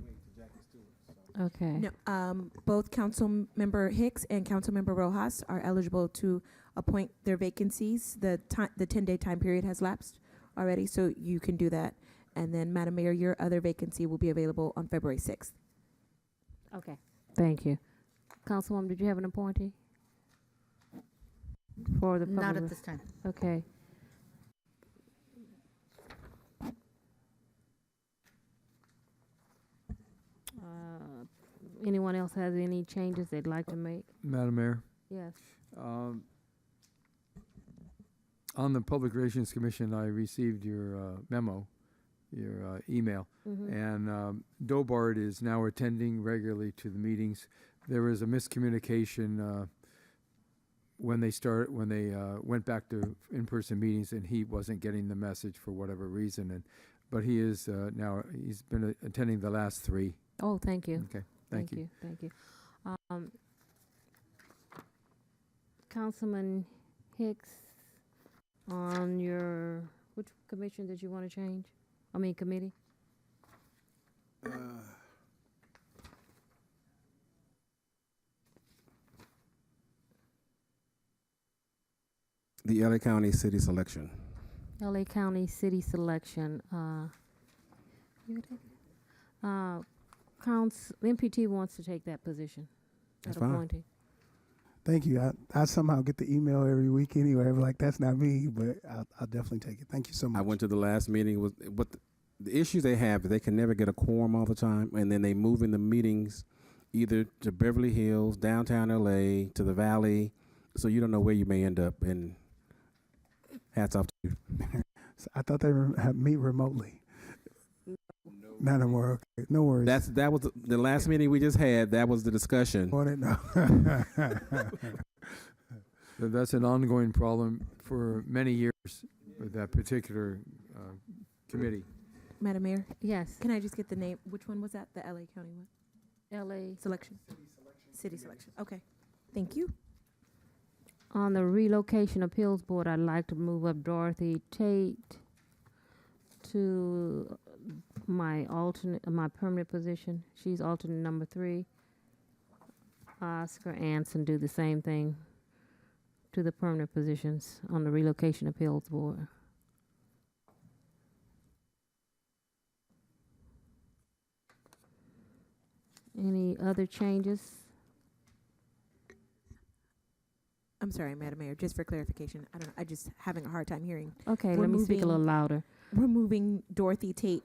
Okay. No, both Council Member Hicks and Council Member Rojas are eligible to appoint their vacancies. The 10-day time period has lapsed already, so you can do that. And then, Madam Mayor, your other vacancy will be available on February 6th. Okay. Thank you. Councilwoman, did you have an appointee? For the public? Not at this time. Okay. Anyone else has any changes they'd like to make? Madam Mayor, Yes. on the Public Relations Commission, I received your memo, your email, Mhm. and Dobart is now attending regularly to the meetings. There was a miscommunication when they went back to in-person meetings, and he wasn't getting the message for whatever reason. But he is now. He's been attending the last 3. Oh, thank you. Okay, thank you. Thank you. Councilman Hicks, on which commission did you want to change? I mean, committee? The LA County City Selection. LA County City Selection. MPT wants to take that position. That's that fine. appointee. Thank you. I somehow get the email every week anyway. I'm like, that's not me, but I'll definitely take it. Thank you so much. I went to the last meeting but the issues they have is they can never get a quorum all the time, and then they move in the meetings either to Beverly Hills, downtown LA, to the Valley, so you don't know where you may end up. And hats off to you. So I thought they meet remotely. Not anymore. Okay. No worries. That was the last meeting we just had. That was the discussion. On it now. That's an ongoing problem for many years with that particular committee. Madam Mayor? Yes. Can I just get the name? Which one was that? The LA County one? LA Selection. City Selection. Okay. Thank you. On the Relocation Appeals Board, I'd like to move up Dorothy Tate to my permanent position. She's alternate number 3. Oscar Anson do the same thing to the permanent positions on the Relocation Appeals Board. Any other changes? I'm sorry, Madam Mayor, just for clarification. I just having a hard time hearing. Okay, We're let me speak a little moving- we're We're moving Dorothy Tate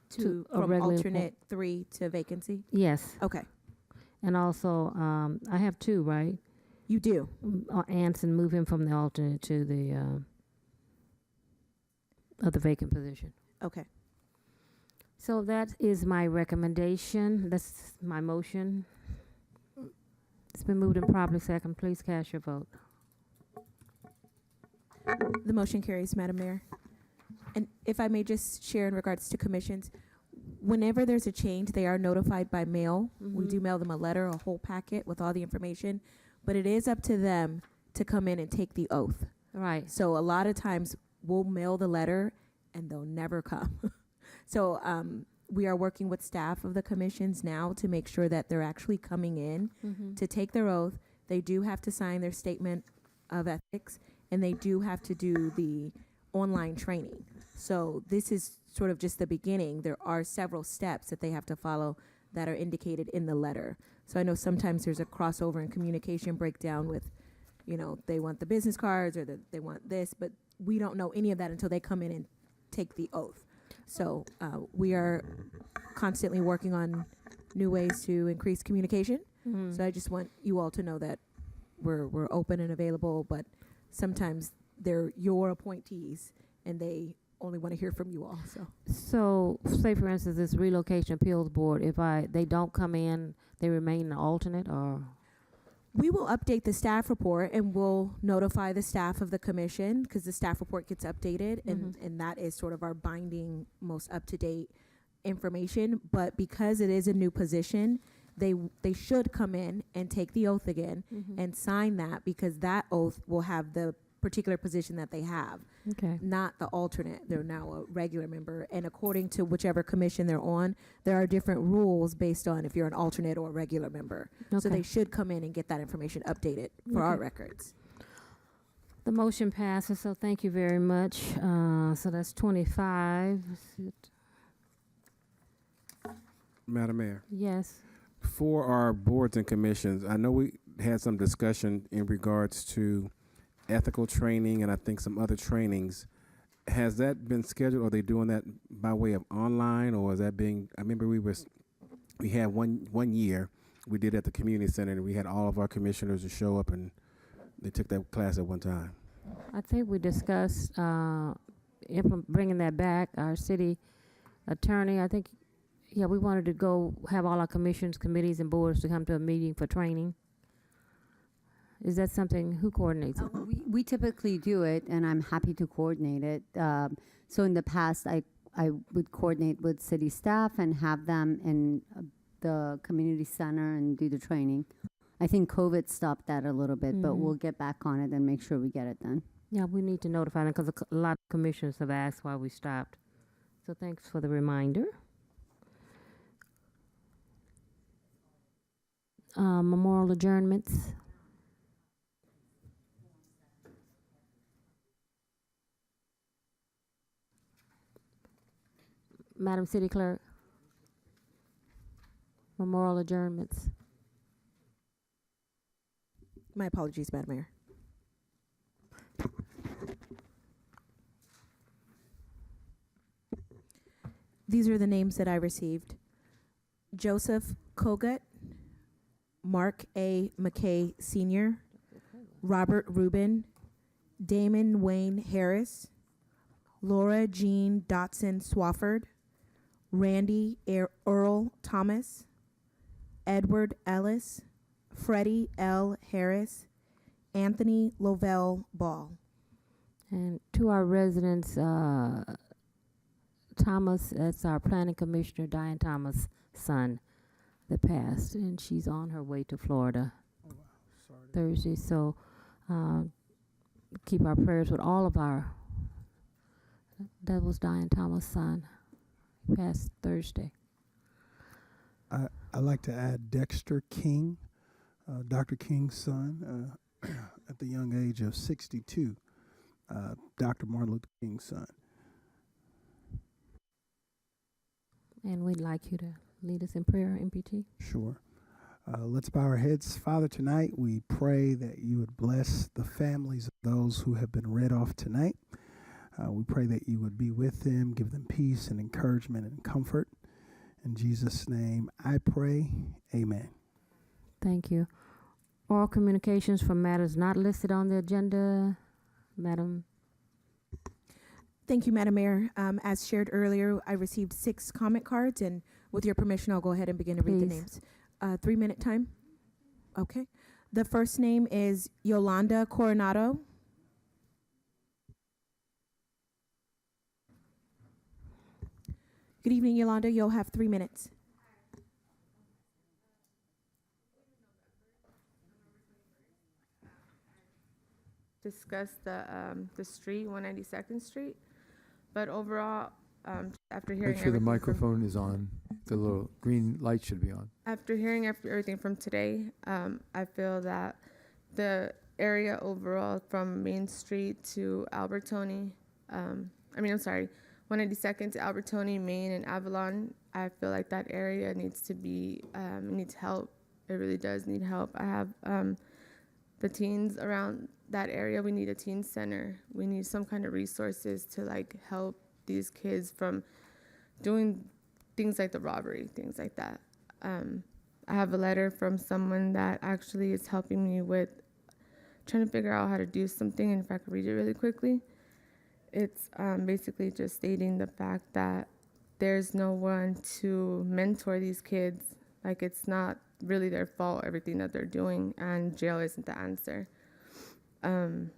To a from regular alternate 3 to vacancy? Yes. Okay. And also, I have 2, right? You do. Anson, move him from the alternate to the other vacant position. Okay. So that is my recommendation. That's my motion. It's been moved and properly second. Please cast your vote. The motion carries, Madam Mayor. And if I may just share in regards to commissions, whenever there's a change, they are notified by mail. We do mail them a letter, a whole packet with all the information, but it is up to them to come in and take the oath. Right. So a lot of times we'll mail the letter and they'll never come. So we are working with staff of the commissions now to make sure that they're actually coming in to take their oath. They do have to sign their statement of ethics, and they do have to do the online training. So this is sort of just the beginning. There are several steps that they have to follow that are indicated in the letter. So I know sometimes there's a crossover and communication breakdown with they want the business cards or they want this, but we don't know any of that until they come in and take the oath. So we are constantly working on new ways to increase communication. Mhm. So I just want you all to know that we're open and available, but sometimes they're your appointees and they only want to hear from you all. So, say for instance, this relocation appeals board, if they don't come in, they remain an alternate, or? We will update the staff report and we'll notify the staff of the commission because the staff report gets updated and that is sort of our binding, most up-to-date information. But because it is a new position, they should come in and take the oath again and sign that, because that oath will have the particular position that they have. Okay. Not the alternate. They're now a regular member. And according to whichever commission they're on, there are different rules based on if you're an alternate or a regular member. So Okay. they should come in and get that information updated for our Okay. records. The motion passes, so thank you very much. So that's 25. Madam Mayor, Yes. for our boards and commissions, I know we had some discussion in regards to ethical training and I think some other trainings. Has that been scheduled? Are they doing that by way of online, or is that being? I remember we had one year we did at the community center, and we had all of our commissioners to show up, and they took that class at one time. I think we discussed bringing that back. Our city attorney, I think, we wanted to go have all our commissions, committees, and boards to come to a meeting for training. Is that something, who coordinates it? We typically do it, and I'm happy to coordinate it. So in the past, I would coordinate with city staff and have them in the community center and do the training. I think COVID stopped that a little bit, but we'll get back on it and make sure we get it done. Yeah, we need to notify them because a lot of commissioners have asked why we stopped. So thanks for the reminder. Memorial adjournments. Madam City Clerk. Memorial adjournments. My apologies, Madam Mayor. These are the names that I received. Joseph Kogut, Mark A. McKay Sr., Robert Rubin, Damon Wayne Harris, Laura Jean Dotson Swafford, Randy Earl Thomas, Edward Ellis, Freddie L. Harris, Anthony Lovell Ball. And to our residents, Thomas, that's our planning commissioner, Diane Thomas' son that passed, and she's on her way to Florida Thursday. So keep our prayers with all of our, that was Diane Thomas' son. He passed Thursday. I'd like to add Dexter King, Dr. King's son, at the young age of 62, Dr. Martin Luther King's son. And we'd like you to lead us in prayer, MPT. Sure. Let's bow our heads. Father, tonight we pray that you would bless the families of those who have been read off tonight. We pray that you would be with them, give them peace and encouragement and comfort. In Jesus' name I pray, amen. Thank you. Oral communications for matters not listed on the agenda. Madam. Thank you, Madam Mayor. As shared earlier, I received 6 comment cards, and with your permission, I'll go ahead and begin to read the Please. names. 3-minute time? Okay. The first name is Yolanda Coronado. Good evening, Yolanda. You'll have 3 minutes. Discuss the street, 192nd Street, but overall, after hearing Make sure the everything microphone is on. The little green light should be on. After hearing everything from today, I feel that the area overall from Main Street to Albertoni, 192nd to Albertoni, Main, and Avalon, I feel like that area needs to be, needs help. It really does need help. I have the teens around that area. We need a teen center. We need some kind of resources to like help these kids from doing things like the robbery, things like that. I have a letter from someone that actually is helping me with trying to figure out how to do something, and if I could read it really quickly. It's basically just stating the fact that there's no one to mentor these kids. Like, it's not really their fault, everything that they're doing, and jail isn't the answer. Give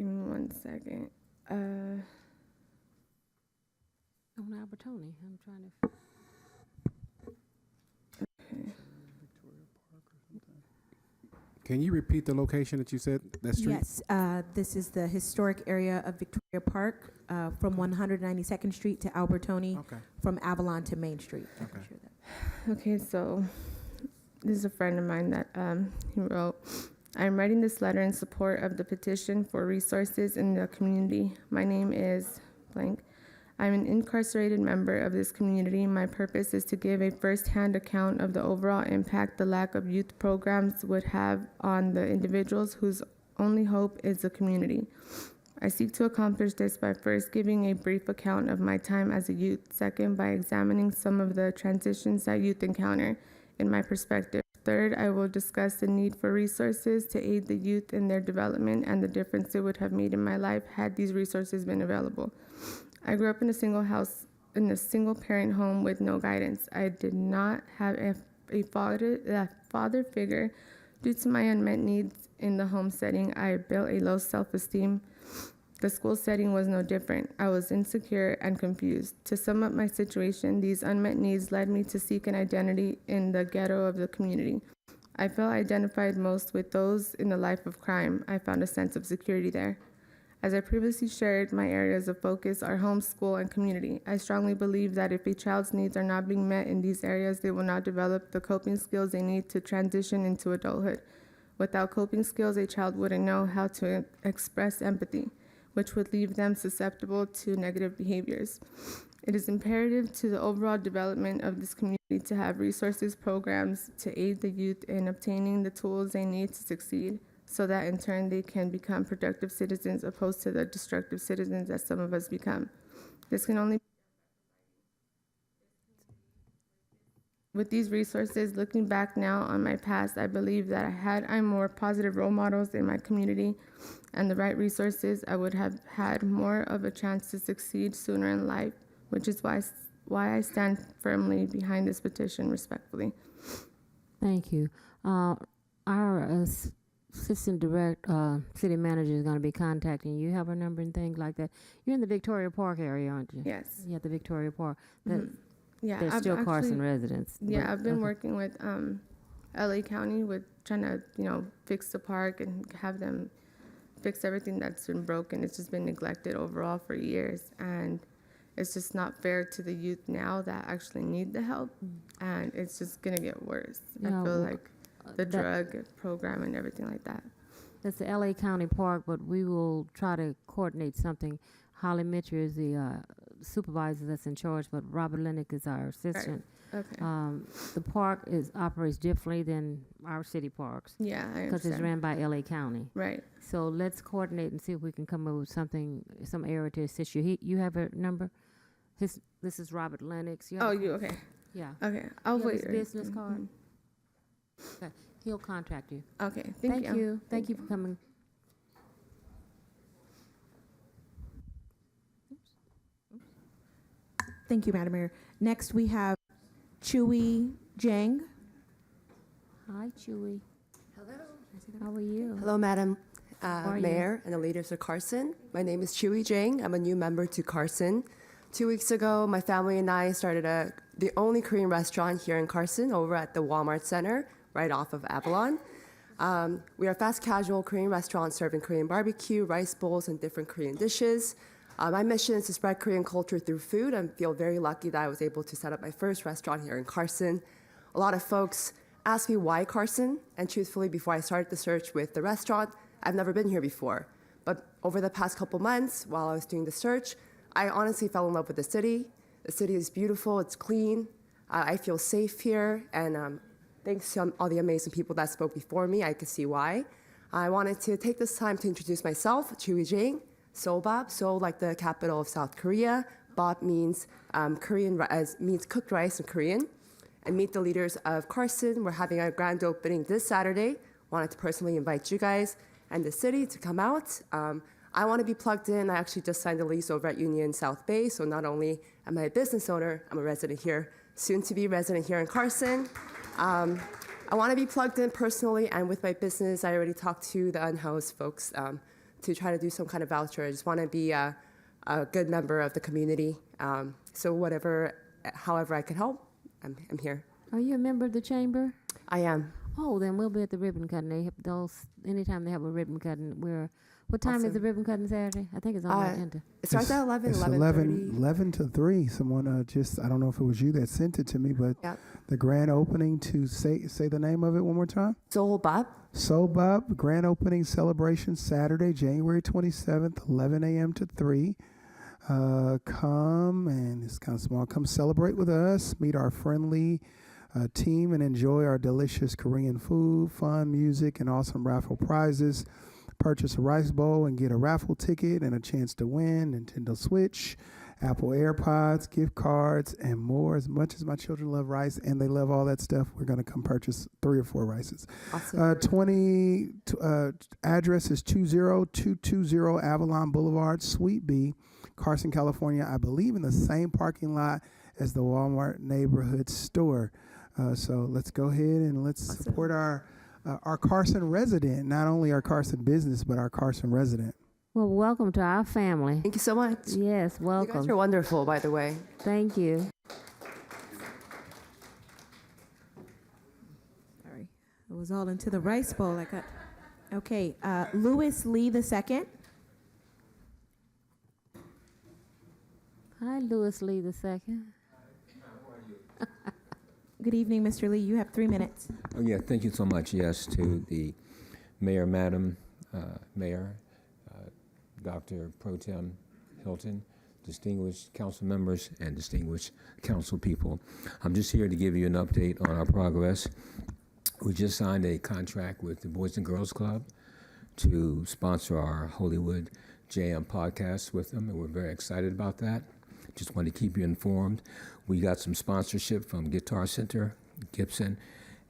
me 1 second. On Albertoni, I'm trying to. Can you repeat the location that you said, that street? Yes, this is the historic area of Victoria Park, from 192nd Street to Albertoni, Okay. from Avalon to Main Street. Okay. Okay, so this is a friend of mine that he wrote, I'm writing this letter in support of the petition for resources in the community. My name is blank. I'm an incarcerated member of this community. My purpose is to give a first-hand account of the overall impact the lack of youth programs would have on the individuals whose only hope is the community. I seek to accomplish this by first giving a brief account of my time as a youth, second by examining some of the transitions that youth encounter in my perspective. Third, I will discuss the need for resources to aid the youth in their development and the difference it would have made in my life had these resources been available. I grew up in a single parent home with no guidance. I did not have a father figure. Due to my unmet needs in the home setting, I built a low self-esteem. The school setting was no different. I was insecure and confused. To sum up my situation, these unmet needs led me to seek an identity in the ghetto of the community. I felt identified most with those in the life of crime. I found a sense of security there. As I previously shared, my areas of focus are home, school, and community. I strongly believe that if a child's needs are not being met in these areas, they will not develop the coping skills they need to transition into adulthood. Without coping skills, a child wouldn't know how to express empathy, which would leave them susceptible to negative behaviors. It is imperative to the overall development of this community to have resources, programs to aid the youth in obtaining the tools they need to succeed, so that in turn they can become productive citizens opposed to the destructive citizens that some of us become. This can only with these resources. Looking back now on my past, I believe that had I more positive role models in my community and the right resources, I would have had more of a chance to succeed sooner in life, which is why I stand firmly behind this petition respectfully. Thank you. Our assistant city manager is going to be contacting you. You have her number and things like that. You're in the Victoria Park area, aren't you? Yes. Yeah, the Victoria Park. Yeah, They're I've still Carson actually- residents. Yeah, but- I've been okay. working with LA County with trying to, fix the park and have them fix everything that's been broken. It's just been neglected overall for years, and it's just not fair to the youth now that actually need the help, and it's just gonna get worse. I Yeah, feel well, like the drug program and everything like that. That's the LA County Park, but we will try to coordinate something. Holly Mitchell is the supervisor that's in charge, but Robert Lennox is our assistant. Okay. The park operates differently than our city parks. Yeah, I because it's understand. ran by LA County. Right. So let's coordinate and see if we can come up with something, some area to assist you. You have a number? This is Robert Lennox. You have Oh, a- you okay? Yeah. Okay, I'll You have wait. his business card? Okay. He'll contact you. Okay, Thank you. you. Thank you for coming. Thank you, Madam Mayor. Next, we have Chewy Jang. Hi, Chewy. How are you? Hello, Madam are you? Mayor and the leaders of Carson. My name is Chewy Jang. I'm a new member to Carson. 2 weeks ago, my family and I started the only Korean restaurant here in Carson over at the Walmart Center, right off of Avalon. We are a fast casual Korean restaurant serving Korean barbecue, rice bowls, and different Korean dishes. My mission is to spread Korean culture through food. I feel very lucky that I was able to set up my first restaurant here in Carson. A lot of folks ask me why Carson, and truthfully, before I started the search with the restaurant, I've never been here before. But over the past couple months, while I was doing the search, I honestly fell in love with the city. The city is beautiful, it's clean, I feel safe here, and thanks to all the amazing people that spoke before me, I could see why. I wanted to take this time to introduce myself, Chewy Jang, Seoul Bab, Seoul like the capital of South Korea. Bab means means cooked rice in Korean. And meet the leaders of Carson. We're having our grand opening this Saturday. Wanted to personally invite you guys and the city to come out. I want to be plugged in. I actually just signed a lease over at Union South Bay, so not only am I a business owner, I'm a resident here, soon to be resident here in Carson. I want to be plugged in personally, and with my business, I already talked to the unhoused folks to try to do some kind of voucher. I just want to be a good member of the community. So however I can help, I'm here. Are you a member of the chamber? I am. Oh, then we'll be at the ribbon cutting. Anytime they have a ribbon cutting, what time is the ribbon cutting Saturday? I think it's on my agenda. It starts at 11, It's 11 to 3. Someone I don't know if it was you that sent it to me, but the grand opening to say the name of it one more time. Seoul Bab. Seoul Bab, grand opening celebration Saturday, January 27th, 11 a.m. to 3. Come, and it's kind of small, come celebrate with us, meet our friendly team, and enjoy our delicious Korean food, fun music, and awesome raffle prizes. Purchase a rice bowl and get a raffle ticket and a chance to win Nintendo Switch, Apple AirPods, gift cards, and more. As much as my children love rice and they love all that stuff, we're going to come purchase 3 or 4 rices. Awesome. Address is 20220 Avalon Boulevard, Suite B, Carson, California. I believe in the same parking lot as the Walmart neighborhood store. So let's go ahead and let's support our Carson resident, not only our Carson business, but our Carson resident. Well, welcome to our family. Thank you so much. Yes, welcome. You guys are wonderful, by the way. Thank you. Sorry, it was all into the rice bowl. Okay, Louis Lee II. Hi, Louis Lee II. Good evening, Mr. Lee. You have 3 minutes. Oh, yeah, thank you so much. Yes, to the Mayor, Madam Mayor, Dr. Pro Tem Hilton, distinguished council members, and distinguished council people. I'm just here to give you an update on our progress. We just signed a contract with the Boys and Girls Club to sponsor our Hollywood JM podcast with them, and we're very excited about that. Just want to keep you informed. We got some sponsorship from Guitar Center, Gibson,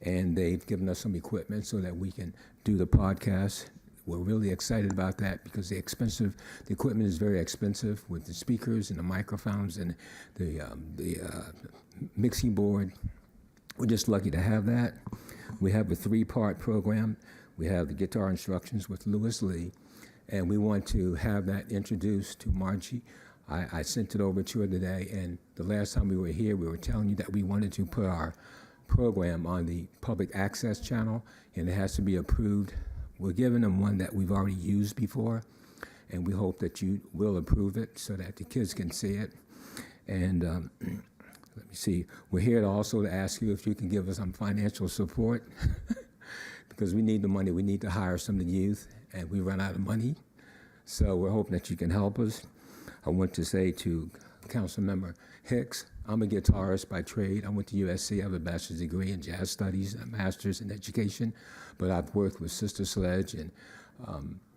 and they've given us some equipment so that we can do the podcast. We're really excited about that because the equipment is very expensive with the speakers and the microphones and the mixing board. We're just lucky to have that. We have a 3-part program. We have the guitar instructions with Louis Lee, and we want to have that introduced to Margie. I sent it over to her today, and the last time we were here, we were telling you that we wanted to put our program on the public access channel, and it has to be approved. We're giving them one that we've already used before, and we hope that you will approve it so that the kids can see it. And let me see, we're here to also to ask you if you can give us some financial support because we need the money. We need to hire some of the youth, and we run out of money. So we're hoping that you can help us. I want to say to Councilmember Hicks, I'm a guitarist by trade. I went to USC. I have a bachelor's degree in jazz studies, a master's in education, but I've worked with Sister Sledge and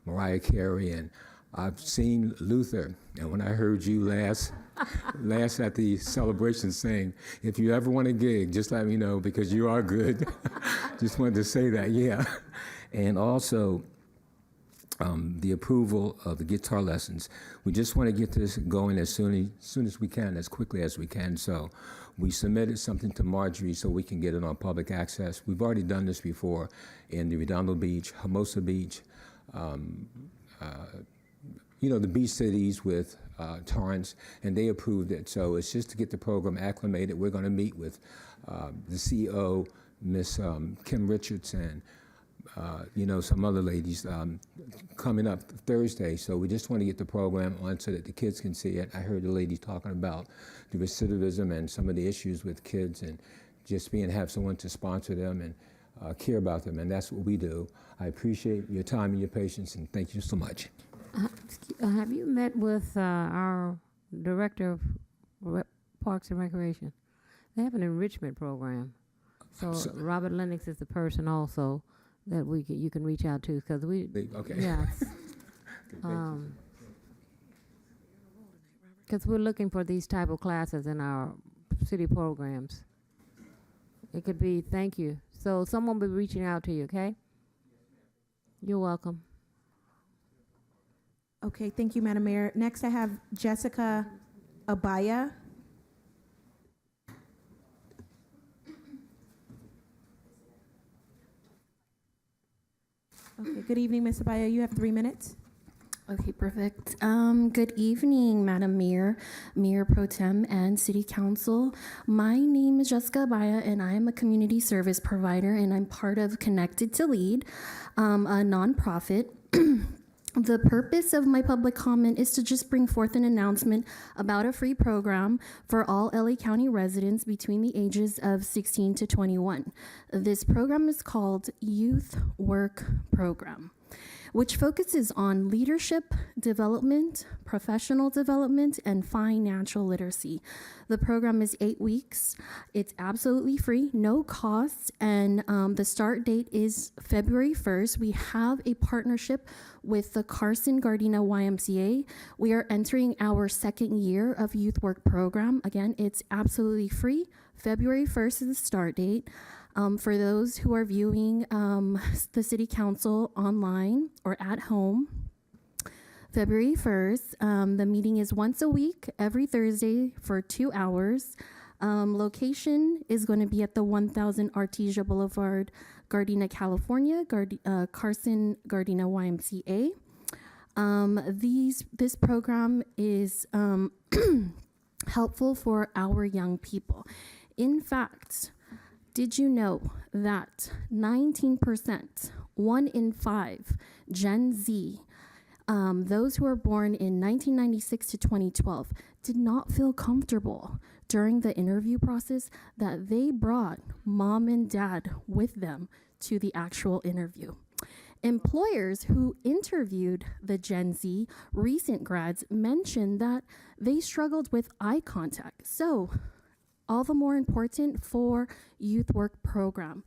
Mariah Carey, and I've seen Luther. And when I heard you last at the celebration saying, if you ever want a gig, just let me know because you are good. Just wanted to say that, yeah. And also, the approval of the guitar lessons. We just want to get this going as soon as we can, as quickly as we can. So we submitted something to Marjorie so we can get it on public access. We've already done this before in the Redondo Beach, Hermosa Beach, the beach cities with Torrance, and they approved it. So it's just to get the program acclimated. We're going to meet with the CEO, Miss Kim Richardson, some other ladies coming up Thursday. So we just want to get the program on so that the kids can see it. I heard the lady talking about the recidivism and some of the issues with kids and just have someone to sponsor them and care about them. And that's what we do. I appreciate your time and your patience, and thank you so much. Have you met with our director of Parks and Recreation? They have an enrichment program. So So- Robert Lennox is the person also that you can reach out to, because we, Okay. yes. Because we're looking for these type of classes in our city programs. It could be, thank you. So someone will be reaching out to you, okay? You're welcome. Okay, thank you, Madam Mayor. Next, I have Jessica Abaya. Okay, good evening, Ms. Abaya. You have 3 minutes. Okay, perfect. Good evening, Madam Mayor, Mayor Pro Tem, and City Council. My name is Jessica Abaya, and I am a community service provider, and I'm part of Connected to Lead, a nonprofit. The purpose of my public comment is to just bring forth an announcement about a free program for all LA County residents between the ages of 16 to 21. This program is called Youth Work Program, which focuses on leadership development, professional development, and financial literacy. The program is 8 weeks. It's absolutely free, no costs, and the start date is February 1st. We have a partnership with the Carson Gardena YMCA. We are entering our 2nd year of Youth Work Program. Again, it's absolutely free. February 1st is the start date. For those who are viewing the City Council online or at home, February 1st, the meeting is once a week, every Thursday for 2 hours. Location is going to be at the 1000 Artesia Boulevard, Gardena, California, Carson Gardena YMCA. This program is helpful for our young people. In fact, did you know that 19%, 1 in 5 Gen Z, those who were born in 1996 to 2012, did not feel comfortable during the interview process, that they brought mom and dad with them to the actual interview? Employers who interviewed the Gen Z recent grads mentioned that they struggled with eye contact. So, all the more important for Youth Work Program.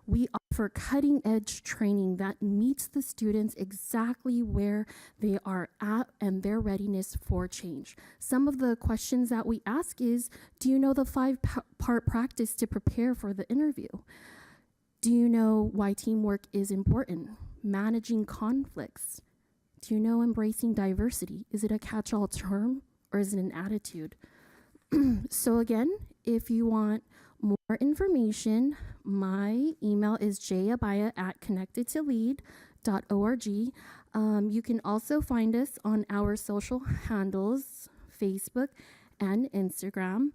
We offer cutting edge training that meets the students exactly where they are at and their readiness for change. Some of the questions that we ask is, do you know the 5-part practice to prepare for the interview? Do you know why teamwork is important? Managing conflicts. Do you know embracing diversity? Is it a catch-all term or is it an attitude? So again, if you want more information, my email is jabaya@connectedtolead.org. You can also find us on our social handles, Facebook and Instagram.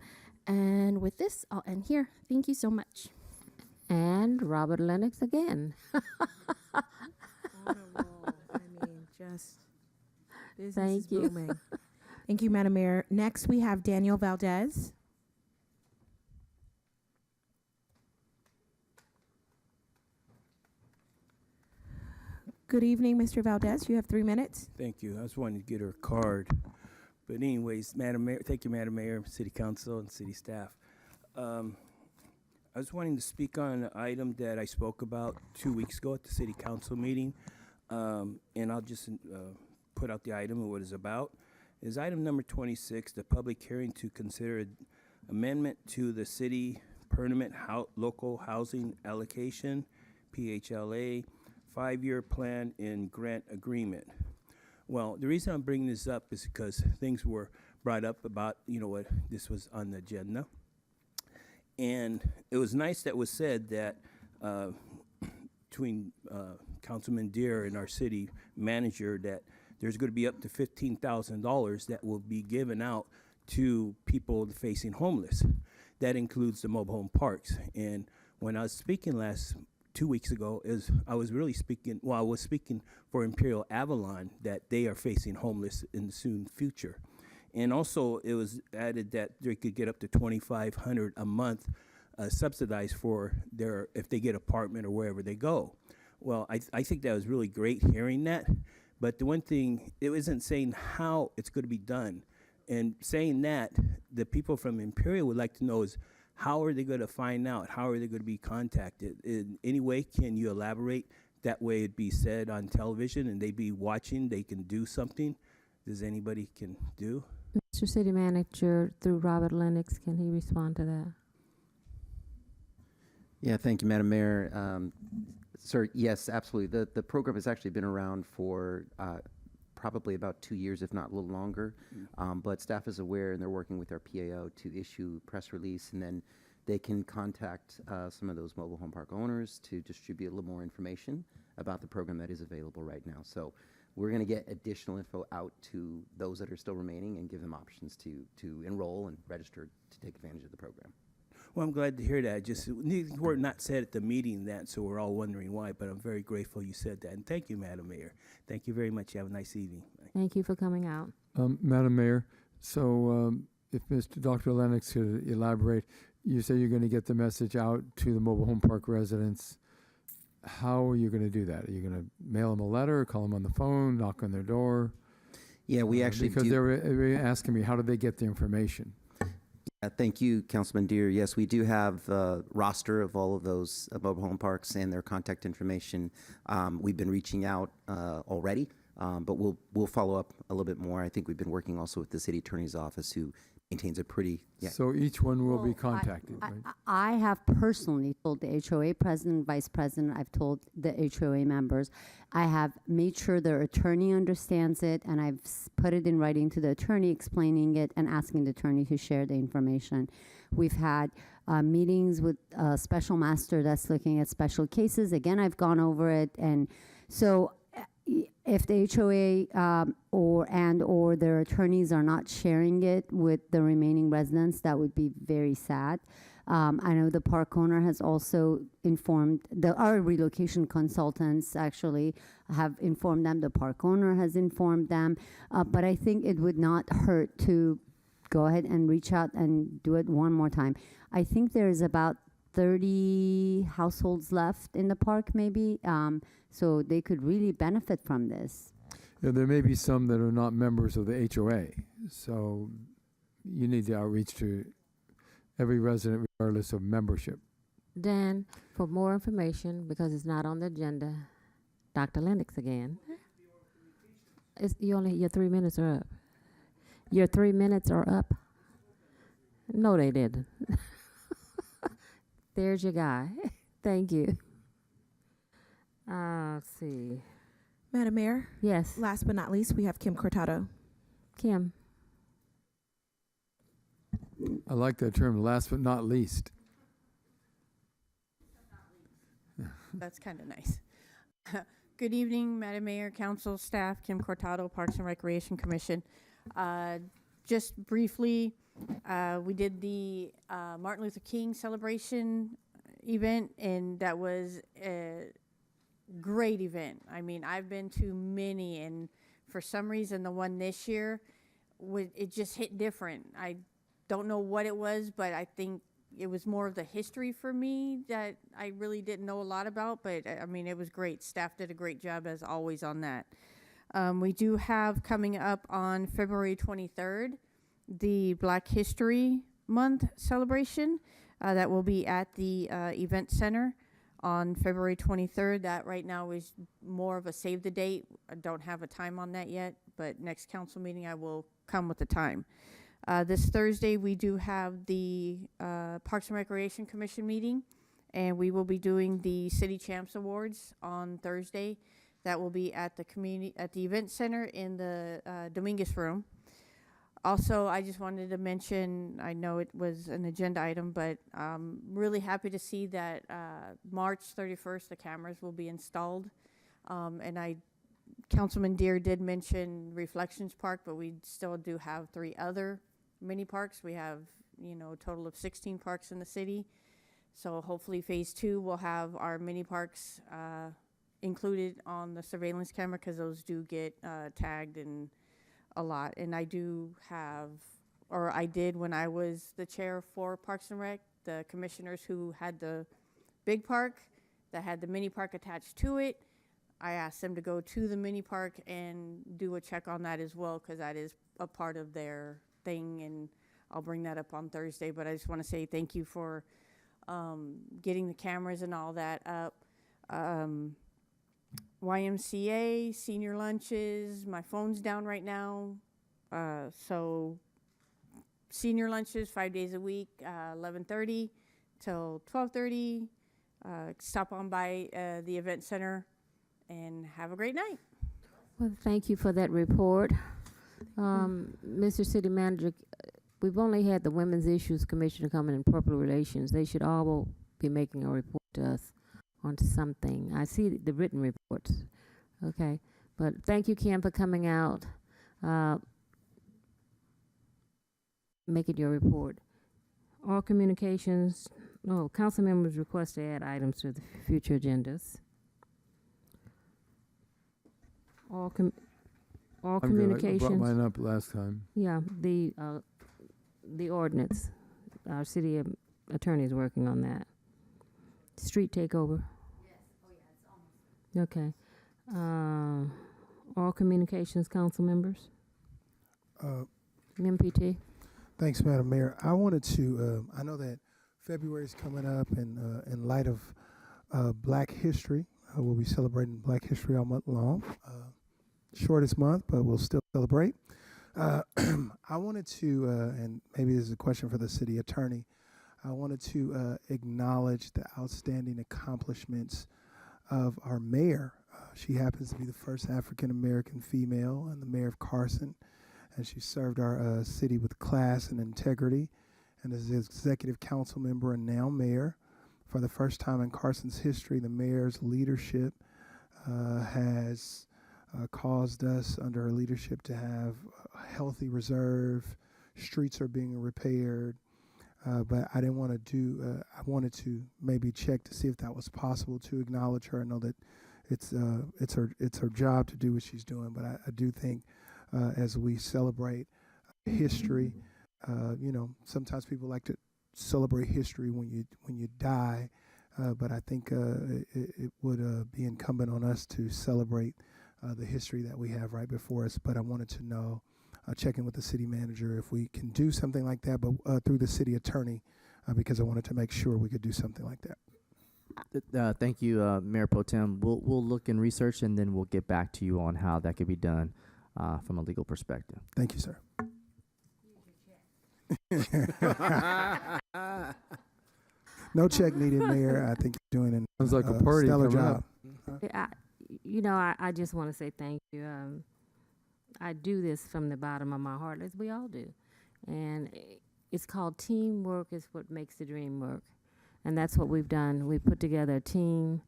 And with this, I'll end here. Thank you so much. And Robert Lennox again. On a roll. I mean, just business Thank is you. booming. Thank you, Madam Mayor. Next, we have Daniel Valdez. Good evening, Mr. Valdez. You have 3 minutes. Thank you. I just wanted to get her card. But anyways, Madam Mayor, thank you, Madam Mayor, City Council, and City staff. I was wanting to speak on an item that I spoke about 2 weeks ago at the City Council meeting. And I'll just put out the item and what it's about. Is item number 26, the public hearing to consider amendment to the city permanent local housing allocation, PHLA, 5-year plan and grant agreement. Well, the reason I'm bringing this up is because things were brought up about, what this was on the agenda. And it was nice that was said that between Councilman Deere and our city manager that there's going to be up to $15,000 that will be given out to people facing homeless. That includes the mobile home parks. And when I was speaking 2 weeks ago, I was speaking for Imperial Avalon that they are facing homeless in the soon future. And also it was added that they could get up to $2,500 a month subsidized for if they get apartment or wherever they go. Well, I think that was really great hearing that. But the one thing, it isn't saying how it's going to be done. And saying that, the people from Imperial would like to know is how are they going to find out? How are they going to be contacted? In any way, can you elaborate? That way it'd be said on television and they be watching, they can do something. Does anybody can do? Mr. City Manager, through Robert Lennox, can he respond to that? Yeah, thank you, Madam Mayor. Sir, yes, absolutely. The program has actually been around for probably about 2 years, if not a little longer. But staff is aware, and they're working with our PAO to issue press release, and then they can contact some of those mobile home park owners to distribute a little more information about the program that is available right now. So we're going to get additional info out to those that are still remaining and give them options to enroll and register to take advantage of the program. Well, I'm glad to hear that. Just these were not said at the meeting that, so we're all wondering why. But I'm very grateful you said that, and thank you, Madam Mayor. Thank you very much. You have a nice evening. Thank you for coming out. Madam Mayor, so if Dr. Lennox could elaborate, you say you're going to get the message out to the mobile home park residents. How are you going to do that? Are you going to mail them a letter, call them on the phone, knock on their door? Yeah, we actually because do. they were asking me, how do they get the information? Thank you, Councilman Deere. Yes, we do have a roster of all of those mobile home parks and their contact information. We've been reaching out already, but we'll follow up a little bit more. I think we've been working also with the city attorney's office, who maintains a pretty. Yeah. So each one will be contacted, right? I have personally told the HOA president, vice president, I've told the HOA members. I have made sure their attorney understands it, and I've put it in writing to the attorney, explaining it and asking the attorney to share the information. We've had meetings with a special master that's looking at special cases. Again, I've gone over it, and so if the HOA or their attorneys are not sharing it with the remaining residents, that would be very sad. I know the park owner has also informed, our relocation consultants actually have informed them, the park owner has informed them, but I think it would not hurt to go ahead and reach out and do it one more time. I think there's about 30 households left in the park maybe, so they could really benefit from this. Yeah, there may be some that are not members of the HOA, so you need to outreach to every resident regardless of membership. Dan, for more information, because it's not on the agenda, Dr. Lennox again. Your 3 minutes are up. Your 3 minutes are up. No, they didn't. There's your guy. Thank you. Let's see. Madam Mayor? Yes. Last but not least, we have Kim Cortado. Kim. I like that term, last but not least. That's kind of nice. Good evening, Madam Mayor, Council, staff, Kim Cortado, Parks and Recreation Commission. Just briefly, we did the Martin Luther King celebration event, and that was a great event. I mean, I've been to many, and for some reason, the one this year, it just hit different. I don't know what it was, but I think it was more of the history for me that I really didn't know a lot about, but I mean, it was great. Staff did a great job as always on that. We do have coming up on February 23rd, the Black History Month celebration that will be at the event center on February 23rd. That right now is more of a save the date. I don't have a time on that yet, but next council meeting I will come with the time. This Thursday we do have the Parks and Recreation Commission meeting, and we will be doing the City Champs Awards on Thursday. That will be at the event center in the Dominguez room. Also, I just wanted to mention, I know it was an agenda item, but I'm really happy to see that March 31st, the cameras will be installed. And Councilman Deere did mention Reflections Park, but we still do have 3 other mini parks. We have, a total of 16 parks in the city. So hopefully phase 2 will have our mini parks included on the surveillance camera, because those do get tagged and a lot. And I do have, or I did when I was the chair for Parks and Rec, the commissioners who had the big park that had the mini park attached to it, I asked them to go to the mini park and do a check on that as well, because that is a part of their thing. And I'll bring that up on Thursday, but I just want to say thank you for getting the cameras and all that up. YMCA, senior lunches, my phone's down right now. So senior lunches 5 days a week, 11:30 till 12:30. Stop on by the event center and have a great night. Well, thank you for that report. Mr. City Manager, we've only had the Women's Issues Commissioner come in Public Relations. They should all be making a report to us on something. I see the written reports. Okay. But thank you, Kim, for coming out, making your report. All communications, council members request to add items to the future agendas. All I'm good. I communications. brought mine up last time. Yeah, the ordinance. Our city attorney is working on that. Street takeover. Yes. Oh yeah, it's almost. Okay. All communications council members. MPT. Thanks, Madam Mayor. I wanted to, I know that February is coming up, and in light of Black History, we'll be celebrating Black History all month long. Shortest month, but we'll still celebrate. I wanted to, and maybe this is a question for the city attorney, I wanted to acknowledge the outstanding accomplishments of our mayor. She happens to be the first African-American female and the mayor of Carson, and she served our city with class and integrity, and as executive council member and now mayor. For the first time in Carson's history, the mayor's leadership has caused us, under her leadership, to have a healthy reserve. Streets are being repaired. But I didn't want to do, I wanted to maybe check to see if that was possible to acknowledge her. I know that it's her job to do what she's doing, but I do think as we celebrate history, sometimes people like to celebrate history when you die, but I think it would be incumbent on us to celebrate the history that we have right before us. But I wanted to know, checking with the city manager, if we can do something like that, but through the city attorney, because I wanted to make sure we could do something like that. Thank you, Mayor Pro Tem. We'll look and research, and then we'll get back to you on how that could be done from a legal perspective. Thank you, sir. No check needed, Mayor. I think you're doing Sounds like a party stellar coming job. up. I just want to say thank you. I do this from the bottom of my heart, as we all do. And it's called teamwork is what makes the dream work. And that's what we've done. We put together a team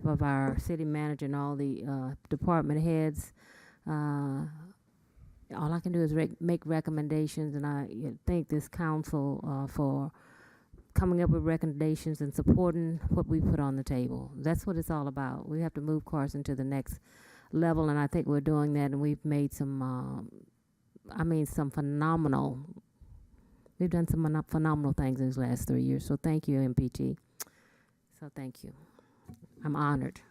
of our city manager and all the department heads. All I can do is make recommendations, and I thank this council for coming up with recommendations and supporting what we put on the table. That's what it's all about. We have to move Carson to the next level, and I think we're doing that, and we've made some, some phenomenal, we've done some phenomenal things in these last 3 years. So thank you, MPT. So thank you. I'm honored.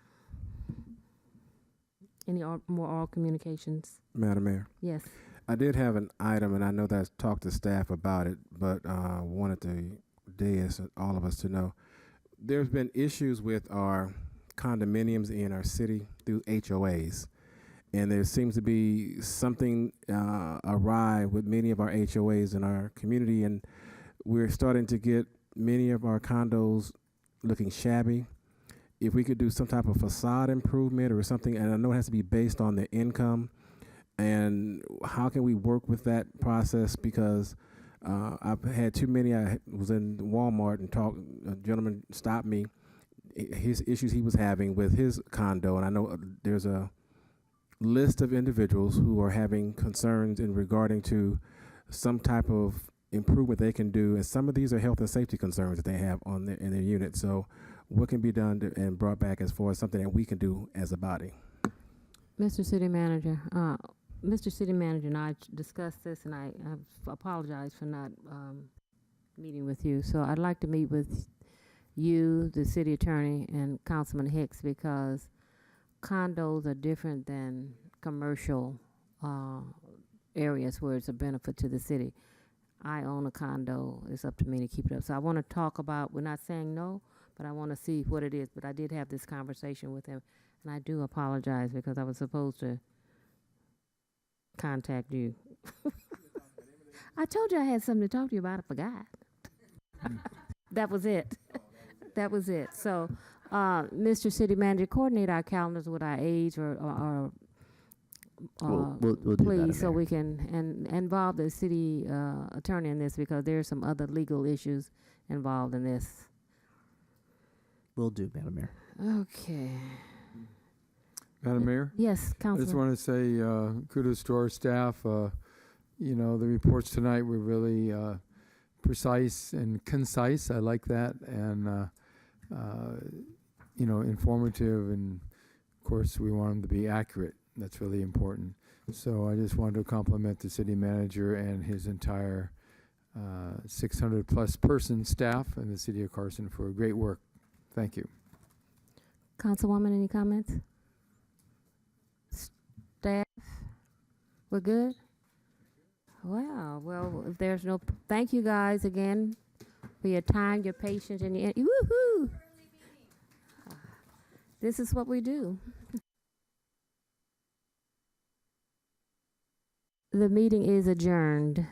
Any more oral communications? Madam Mayor. Yes. I did have an item, and I know that I talked to staff about it, but wanted the dais, all of us to know. There's been issues with our condominiums in our city through HOAs, and there seems to be something awry with many of our HOAs in our community, and we're starting to get many of our condos looking shabby. If we could do some type of facade improvement or something, and I know it has to be based on the income, and how can we work with that process? Because I've had too many. I was in Walmart and a gentleman stopped me, his issues he was having with his condo, and I know there's a list of individuals who are having concerns in regarding to some type of improvement they can do, and some of these are health and safety concerns that they have in their unit. So what can be done and brought back as far as something that we can do as a body? Mr. City Manager, Mr. City Manager and I discussed this, and I apologize for not meeting with you. So I'd like to meet with you, the city attorney, and Councilman Hicks, because condos are different than commercial areas where it's a benefit to the city. I own a condo. It's up to me to keep it up. So I want to talk about, we're not saying no, but I want to see what it is. But I did have this conversation with him, and I do apologize because I was supposed to contact you. I told you I had something to talk to you about. I forgot. That was it. That was it. So, Mr. City Manager, coordinate our calendars with our age or We'll do that, please, so Mayor. we can and involve the city attorney in this because there's some other legal issues involved in this. Will do, Madam Mayor. Okay. Madam Mayor? Yes, I just Councilman. want to say kudos to our staff. You know, the reports tonight were really precise and concise. I like that. And, you know, informative. And, of course, we want them to be accurate. That's really important. So I just wanted to compliment the city manager and his entire 600-plus person staff in the city of Carson for great work. Thank you. Councilwoman, any comments? Staff? We're good? Wow. Well, if there's no, thank you guys again for your time, your patience, and your, woohoo! This is what we do. The meeting is adjourned.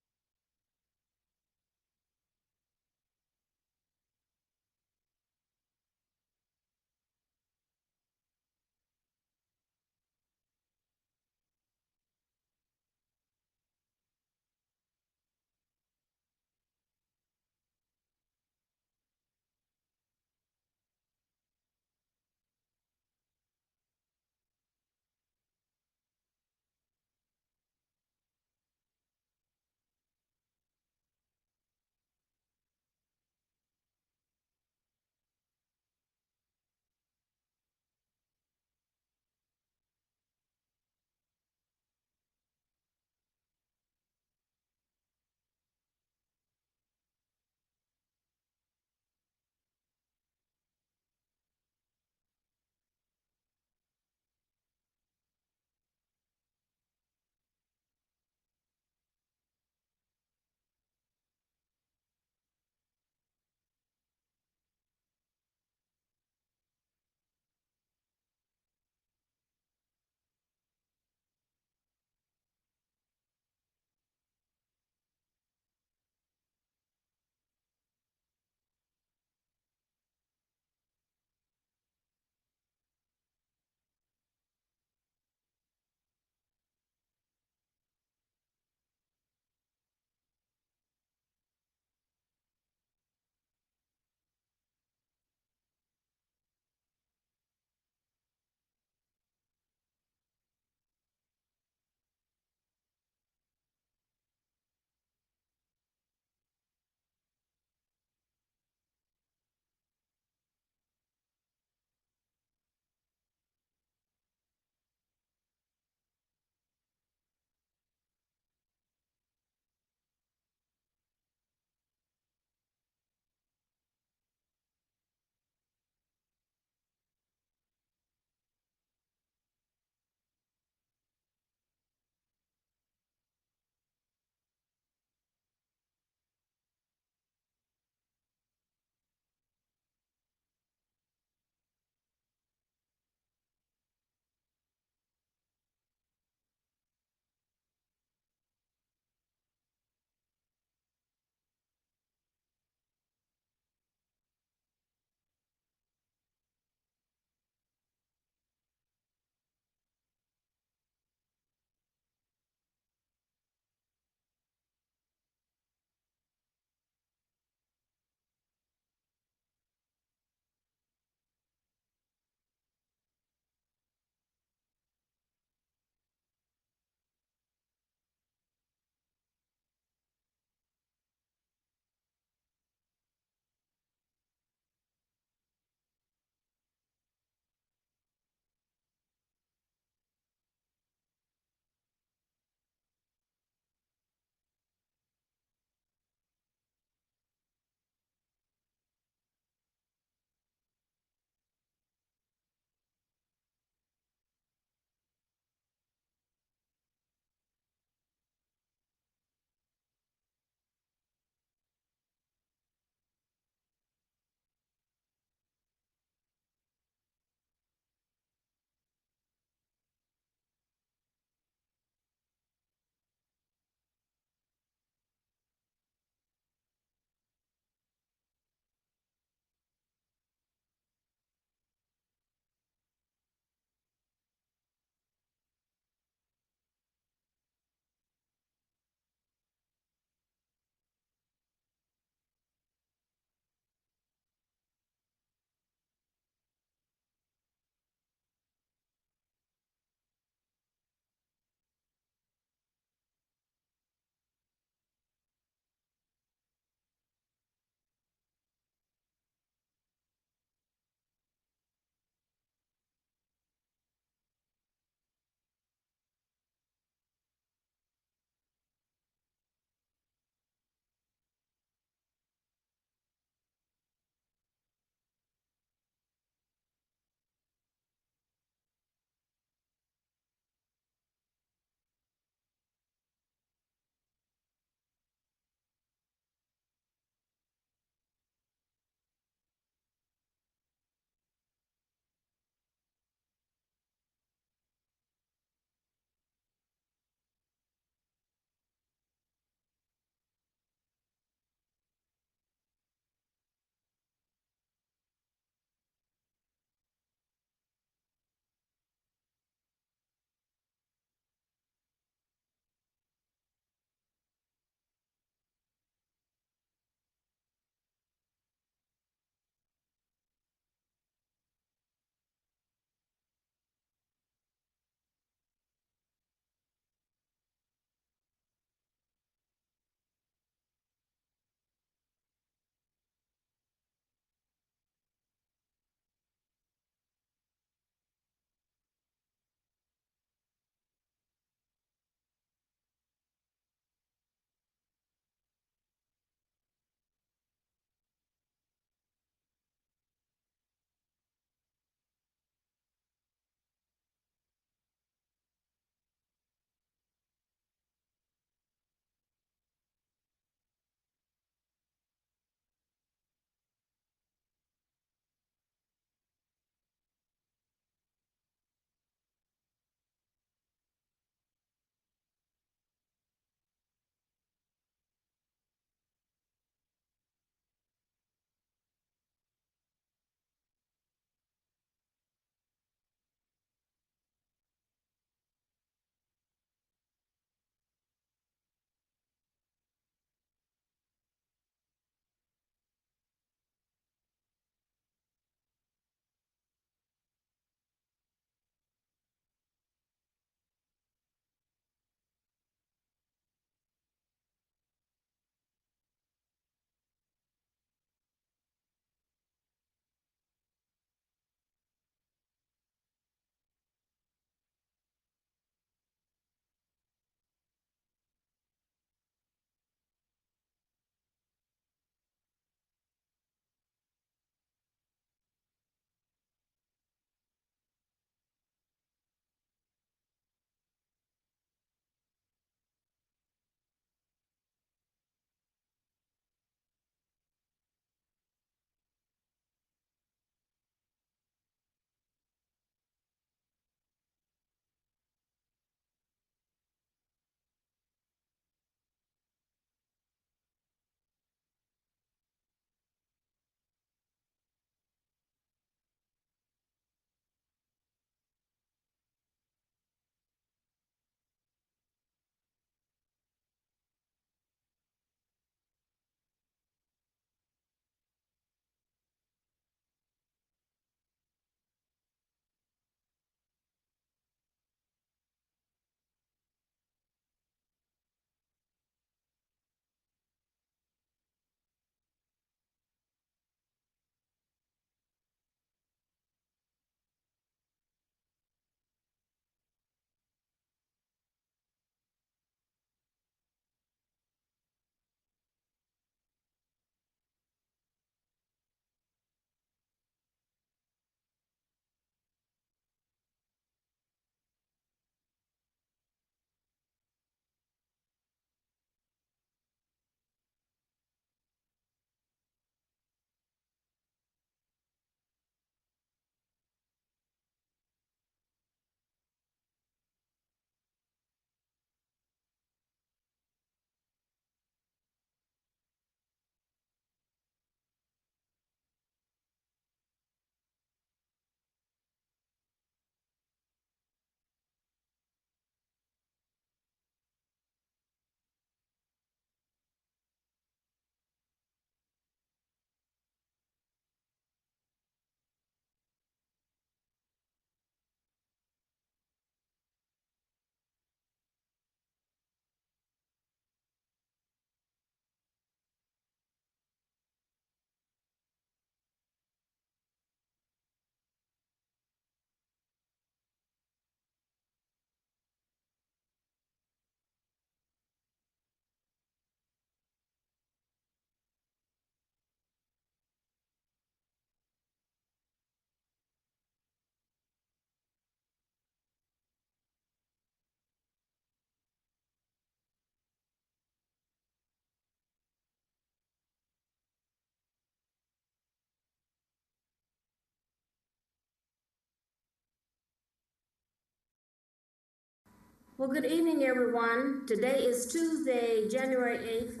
Well, good evening, everyone. Today is Tuesday, January 8th,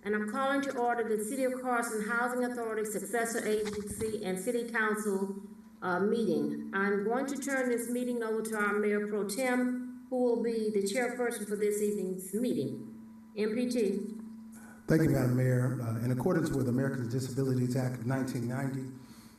and I'm calling to order the City of Carson Housing Authority Successor Agency and City Council meeting. I'm going to turn this meeting over to our Mayor Pro Tem, who will be the chairperson for this evening's meeting. MPT. Thank you, Madam Mayor. In accordance with Americans with Disabilities Act of 1990,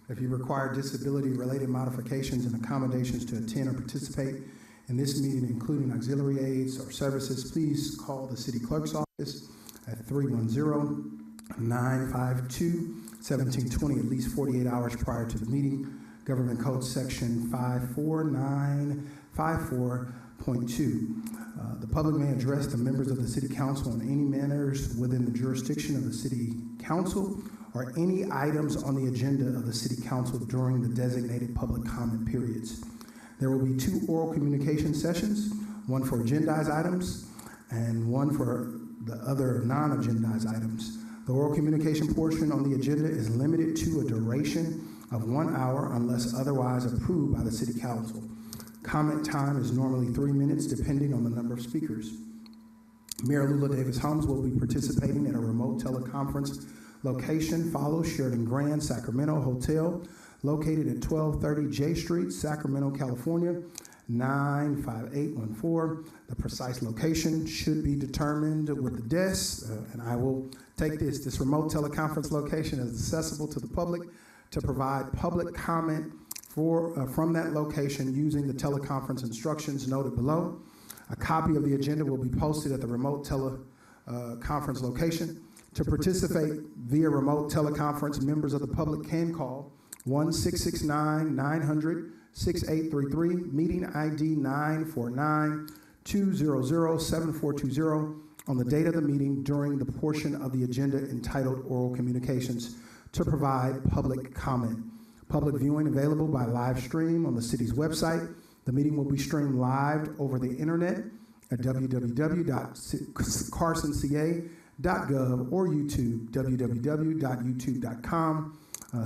if you require disability-related modifications and accommodations to attend or participate in this meeting, including auxiliary aids or services, please call the City Clerk's office at 310-952-1720 at least 48 hours prior to the meeting. Government Code Section 54954.2. The public may address the members of the City Council on any matters within the jurisdiction of the City Council or any items on the agenda of the City Council during the designated public comment periods. There will be 2 oral communication sessions, one for agendized items and one for the other non-agendized items. The oral communication portion on the agenda is limited to a duration of 1 hour unless otherwise approved by the City Council. Comment time is normally 3 minutes, depending on the number of speakers. Mayor Lula Davis Holmes will be participating at a remote teleconference location, follow Sheridan Grand Sacramento Hotel, located at 1230 J Street, Sacramento, California, 95814. The precise location should be determined with the desk, and I will take this. This remote teleconference location is accessible to the public to provide public comment from that location using the teleconference instructions noted below. A copy of the agenda will be posted at the remote teleconference location. To participate via remote teleconference, members of the public can call 1-669-900-6833, meeting ID 949-200-7420 on the date of the meeting during the portion of the agenda entitled Oral Communications to provide public comment. Public viewing available by live stream on the city's website. The meeting will be streamed live over the internet at www.carsonca.gov or YouTube, www.youtube.com.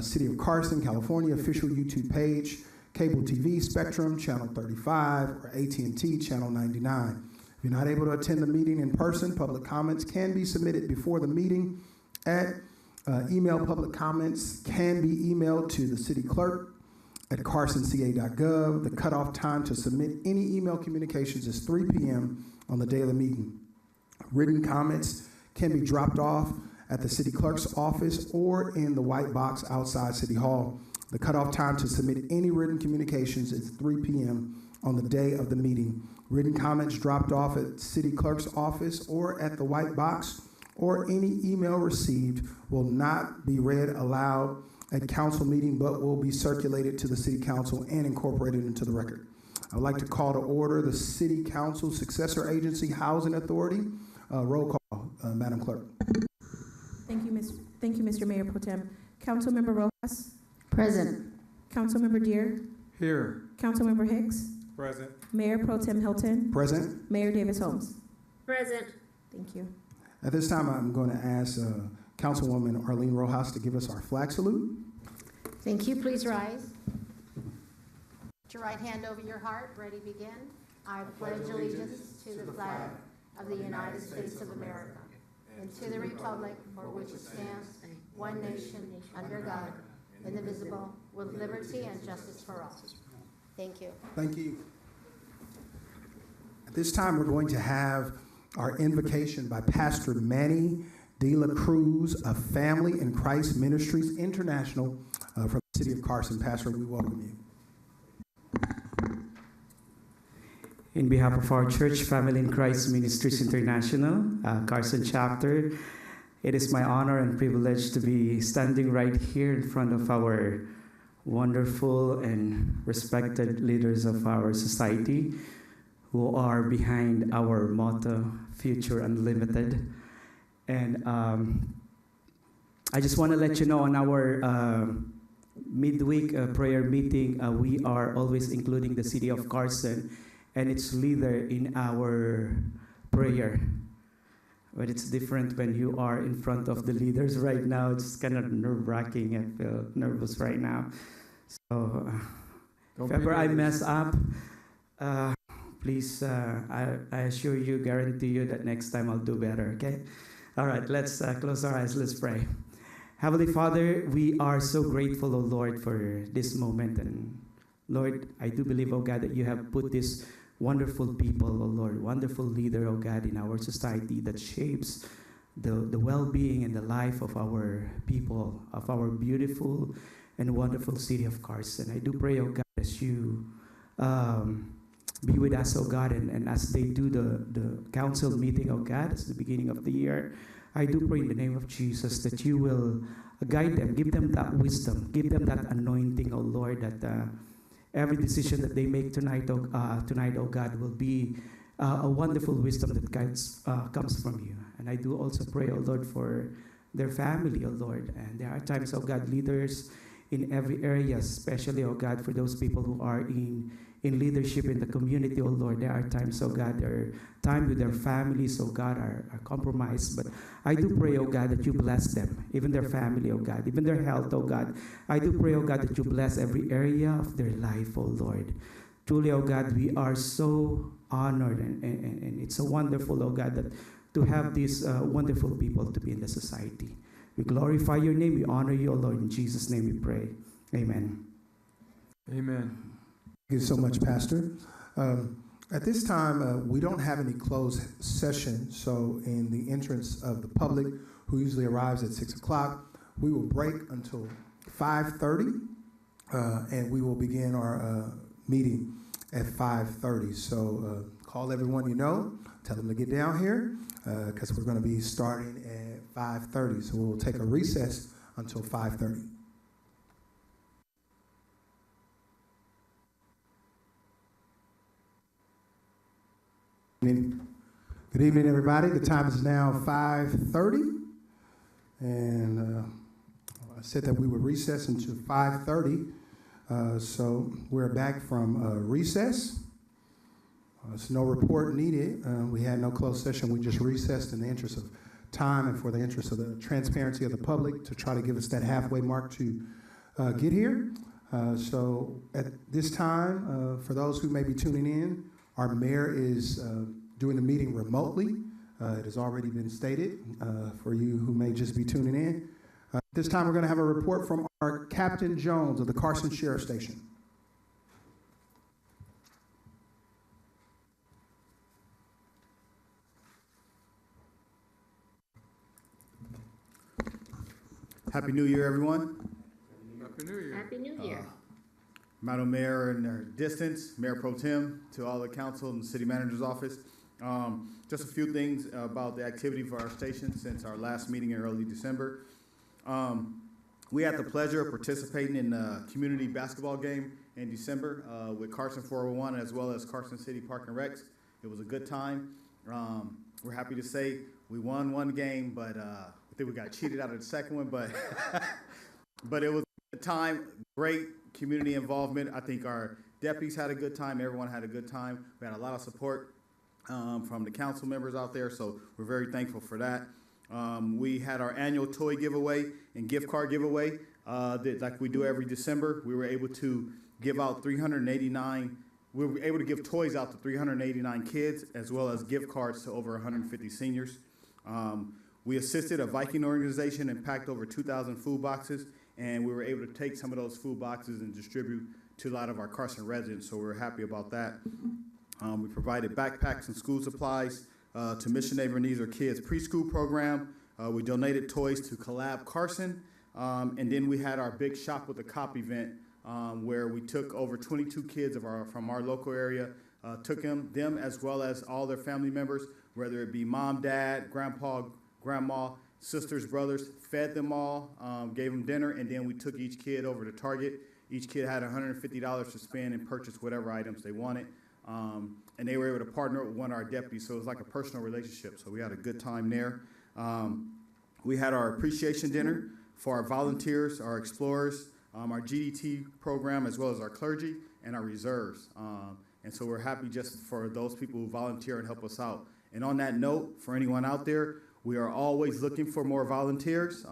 City of Carson, California official YouTube page, cable TV, Spectrum, Channel 35, or AT&T, Channel 99. If you're not able to attend the meeting in person, public comments can be submitted before the meeting at email. Public comments can be emailed to the city clerk at carsonca.gov. The cutoff time to submit any email communications is 3 p.m. on the day of the meeting. Written comments can be dropped off at the city clerk's office or in the white box outside City Hall. The cutoff time to submit any written communications is 3 p.m. on the day of the meeting. Written comments dropped off at city clerk's office or at the white box or any email received will not be read aloud at council meeting, but will be circulated to the City Council and incorporated into the record. I would like to call to order the City Council Successor Agency Housing Authority. Roll call, Madam Clerk. Thank you, Mr. Mayor Pro Tem. Councilmember Rojas. Present. Councilmember Deere. Here. Councilmember Hicks. Present. Mayor Pro Tem Hilton. Present. Mayor Davis Holmes. Present. Thank you. At this time, I'm going to ask Councilwoman Arlene Rojas to give us our flag salute. Thank you. Please rise. Put your right hand over your heart. Ready, begin. I pledge allegiance to the flag of the United States of America and to the republic for which it stands, one nation, under God, indivisible, with liberty and justice for all. Thank you. Thank you. At this time, we're going to have our invocation by Pastor Manny De La Cruz of Family in Christ Ministries International from the city of Carson. Pastor, we welcome you. In behalf of our church, Family in Christ Ministries International, Carson chapter, it is my honor and privilege to be standing right here in front of our wonderful and respected leaders of our society who are behind our motto, Future Unlimited. And I just want to let you know on our midweek prayer meeting, we are always including the city of Carson and its leader in our prayer. But it's different when you are in front of the leaders right now. It's kind of nerve-wracking. I feel nervous right now. So if ever I mess up, Please, I assure you, guarantee you that next time I'll do better, okay? All right, let's close our eyes. Let's pray. Heavenly Father, we are so grateful, O Lord, for this moment. And Lord, I do believe, O God, that you have put this wonderful people, O Lord, wonderful leader, O God, in our society that shapes the well-being and the life of our people, of our beautiful and wonderful city of Carson. I do pray, O God, as you be with us, O God, and as they do the council meeting, O God, it's the beginning of the year, I do pray in the name of Jesus that you will guide them, give them that wisdom, give them that anointing, O Lord, that every decision that they make tonight, O God, will be a wonderful wisdom that comes from you. And I do also pray, O Lord, for their family, O Lord. And there are times, O God, leaders in every area, especially, O God, for those people who are in leadership in the community, O Lord. There are times, O God, their time with their families, O God, are compromised. But I do pray, O God, that you bless them, even their family, O God, even their health, O God. I do pray, O God, that you bless every area of their life, O Lord. Truly, O God, we are so honored, and it's so wonderful, O God, that to have these wonderful people to be in the society. We glorify your name. We honor you, O Lord. In Jesus' name we pray. Amen. Amen. Thank you so much, Pastor. At this time, we don't have any closed session, so in the entrance of the public, who usually arrives at 6 o'clock, we will break until 5:30, and we will begin our meeting at 5:30. So call everyone you know, tell them to get down here, because we're going to be starting at 5:30. So we'll take a recess until 5:30. Good evening, everybody. The time is now 5:30, and I said that we would recess until 5:30. So we're back from recess. There's no report needed. We had no closed session. We just recessed in the interest of time and for the interest of the transparency of the public to try to give us that halfway mark to get here. So at this time, for those who may be tuning in, our mayor is doing the meeting remotely. It has already been stated for you who may just be tuning in. This time we're going to have a report from our Captain Jones of the Carson Sheriff Station. Happy New Year, everyone. Happy New Year. Happy New Year. Madam Mayor in their distance, Mayor Pro Tem, to all the council and the city manager's office. Just a few things about the activity for our station since our last meeting in early December. We had the pleasure of participating in a community basketball game in December with Carson 401 as well as Carson City Park and Recs. It was a good time. We're happy to say we won one game, but I think we got cheated out of the second one, but but it was a time, great community involvement. I think our deputies had a good time. Everyone had a good time. We had a lot of support from the council members out there, so we're very thankful for that. We had our annual toy giveaway and gift card giveaway like we do every December. We were able to give out 389. We were able to give toys out to 389 kids as well as gift cards to over 150 seniors. We assisted a Viking organization and packed over 2,000 food boxes, and we were able to take some of those food boxes and distribute to a lot of our Carson residents, so we're happy about that. We provided backpacks and school supplies to Mission Neighbor Needs Our Kids preschool program. We donated toys to Collab Carson, and then we had our big Shop with a Cop event where we took over 22 kids from our local area, took them as well as all their family members, whether it be mom, dad, grandpa, grandma, sisters, brothers, fed them all, gave them dinner, and then we took each kid over to Target. Each kid had $150 to spend and purchase whatever items they wanted. And they were able to partner with one of our deputies, so it was like a personal relationship. So we had a good time there. We had our appreciation dinner for our volunteers, our explorers, our GDT program, as well as our clergy and our reserves. And so we're happy just for those people who volunteer and help us out. And on that note, for anyone out there, we are always looking for more volunteers.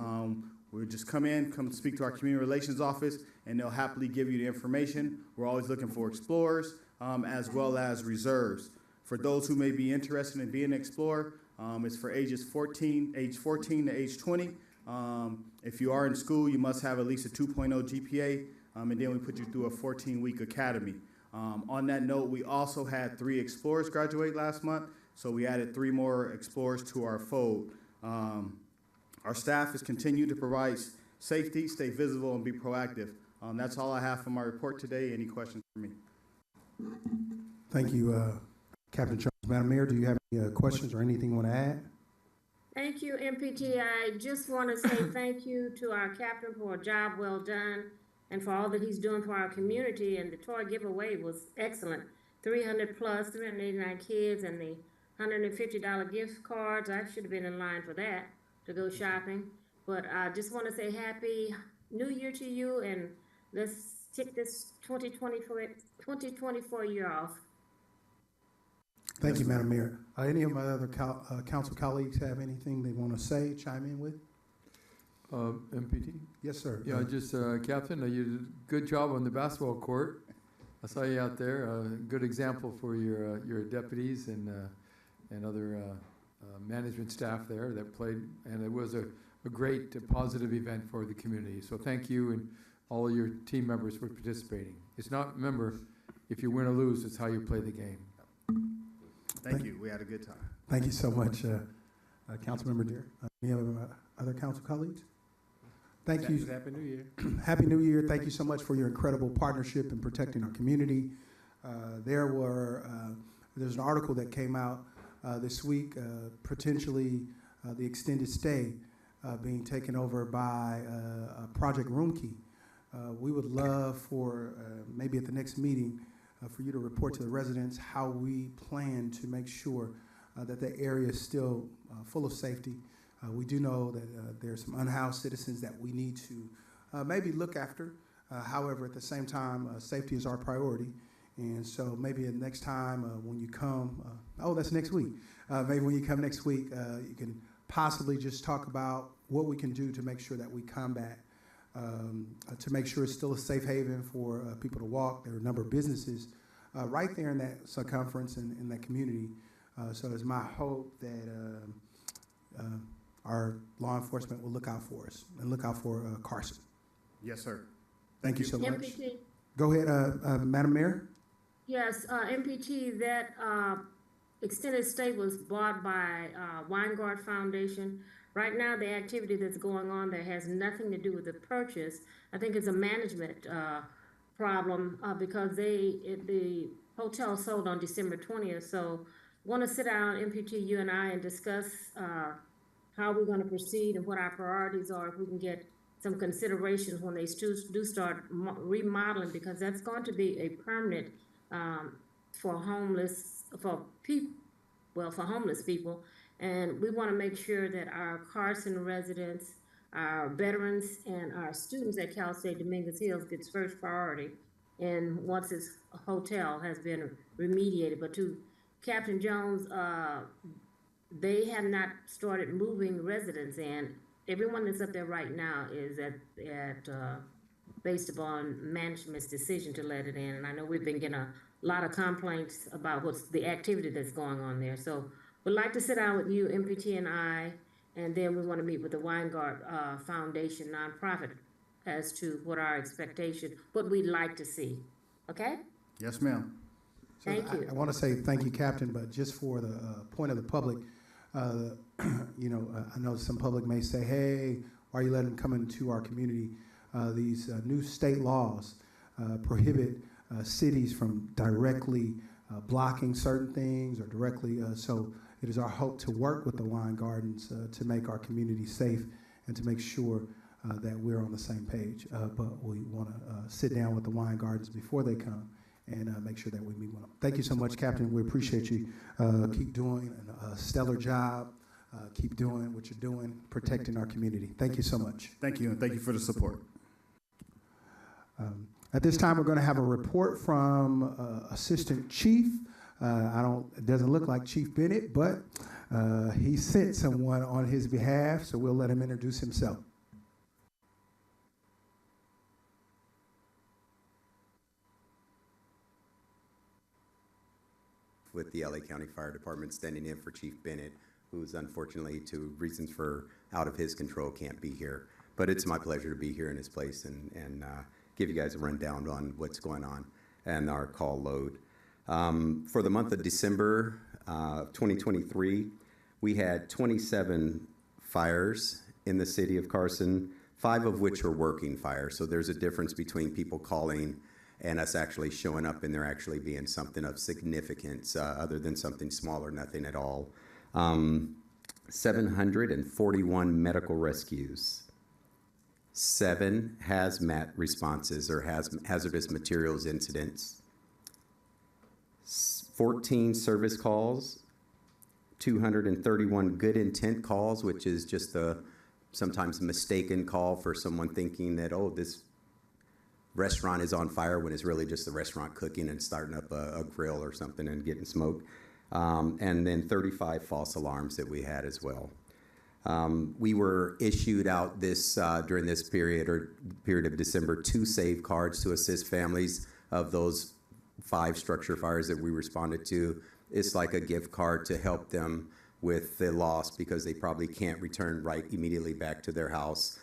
We'll just come speak to our community relations office, and they'll happily give you the information. We're always looking for explorers, as well as reserves. For those who may be interested in being an Explorer, it's for age 14 to age 20. If you are in school, you must have at least a 2.0 GPA, and then we put you through a 14-week academy. On that note, we also had 3 Explorers graduate last month, so we added 3 more Explorers to our fold. Our staff has continued to provide safety, stay visible, and be proactive. That's all I have for my report today. Any questions for me? Thank you, Captain Jones. Madam Mayor, do you have any questions or anything you want to add? Thank you, MPT. I just want to say thank you to our captain for a job well done and for all that he's doing for our community. And the toy giveaway was excellent. 300 plus, 389 kids, and the $150 gift cards. I should have been in line for that to go shopping. But I just want to say Happy New Year to you, and let's kick this 2024 year off. Thank you, Madam Mayor. Any of my other council colleagues have anything they want to say, chime in with? MPT? Yes, sir. Yeah, just, Captain, you did a good job on the basketball court. I saw you out there. Good example for your deputies and other management staff there that played, and it was a great positive event for the community. So thank you and all of your team members for participating. It's not, remember, if you win or lose, it's how you play the game. Thank you. We had a good time. Thank you so much, Councilmember Deere. Any other council colleagues? Thank you. Happy New Year. Happy New Year. Thank you so much for your incredible partnership in protecting our community. There's an article that came out this week, potentially the extended stay being taken over by Project Roomkey. We would love for maybe at the next meeting for you to report to the residents how we plan to make sure that the area is still full of safety. We do know that there are some unhoused citizens that we need to maybe look after. However, at the same time, safety is our priority. And so maybe the next time when you come, that's next week. Maybe when you come next week, you can possibly just talk about what we can do to make sure that we combat, to make sure it's still a safe haven for people to walk. There are a number of businesses right there in that circumference and in that community. So it's my hope that our law enforcement will look out for us and look out for Carson. Yes, sir. Thank you so much. MPT. Go ahead, Madam Mayor. Yes, MPT, that extended stay was bought by Weingart Foundation. Right now, the activity that's going on there has nothing to do with the purchase. I think it's a management problem because the hotel sold on December 20th. So want to sit down, MPT, you and I, and discuss how we're going to proceed and what our priorities are, if we can get some considerations when they do start remodeling, because that's going to be a permanent for homeless people. And we want to make sure that our Carson residents, our veterans, and our students at Cal State Dominguez Hills gets first priority. And once this hotel has been remediated, but to Captain Jones, they have not started moving residents in. Everyone that's up there right now is based upon management's decision to let it in. And I know we've been getting a lot of complaints about what's the activity that's going on there. So we'd like to sit down with you, MPT and I, and then we want to meet with the Weingart Foundation nonprofit as to what our expectation, what we'd like to see. Okay? Yes, ma'am. Thank you. I want to say thank you, Captain, but just for the point of the public, I know some public may say, hey, why are you letting them come into our community? These new state laws prohibit cities from directly blocking certain things or directly, so it is our hope to work with the wine gardens to make our community safe and to make sure that we're on the same page. But we want to sit down with the wine gardens before they come and make sure that we meet with them. Thank you so much, Captain. We appreciate you. Keep doing a stellar job. Keep doing what you're doing, protecting our community. Thank you so much. Thank you, and thank you for the support. At this time, we're going to have a report from Assistant Chief. It doesn't look like Chief Bennett, but he sent someone on his behalf, so we'll let him introduce himself. with the LA County Fire Department, standing in for Chief Bennett, who's unfortunately, to reasons for out of his control, can't be here. But it's my pleasure to be here in his place and give you guys a rundown on what's going on and our call load. For the month of December 2023, we had 27 fires in the city of Carson, 5 of which are working fires. So there's a difference between people calling and us actually showing up and there actually being something of significance other than something small or nothing at all. 741 medical rescues, 7 hazmat responses or hazardous materials incidents, 14 service calls, 231 good intent calls, which is just a sometimes mistaken call for someone thinking that, oh, this restaurant is on fire when it's really just the restaurant cooking and starting up a grill or something and getting smoke. And then 35 false alarms that we had as well. We were issued out this during this period of December 2 save cards to assist families of those 5 structure fires that we responded to. It's like a gift card to help them with the loss because they probably can't return right immediately back to their house.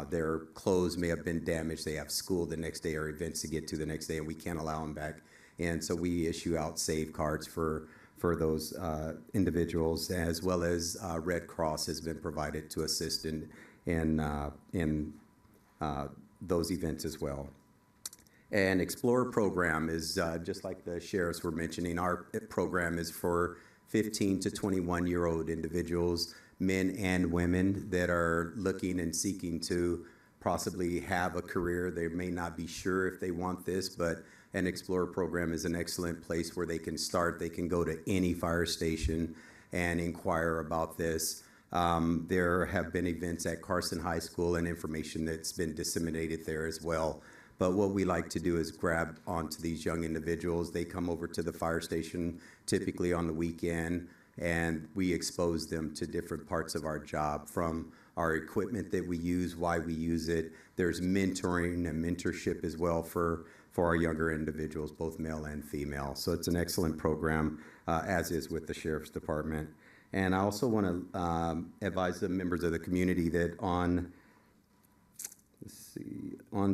Their clothes may have been damaged. They have school the next day or events to get to the next day, and we can't allow them back. And so we issue out save cards for those individuals, as well as Red Cross has been provided to assist in those events as well. And Explorer program is just like the sheriffs were mentioning. Our program is for 15 to 21-year-old individuals, men and women that are looking and seeking to possibly have a career. They may not be sure if they want this, but an Explorer program is an excellent place where they can start. They can go to any fire station and inquire about this. There have been events at Carson High School and information that's been disseminated there as well. But what we like to do is grab onto these young individuals. They come over to the fire station typically on the weekend, and we expose them to different parts of our job, from our equipment that we use, why we use it. There's mentoring and mentorship as well for our younger individuals, both male and female. So it's an excellent program, as is with the Sheriff's Department. And I also want to advise the members of the community that on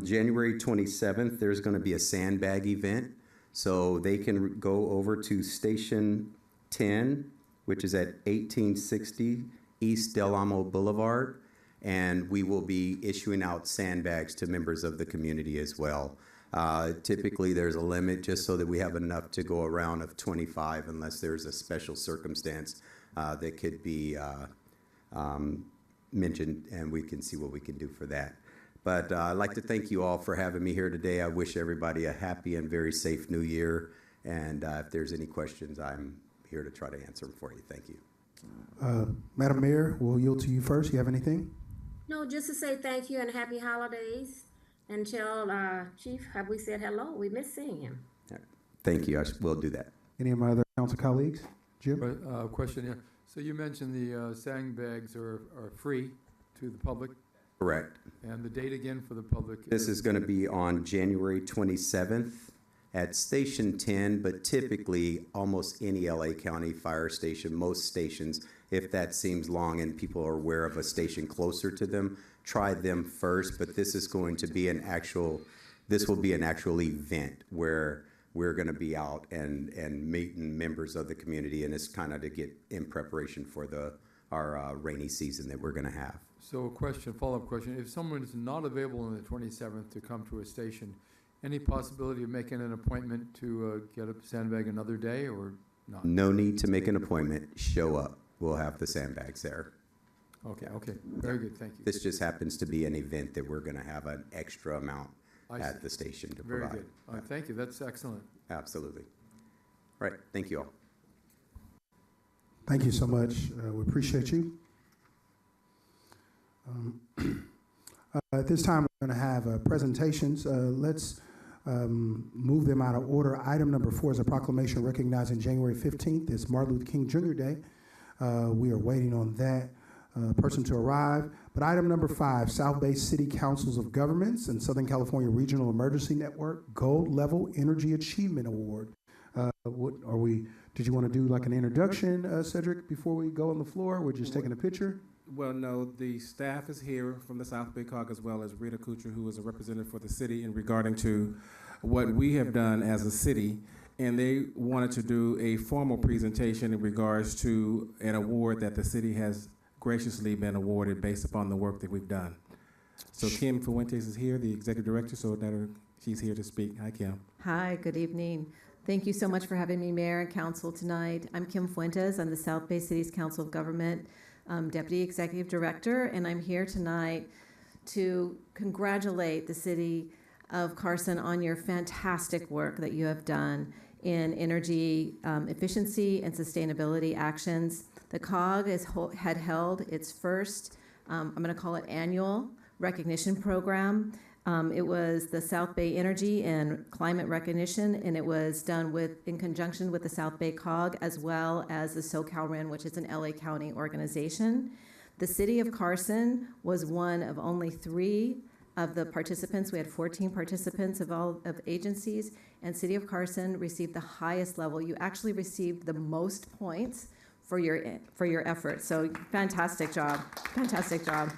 January 27th, there's going to be a sandbag event. So they can go over to Station 10, which is at 1860 East Del Amo Boulevard, and we will be issuing out sandbags to members of the community as well. Typically, there's a limit just so that we have enough to go around of 25 unless there's a special circumstance that could be mentioned, and we can see what we can do for that. But I'd like to thank you all for having me here today. I wish everybody a happy and very safe New Year, and if there's any questions, I'm here to try to answer them for you. Thank you. Madam Mayor, we'll yield to you first. You have anything? No, just to say thank you and happy holidays. And tell Chief, have we said hello? We miss seeing him. Thank you. I will do that. Any of my other council colleagues? Jim? Question here. So you mentioned the sandbags are free to the public. Correct. And the date again for the public? This is going to be on January 27th at Station 10, but typically almost any LA County fire station, most stations, if that seems long and people are aware of a station closer to them, try them first. But this is going to be an actual event where we're going to be out and meeting members of the community, and it's kind of to get in preparation for our rainy season that we're going to have. So follow-up question. If someone is not available on the 27th to come to a station, any possibility of making an appointment to get a sandbag another day or not? No need to make an appointment. Show up. We'll have the sandbags there. Okay. Very good. Thank you. This just happens to be an event that we're going to have an extra amount at the station to provide. Very good. Thank you. That's excellent. Absolutely. All right. Thank you all. Thank you so much. We appreciate you. At this time, we're going to have presentations. Let's move them out of order. Item number 4 is a proclamation recognizing January 15th. It's Martin Luther King Jr. Day. We are waiting on that person to arrive. But item number 5, South Bay City Councils of Governments and Southern California Regional Emergency Network Gold Level Energy Achievement Award. Did you want to do like an introduction, Cedric, before we go on the floor? We're just taking a picture. Well, no, the staff is here from the South Bay COG, as well as Rita Kuchar, who is a representative for the city in regarding to what we have done as a city. And they wanted to do a formal presentation in regards to an award that the city has graciously been awarded based upon the work that we've done. So Kim Fuentes is here, the executive director, so she's here to speak. Hi, Kim. Hi, good evening. Thank you so much for having me, Mayor and Council, tonight. I'm Kim Fuentes. I'm the South Bay City's Council of Government Deputy Executive Director, and I'm here tonight to congratulate the City of Carson on your fantastic work that you have done in energy efficiency and sustainability actions. The COG had held its first, I'm going to call it annual recognition program. It was the South Bay Energy and Climate Recognition, and it was done in conjunction with the South Bay COG as well as the SoCalREN, which is an LA County organization. The City of Carson was one of only 3 of the participants. We had 14 participants of agencies, and City of Carson received the highest level. You actually received the most points for your effort. So fantastic job, fantastic job.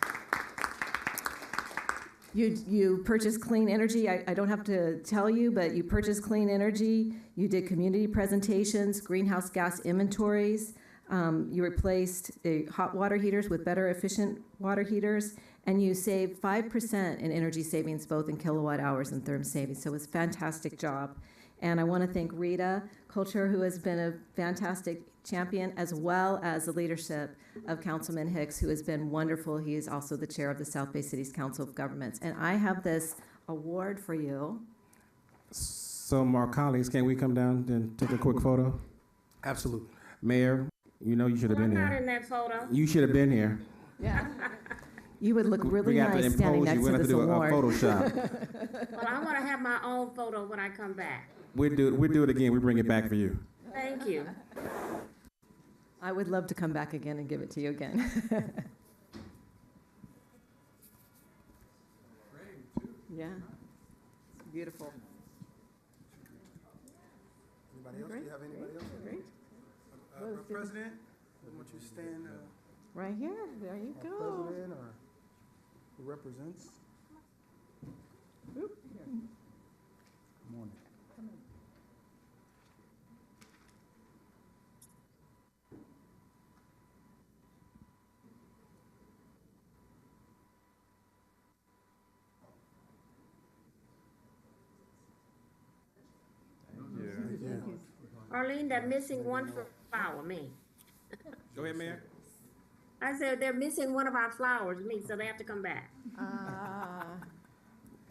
You purchased clean energy. I don't have to tell you, but you purchased clean energy. You did community presentations, greenhouse gas inventories. You replaced hot water heaters with better efficient water heaters, and you saved 5% in energy savings, both in kilowatt hours and therm savings. So it was a fantastic job. And I want to thank Rita Kulcher, who has been a fantastic champion, as well as the leadership of Councilman Hicks, who has been wonderful. He is also the chair of the South Bay City's Council of Governments. And I have this award for you. So, our colleagues, can we come down and take a quick photo? Absolutely. Mayor, you know you should have been I'm not here. in that photo. You should have been here. Yeah. You would look really We got to nice standing impose you. next We're to going to this do a award. Photoshop. Well, I want to have my own photo when I come back. We'll do it again. We bring it back for you. Thank you. I would love to come back again and give it to you again. Yeah, it's beautiful. Anybody else? Great. Do you have anybody else? Great. President, I want you to stand. Right here, there you go. President or who represents? Oop. Come on. Arlene, they're missing one flower, me. Go ahead, Mayor. I said they're missing one of our flowers, me, so they have to come back.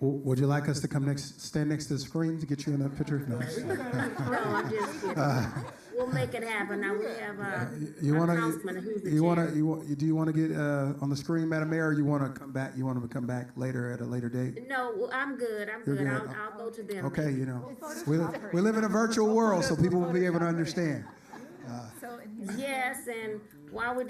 Would you like us to stand next to the screen to get you in a picture? No. No, I'm just kidding. We'll make it happen. Now we have councilman who's the chair. Do you want to get on the screen, Madam Mayor, or you want to come back? You want to come back later at a later date? No, I'm good. I'm You're good. good. I'll go to them. Okay, you know, we live in a virtual world, so people will be able to understand. Yes, and while we're